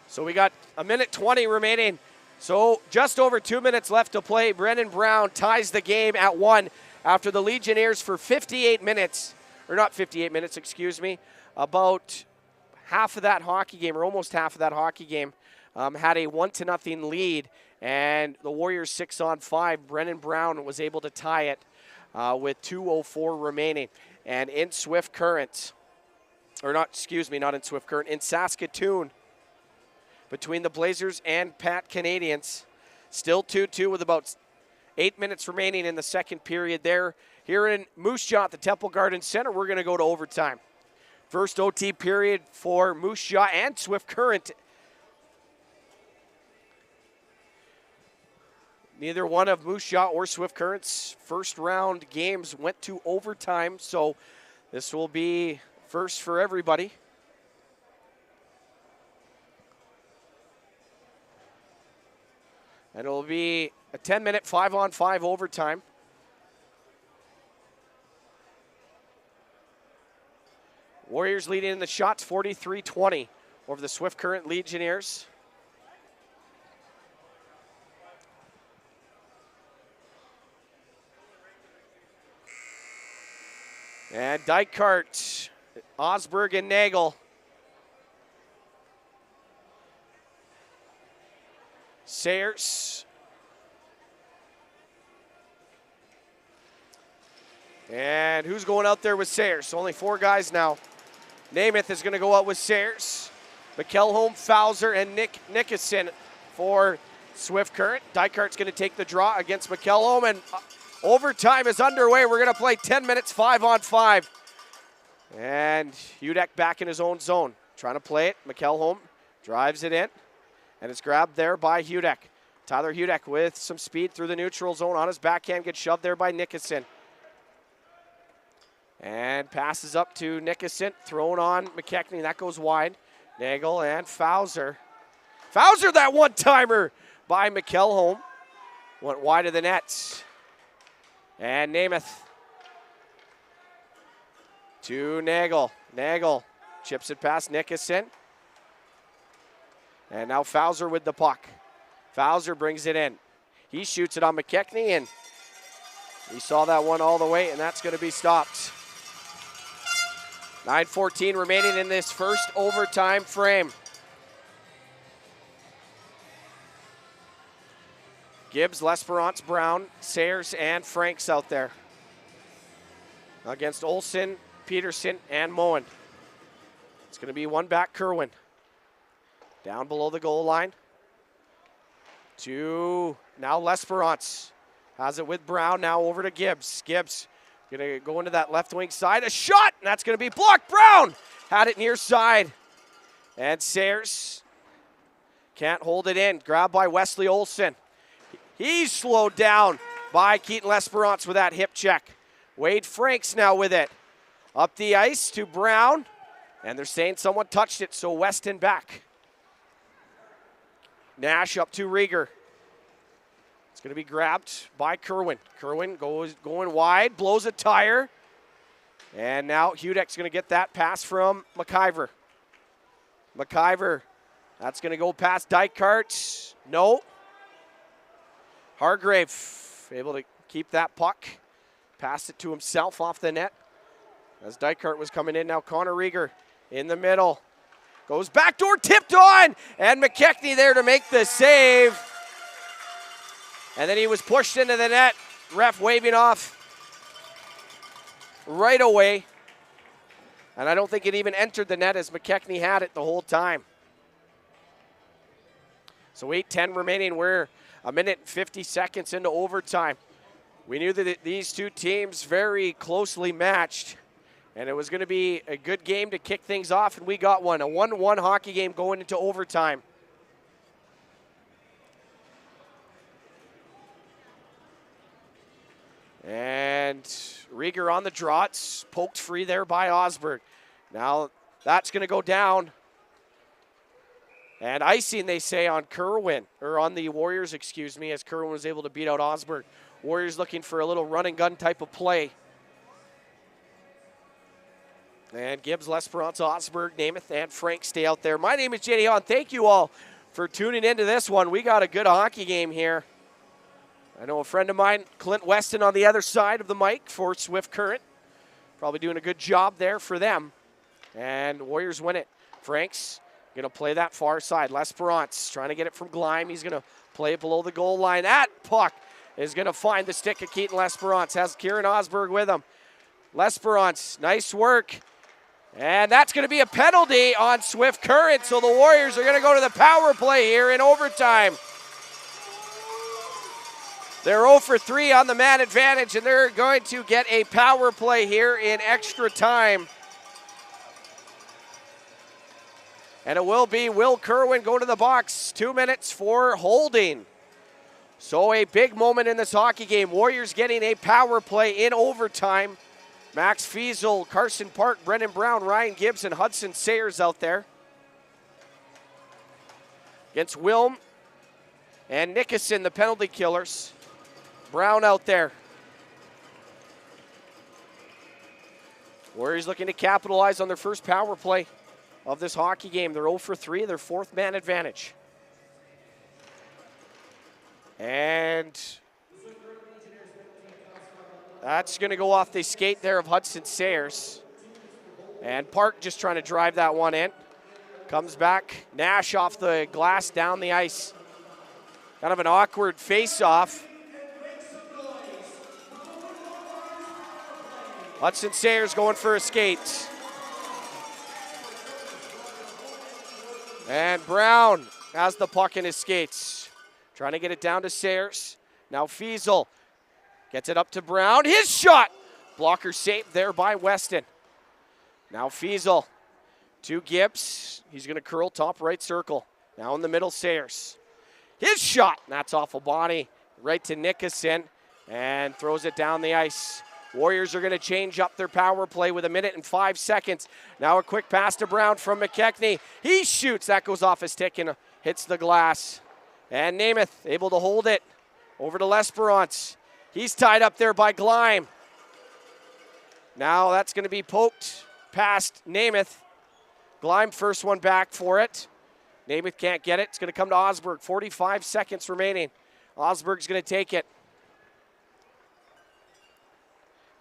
So we got a minute 20 remaining. So just over 2 minutes left to play. Brendan Brown ties the game at 1 after the Legionnaires for 58 minutes, or not 58 minutes, excuse me, about half of that hockey game, or almost half of that hockey game, had a 1-0 lead, and the Warriors 6-on-5. Brendan Brown was able to tie it with 2:04 remaining. And in Swift Current, or not, excuse me, not in Swift Current, in Saskatoon, between the Blazers and Pat Canadians, still 2-2 with about 8 minutes remaining in the second period there. Here in Moose Jaw at the Temple Garden Center, we're going to go to overtime. First OT period for Moose Jaw and Swift Current. Neither one of Moose Jaw or Swift Current's first round games went to overtime, so this will be first for everybody. And it will be a 10-minute 5-on-5 overtime. Warriors leading in the shots 43-20 over the Swift Current Legionnaires. And Dykart, Osberg, and Nagel. Sayers. And who's going out there with Sayers? Only 4 guys now. Namath is going to go out with Sayers. McElholm, Fowler, and Nick Nickerson for Swift Current. Dykart's going to take the draw against McElholm, and overtime is underway. We're going to play 10 minutes, 5-on-5. And Hudek back in his own zone, trying to play it. McElholm drives it in, and it's grabbed there by Hudek. Tyler Hudek with some speed through the neutral zone on his backhand, gets shoved there by Nickerson. And passes up to Nickerson, thrown on McKechnie. That goes wide. Nagel and Fowler. Fowler, that one-timer by McElholm. Went wide of the nets. And Namath to Nagel. Nagel chips it past Nickerson. And now Fowler with the puck. Fowler brings it in. He shoots it on McKechnie, and he saw that one all the way, and that's going to be stopped. 9:14 remaining in this first overtime frame. Gibbs, L'Esperance, Brown, Sayers, and Franks out there against Olsen, Peterson, and Moen. It's going to be one back Kerwin. Down below the goal line. To now L'Esperance. Has it with Brown, now over to Gibbs. Gibbs gonna go into that left wing side. A shot, and that's gonna be blocked. Brown had it near side. And Sayers can't hold it in. Grabbed by Wesley Olsen. He's slowed down by Keaton L'Esperance with that hip check. Wade Franks now with it. Up the ice to Brown. And they're saying someone touched it, so Weston back. Nash up to Rieger. It's going to be grabbed by Kerwin. Kerwin going wide, blows a tire. And now Hudek's going to get that pass from McIver. McIver, that's going to go past Dykart. No. Hargrave able to keep that puck. Passed it to himself off the net. As Dykart was coming in, now Connor Rieger in the middle. Goes backdoor, tipped on, and McKechnie there to make the save. And then he was pushed into the net. Ref waving off right away. And I don't think it even entered the net as McKechnie had it the whole time. So 8:10 remaining. We're a minute and 50 seconds into overtime. We knew that these two teams very closely matched. And it was going to be a good game to kick things off, and we got one. A 1-1 hockey game going into overtime. And Rieger on the draw. It's poked free there by Osberg. Now that's going to go down. And icing, they say, on Kerwin, or on the Warriors, excuse me, as Kerwin was able to beat out Osberg. Warriors looking for a little run and gun type of play. And Gibbs, L'Esperance, Osberg, Namath, and Frank stay out there. My name is JD Hahn. Thank you all for tuning into this one. We got a good hockey game here. I know a friend of mine, Clint Weston, on the other side of the mic for Swift Current. Probably doing a good job there for them. And Warriors win it. Frank's going to play that far side. L'Esperance trying to get it from Gleim. He's going to play it below the goal line. That puck is going to find the stick of Keaton L'Esperance. Has Kieran Osberg with him. L'Esperance, nice work. And that's going to be a penalty on Swift Current, so the Warriors are going to go to the power play here in overtime. They're 0 for 3 on the man advantage, and they're going to get a power play here in extra time. And it will be Will Kerwin go to the box. 2 minutes for holding. So a big moment in this hockey game. Warriors getting a power play in overtime. Max Fiesel, Carson Park, Brendan Brown, Ryan Gibbs, and Hudson Sayers out there. Against Wilm and Nickerson, the penalty killers. Brown out there. Warriors looking to capitalize on their first power play of this hockey game. They're 0 for 3, their fourth man advantage. And that's going to go off the skate there of Hudson Sayers. And Park just trying to drive that one in. Comes back. Nash off the glass down the ice. Kind of an awkward face-off. Hudson Sayers going for a skate. And Brown has the puck in his skates. Trying to get it down to Sayers. Now Fiesel. Gets it up to Brown. His shot! Blocker saved there by Weston. Now Fiesel to Gibbs. He's going to curl top right circle. Now in the middle, Sayers. His shot! That's off a body right to Nickerson and throws it down the ice. Warriors are going to change up their power play with 1:05 seconds. Now a quick pass to Brown from McKechnie. He shoots. That goes off his stick and hits the glass. And Namath able to hold it over to L'Esperance. He's tied up there by Gleim. Now that's going to be poked past Namath. Gleim first one back for it. Namath can't get it. It's going to come to Osberg. 45 seconds remaining. Osberg's going to take it.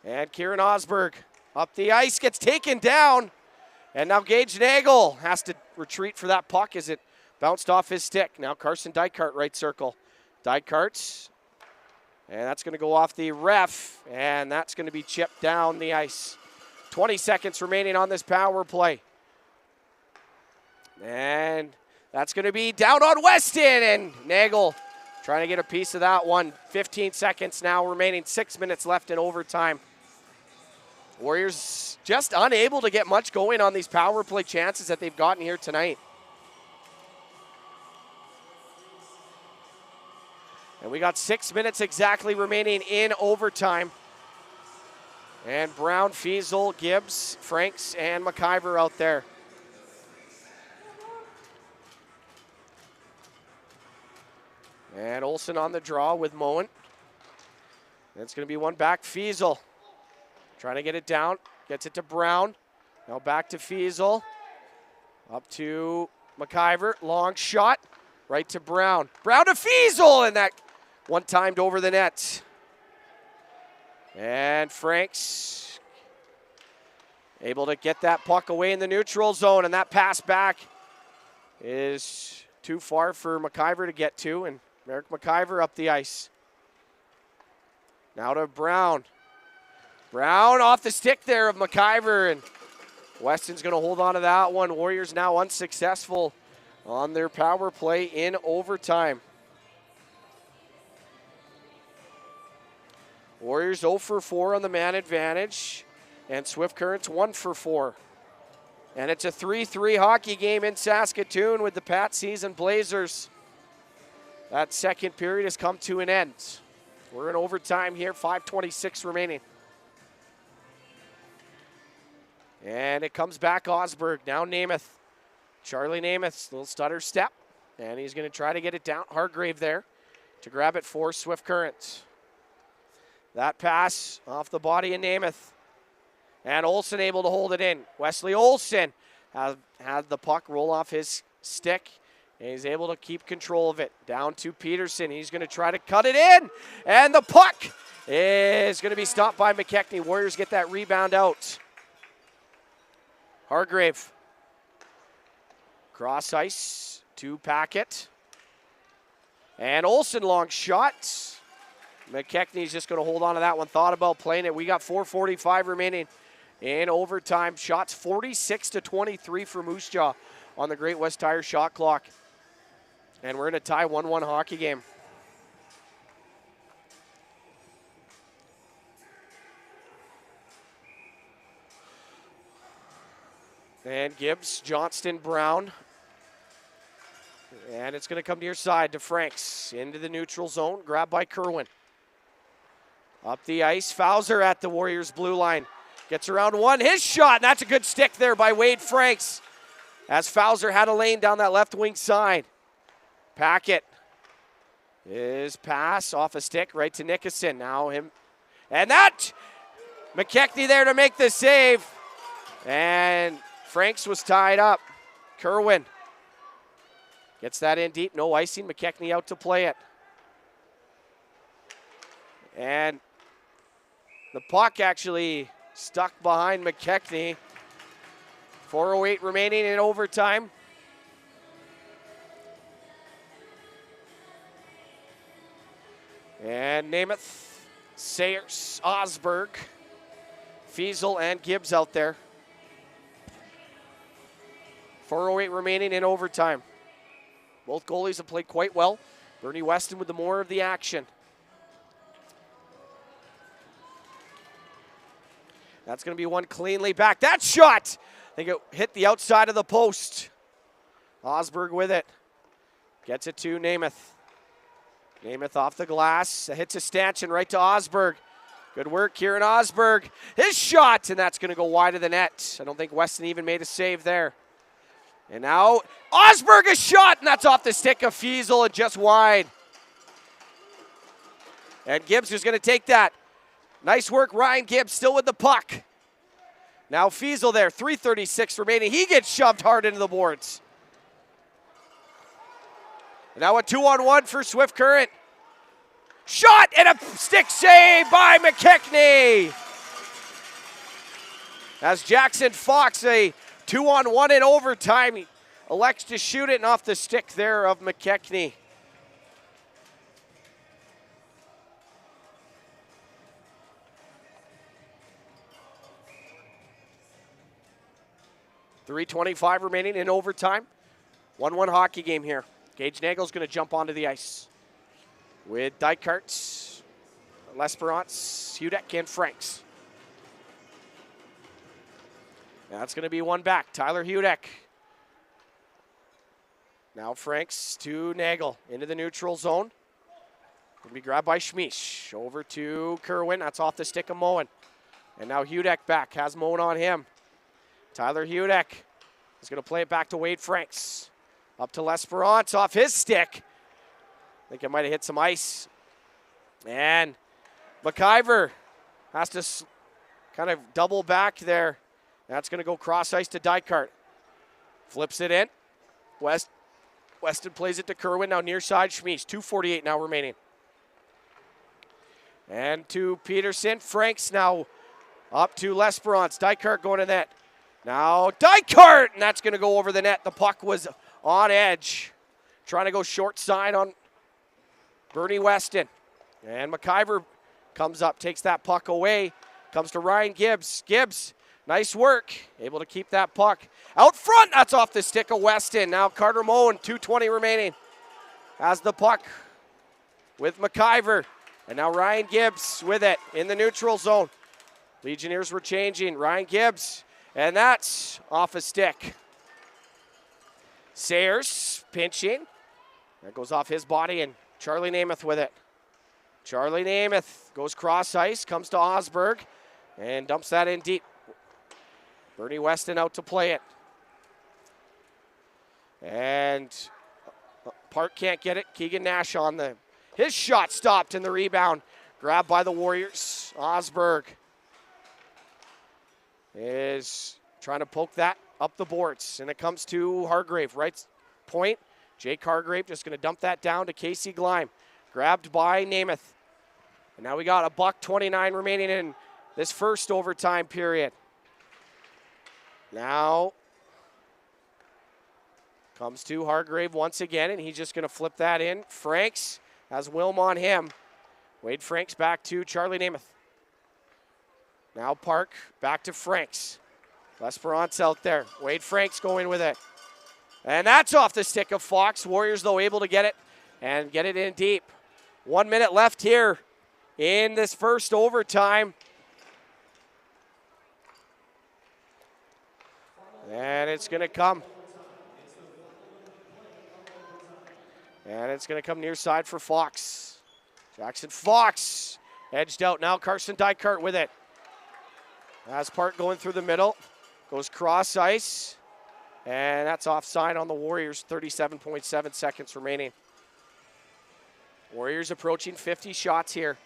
And Kieran Osberg up the ice, gets taken down. And now Gage Nagel has to retreat for that puck as it bounced off his stick. Now Carson Dykart right circle. Dykart, and that's going to go off the ref, and that's going to be chipped down the ice. 20 seconds remaining on this power play. And that's going to be down on Weston, and Nagel trying to get a piece of that one. 15 seconds now remaining, 6 minutes left in overtime. Warriors just unable to get much going on these power play chances that they've gotten here tonight. And we got 6 minutes exactly remaining in overtime. And Brown, Fiesel, Gibbs, Franks, and McIver out there. And Olsen on the draw with Moen. It's going to be one back. Fiesel trying to get it down. Gets it to Brown. Now back to Fiesel. Up to McIver. Long shot. Right to Brown. Brown to Fiesel. And that one timed over the net. And Franks able to get that puck away in the neutral zone. And that pass back is too far for McIver to get to. And Merrick McIver up the ice. Now to Brown. Brown off the stick there of McIver, and Weston's going to hold on to that one. Warriors now unsuccessful on their power play in overtime. Warriors 0 for 4 on the man advantage, and Swift Currents 1 for 4. And it's a 3-3 hockey game in Saskatoon with the Pat Season Blazers. That second period has come to an end. We're in overtime here, 5:26 remaining. And it comes back Osberg, now Namath. Charlie Namath, little stutter step, and he's going to try to get it down. Hargrave there to grab it for Swift Currents. That pass off the body of Namath. And Olsen able to hold it in. Wesley Olsen had the puck roll off his stick, and he's able to keep control of it. Down to Peterson. He's going to try to cut it in, and the puck is going to be stopped by McKechnie. Warriors get that rebound out. Hargrave. Cross ice to Packett. And Olsen long shot. McKechnie's just going to hold on to that one. Thought about playing it. We got 4:45 remaining in overtime. Shots 46-23 for Moose Jaw on the Great West Tire shot clock. And we're in a tie 1-1 hockey game. And Gibbs, Johnston, Brown. And it's going to come near side to Franks. Into the neutral zone, grabbed by Kerwin. Up the ice, Fowler at the Warriors' blue line. Gets around one, his shot, and that's a good stick there by Wade Franks. As Fowler had a lane down that left wing side. Packett. His pass off a stick right to Nickerson. Now him. And that! McKechnie there to make the save. And Franks was tied up. Kerwin gets that in deep. No icing. McKechnie out to play it. And the puck actually stuck behind McKechnie. 4:08 remaining in overtime. And Namath, Sayers, Osberg, Fiesel, and Gibbs out there. 4:08 remaining in overtime. Both goalies have played quite well. Bernie Weston with the more of the action. That's going to be one cleanly back. That shot! I think it hit the outside of the post. Osberg with it. Gets it to Namath. Namath off the glass. Hits a stanchion right to Osberg. Good work here in Osberg. His shot, and that's going to go wide of the net. I don't think Weston even made a save there. And now Osberg a shot, and that's off the stick of Fiesel and just wide. And Gibbs is going to take that. Nice work, Ryan Gibbs, still with the puck. Now Fiesel there, 3:36 remaining. He gets shoved hard into the boards. Now a 2-on-1 for Swift Current. Shot and a stick save by McKechnie. As Jackson Fox, a 2-on-1 in overtime, he elects to shoot it and off the stick there of McKechnie. .325 remaining in overtime. 1-1 hockey game here. Gage Nagel's going to jump onto the ice with Dykart, L'Esperance, Hudek, and Franks. That's going to be one back. Tyler Hudek. Now Franks to Nagel into the neutral zone. Going to be grabbed by Schmish. Over to Kerwin. That's off the stick of Moen. And now Hudek back. Has Moen on him. Tyler Hudek is going to play it back to Wade Franks. Up to L'Esperance off his stick. I think it might have hit some ice. And McIver has to kind of double back there. That's going to go cross ice to Dykart. Flips it in. Weston plays it to Kerwin. Now near side Schmies. 2:48 now remaining. And to Peterson. Franks now up to L'Esperance. Dykart going to net. Now Dykart, and that's going to go over the net. The puck was on edge. Trying to go short side on Bernie Weston. And McIver comes up, takes that puck away. Comes to Ryan Gibbs. Gibbs, nice work. Able to keep that puck out front. That's off the stick of Weston. Now Carter Moen, 2:20 remaining. Has the puck with McIver. And now Ryan Gibbs with it in the neutral zone. Legionnaires were changing. Ryan Gibbs. And that's off a stick. Sayers pinching. That goes off his body, and Charlie Namath with it. Charlie Namath goes cross ice, comes to Osberg, and dumps that in deep. Bernie Weston out to play it. And Park can't get it. Keegan Nash on his shot stopped in the rebound. Grabbed by the Warriors. Osberg is trying to poke that up the boards, and it comes to Hargrave, right point. Jake Hargrave just going to dump that down to Casey Gleim. Grabbed by Namath. And now we got a $1:29 remaining in this first overtime period. Now comes to Hargrave once again, and he's just going to flip that in. Franks has Wilm on him. Wade Franks back to Charlie Namath. Now Park back to Franks. L'Esperance out there. Wade Franks going with it. And that's off the stick of Fox. Warriors, though, able to get it and get it in deep. 1 minute left here in this first overtime. And it's going to come. And it's going to come near side for Fox. Jackson Fox edged out. Now Carson Dykart with it. As Park going through the middle. Goes cross ice. And that's offside on the Warriors. 37.7 seconds remaining. Warriors approaching 50 shots here.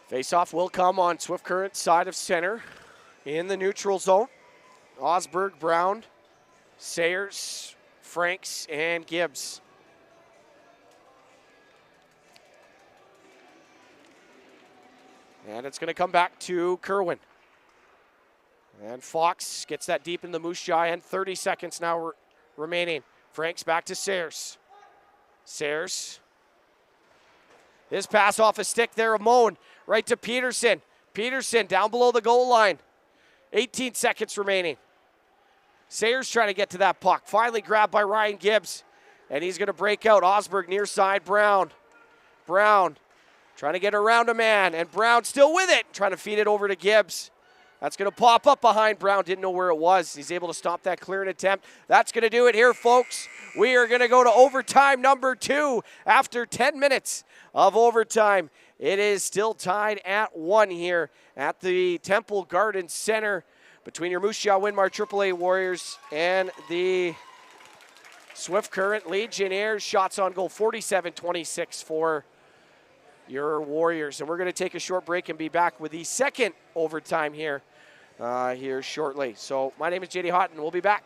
Face-off will come on Swift Current side of center in the neutral zone. Osberg, Brown, Sayers, Franks, and Gibbs. And it's going to come back to Kerwin. And Fox gets that deep in the Moose Jaw end. 30 seconds now remaining. Franks back to Sayers. Sayers. His pass off a stick there of Moen. Right to Peterson. Peterson down below the goal line. 18 seconds remaining. Sayers trying to get to that puck. Finally grabbed by Ryan Gibbs. And he's going to break out. Osberg near side. Brown. Brown trying to get around a man. And Brown still with it. Trying to feed it over to Gibbs. That's going to pop up behind Brown. Didn't know where it was. He's able to stop that clearing attempt. That's going to do it here, folks. We are going to go to overtime number 2 after 10 minutes of overtime. It is still tied at 1 here at the Temple Garden Center between your Moose Jaw Winmar AAA Warriors and the Swift Current Legionnaires. Shots on goal 47-26 for your Warriors. And we're going to take a short break and be back with the second overtime here shortly. So my name is JD Houghton. We'll be back.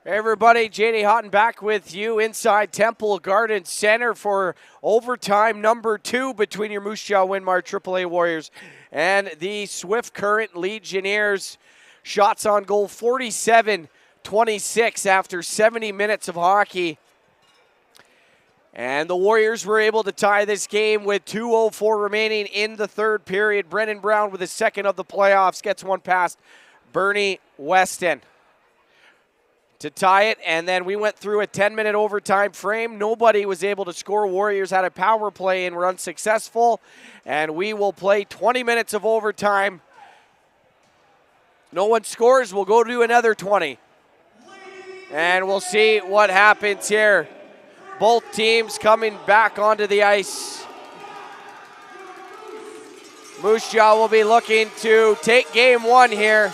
Hey everybody, JD Houghton back with you inside Temple Garden Center for overtime number 2 between your Moose Jaw Winmar AAA Warriors and the Swift Current Legionnaires. Shots on goal 47-26 after 70 minutes of hockey. And the Warriors were able to tie this game with 2:04 remaining in the third period. Brennan Brown with his second of the playoffs gets one past Bernie Weston to tie it, and then we went through a 10-minute overtime frame. Nobody was able to score. Warriors had a power play and were unsuccessful, and we will play 20 minutes of overtime. No one scores. We'll go to another 20, and we'll see what happens here. Both teams coming back onto the ice. Moose Jaw will be looking to take game 1 here.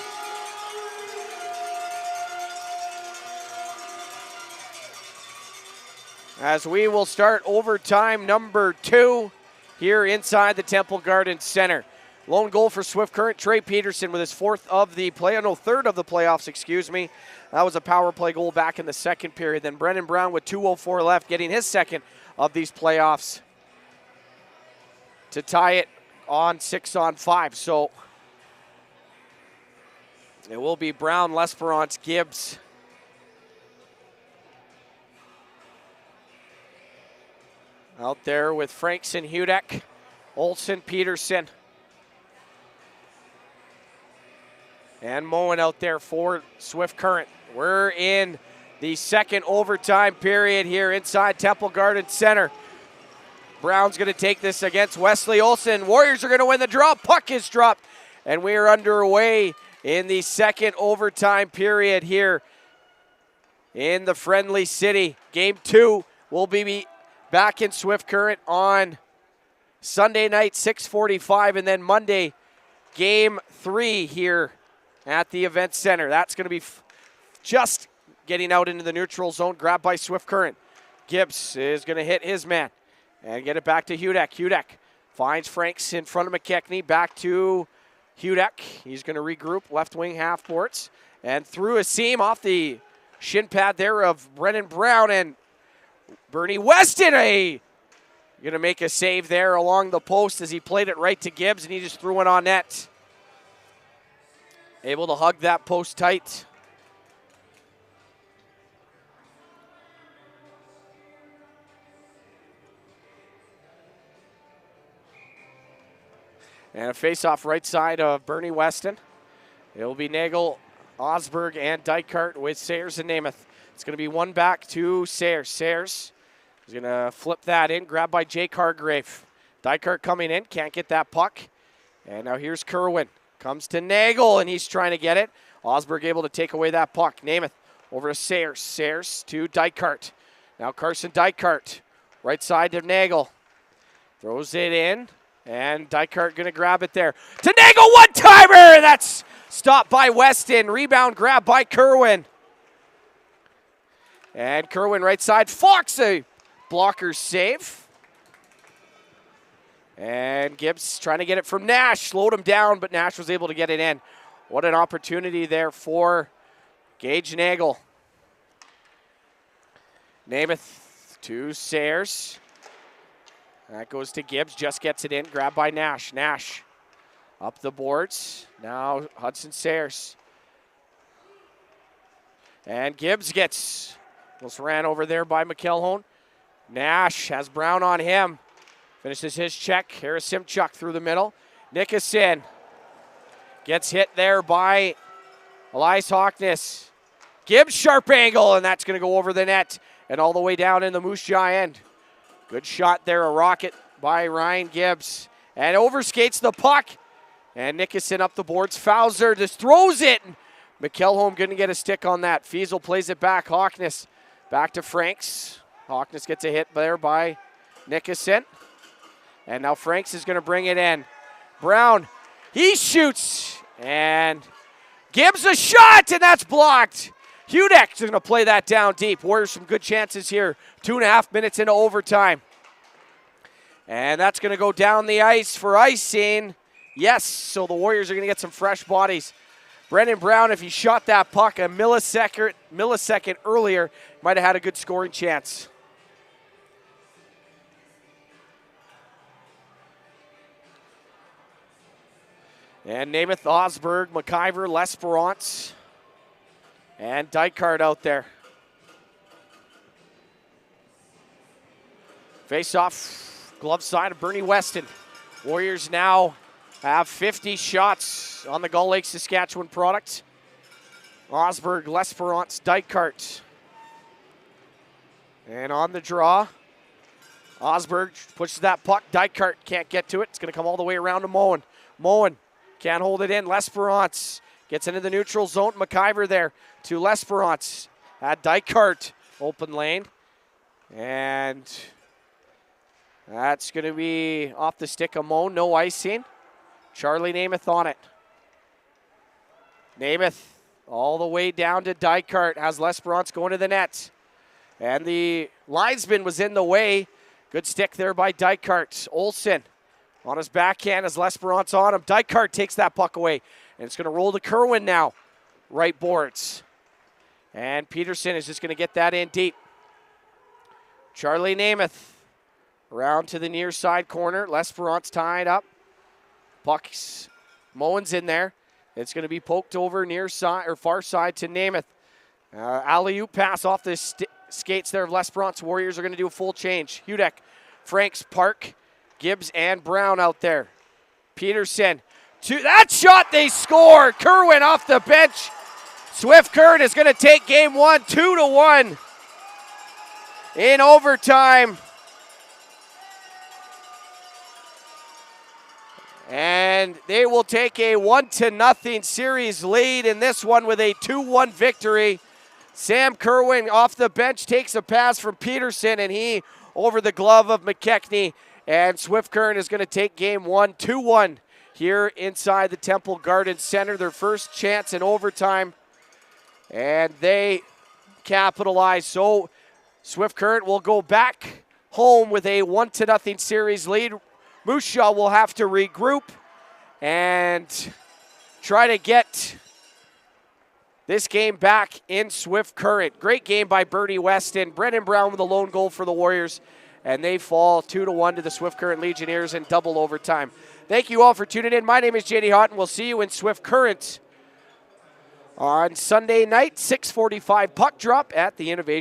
As we will start overtime number 2 here inside the Temple Garden Center. Lone goal for Swift Current, Trey Peterson with his third of the playoffs, excuse me. That was a power play goal back in the second period. Then Brennan Brown with 2:04 left, getting his second of these playoffs to tie it on 6-on-5. So it will be Brown, L'Esperance, Gibbs. Out there with Frankson, Hudek, Olsen, Peterson. And Moen out there for Swift Current. We're in the second overtime period here inside Temple Garden Center. Brown's going to take this against Wesley Olsen. Warriors are going to win the draw. Puck is dropped. And we are underway in the second overtime period here in the Friendly City. Game 2 will be back in Swift Current on Sunday night, 6:45, and then Monday, Game 3 here at the Event Center. That's going to be just getting out into the neutral zone, grabbed by Swift Current. Gibbs is going to hit his man and get it back to Hudek. Hudek finds Franks in front of McKechnie, back to Hudek. He's going to regroup, left wing half boards, and through a seam off the shin pad there of Brennan Brown, and Bernie Weston going to make a save there along the post as he played it right to Gibbs, and he just threw it on net. Able to hug that post tight. And a face-off right side of Bernie Weston. It will be Nagel, Osberg, and Dykart with Sayers and Namath. It's going to be one back to Sayers. Sayers is going to flip that in, grabbed by Jake Hargrave. Dykart coming in, can't get that puck. And now here's Kerwin. Comes to Nagel, and he's trying to get it. Osberg able to take away that puck. Namath over to Sayers. Sayers to Dykart. Now Carson Dykart, right side to Nagel. Throws it in, and Dykart going to grab it there. To Nagel, one-timer! That's stopped by Weston. Rebound grab by Kerwin. And Kerwin right side. Fox, a blocker save. And Gibbs trying to get it from Nash. Slowed him down, but Nash was able to get it in. What an opportunity there for Gage Nagel. Namath to Sayers. That goes to Gibbs, just gets it in, grabbed by Nash. Nash up the boards. Now Hudson Sayers. And Gibbs gets, almost ran over there by McElhone. Nash has Brown on him. Finishes his check. Harris Simchuk through the middle. Nickerson gets hit there by Elias Hawkness. Gibbs, sharp angle, and that's going to go over the net and all the way down in the Moose Jaw end. Good shot there, a rocket by Ryan Gibbs. And overskates the puck. And Nickerson up the boards. Fowler just throws it. McElhone going to get a stick on that. Fiesel plays it back. Hawkness back to Franks. Hawkness gets a hit there by Nickerson. And now Franks is going to bring it in. Brown, he shoots. And Gibbs a shot, and that's blocked. Hudek is going to play that down deep. Warriors some good chances here. 2.5 minutes into overtime. And that's going to go down the ice for icing. Yes, so the Warriors are going to get some fresh bodies Brendan Brown, if he shot that puck a millisecond earlier, might have had a good scoring chance. And Namath, Osberg, McIver, L'Esperance, and Dykart out there. Face off, glove side of Bernie Weston. Warriors now have 50 shots on the Gull Lake, Saskatchewan product. Osberg, L'Esperance, Dykart. And on the draw, Osberg pushes that puck. Dykart can't get to it. It's going to come all the way around to Moen. Moen can't hold it in. L'Esperance gets into the neutral zone. McIver there to L'Esperance. At Dykart, open lane. And that's going to be off the stick of Moen. No icing. Charlie Namath on it. Namath all the way down to Dykart. Has L'Esperance going to the net. And the linesman was in the way. Good stick there by Dykart. Olsen on his backhand as L'Esperance on him. Dykart takes that puck away. And it's going to roll to Kerwin now. Right boards. And Peterson is just going to get that in deep. Charlie Namath around to the near side corner. L'Esperance tied up. Puck's Moen's in there. It's going to be poked over near side or far side to Namath. Alley-oop pass off the skates there of L'Esperance. Warriors are going to do a full change. Hudek, Franks, Park, Gibbs, and Brown out there. Peterson, that shot, they score. Kerwin off the bench. Swift Current is going to take game one, 2-1 in overtime. And they will take a 1-0 series lead in this one with a 2-1 victory. Sam Kerwin off the bench takes a pass from Peterson, and he over the glove of McKechnie. And Swift Current is going to take game one, 2-1 here inside the Temple Garden Center. Their first chance in overtime, and they capitalize. So Swift Current will go back home with a 1-0 series lead. Moose Jaw will have to regroup and try to get this game back in Swift Current. Great game by Bernie Weston. Brendan Brown with a lone goal for the Warriors, and they fall 2-1 to the Swift Current Legionnaires in double overtime. Thank you all for tuning in. My name is JD Houghton. We'll see you in Swift Current on Sunday night, 6:45 puck drop at the Innovation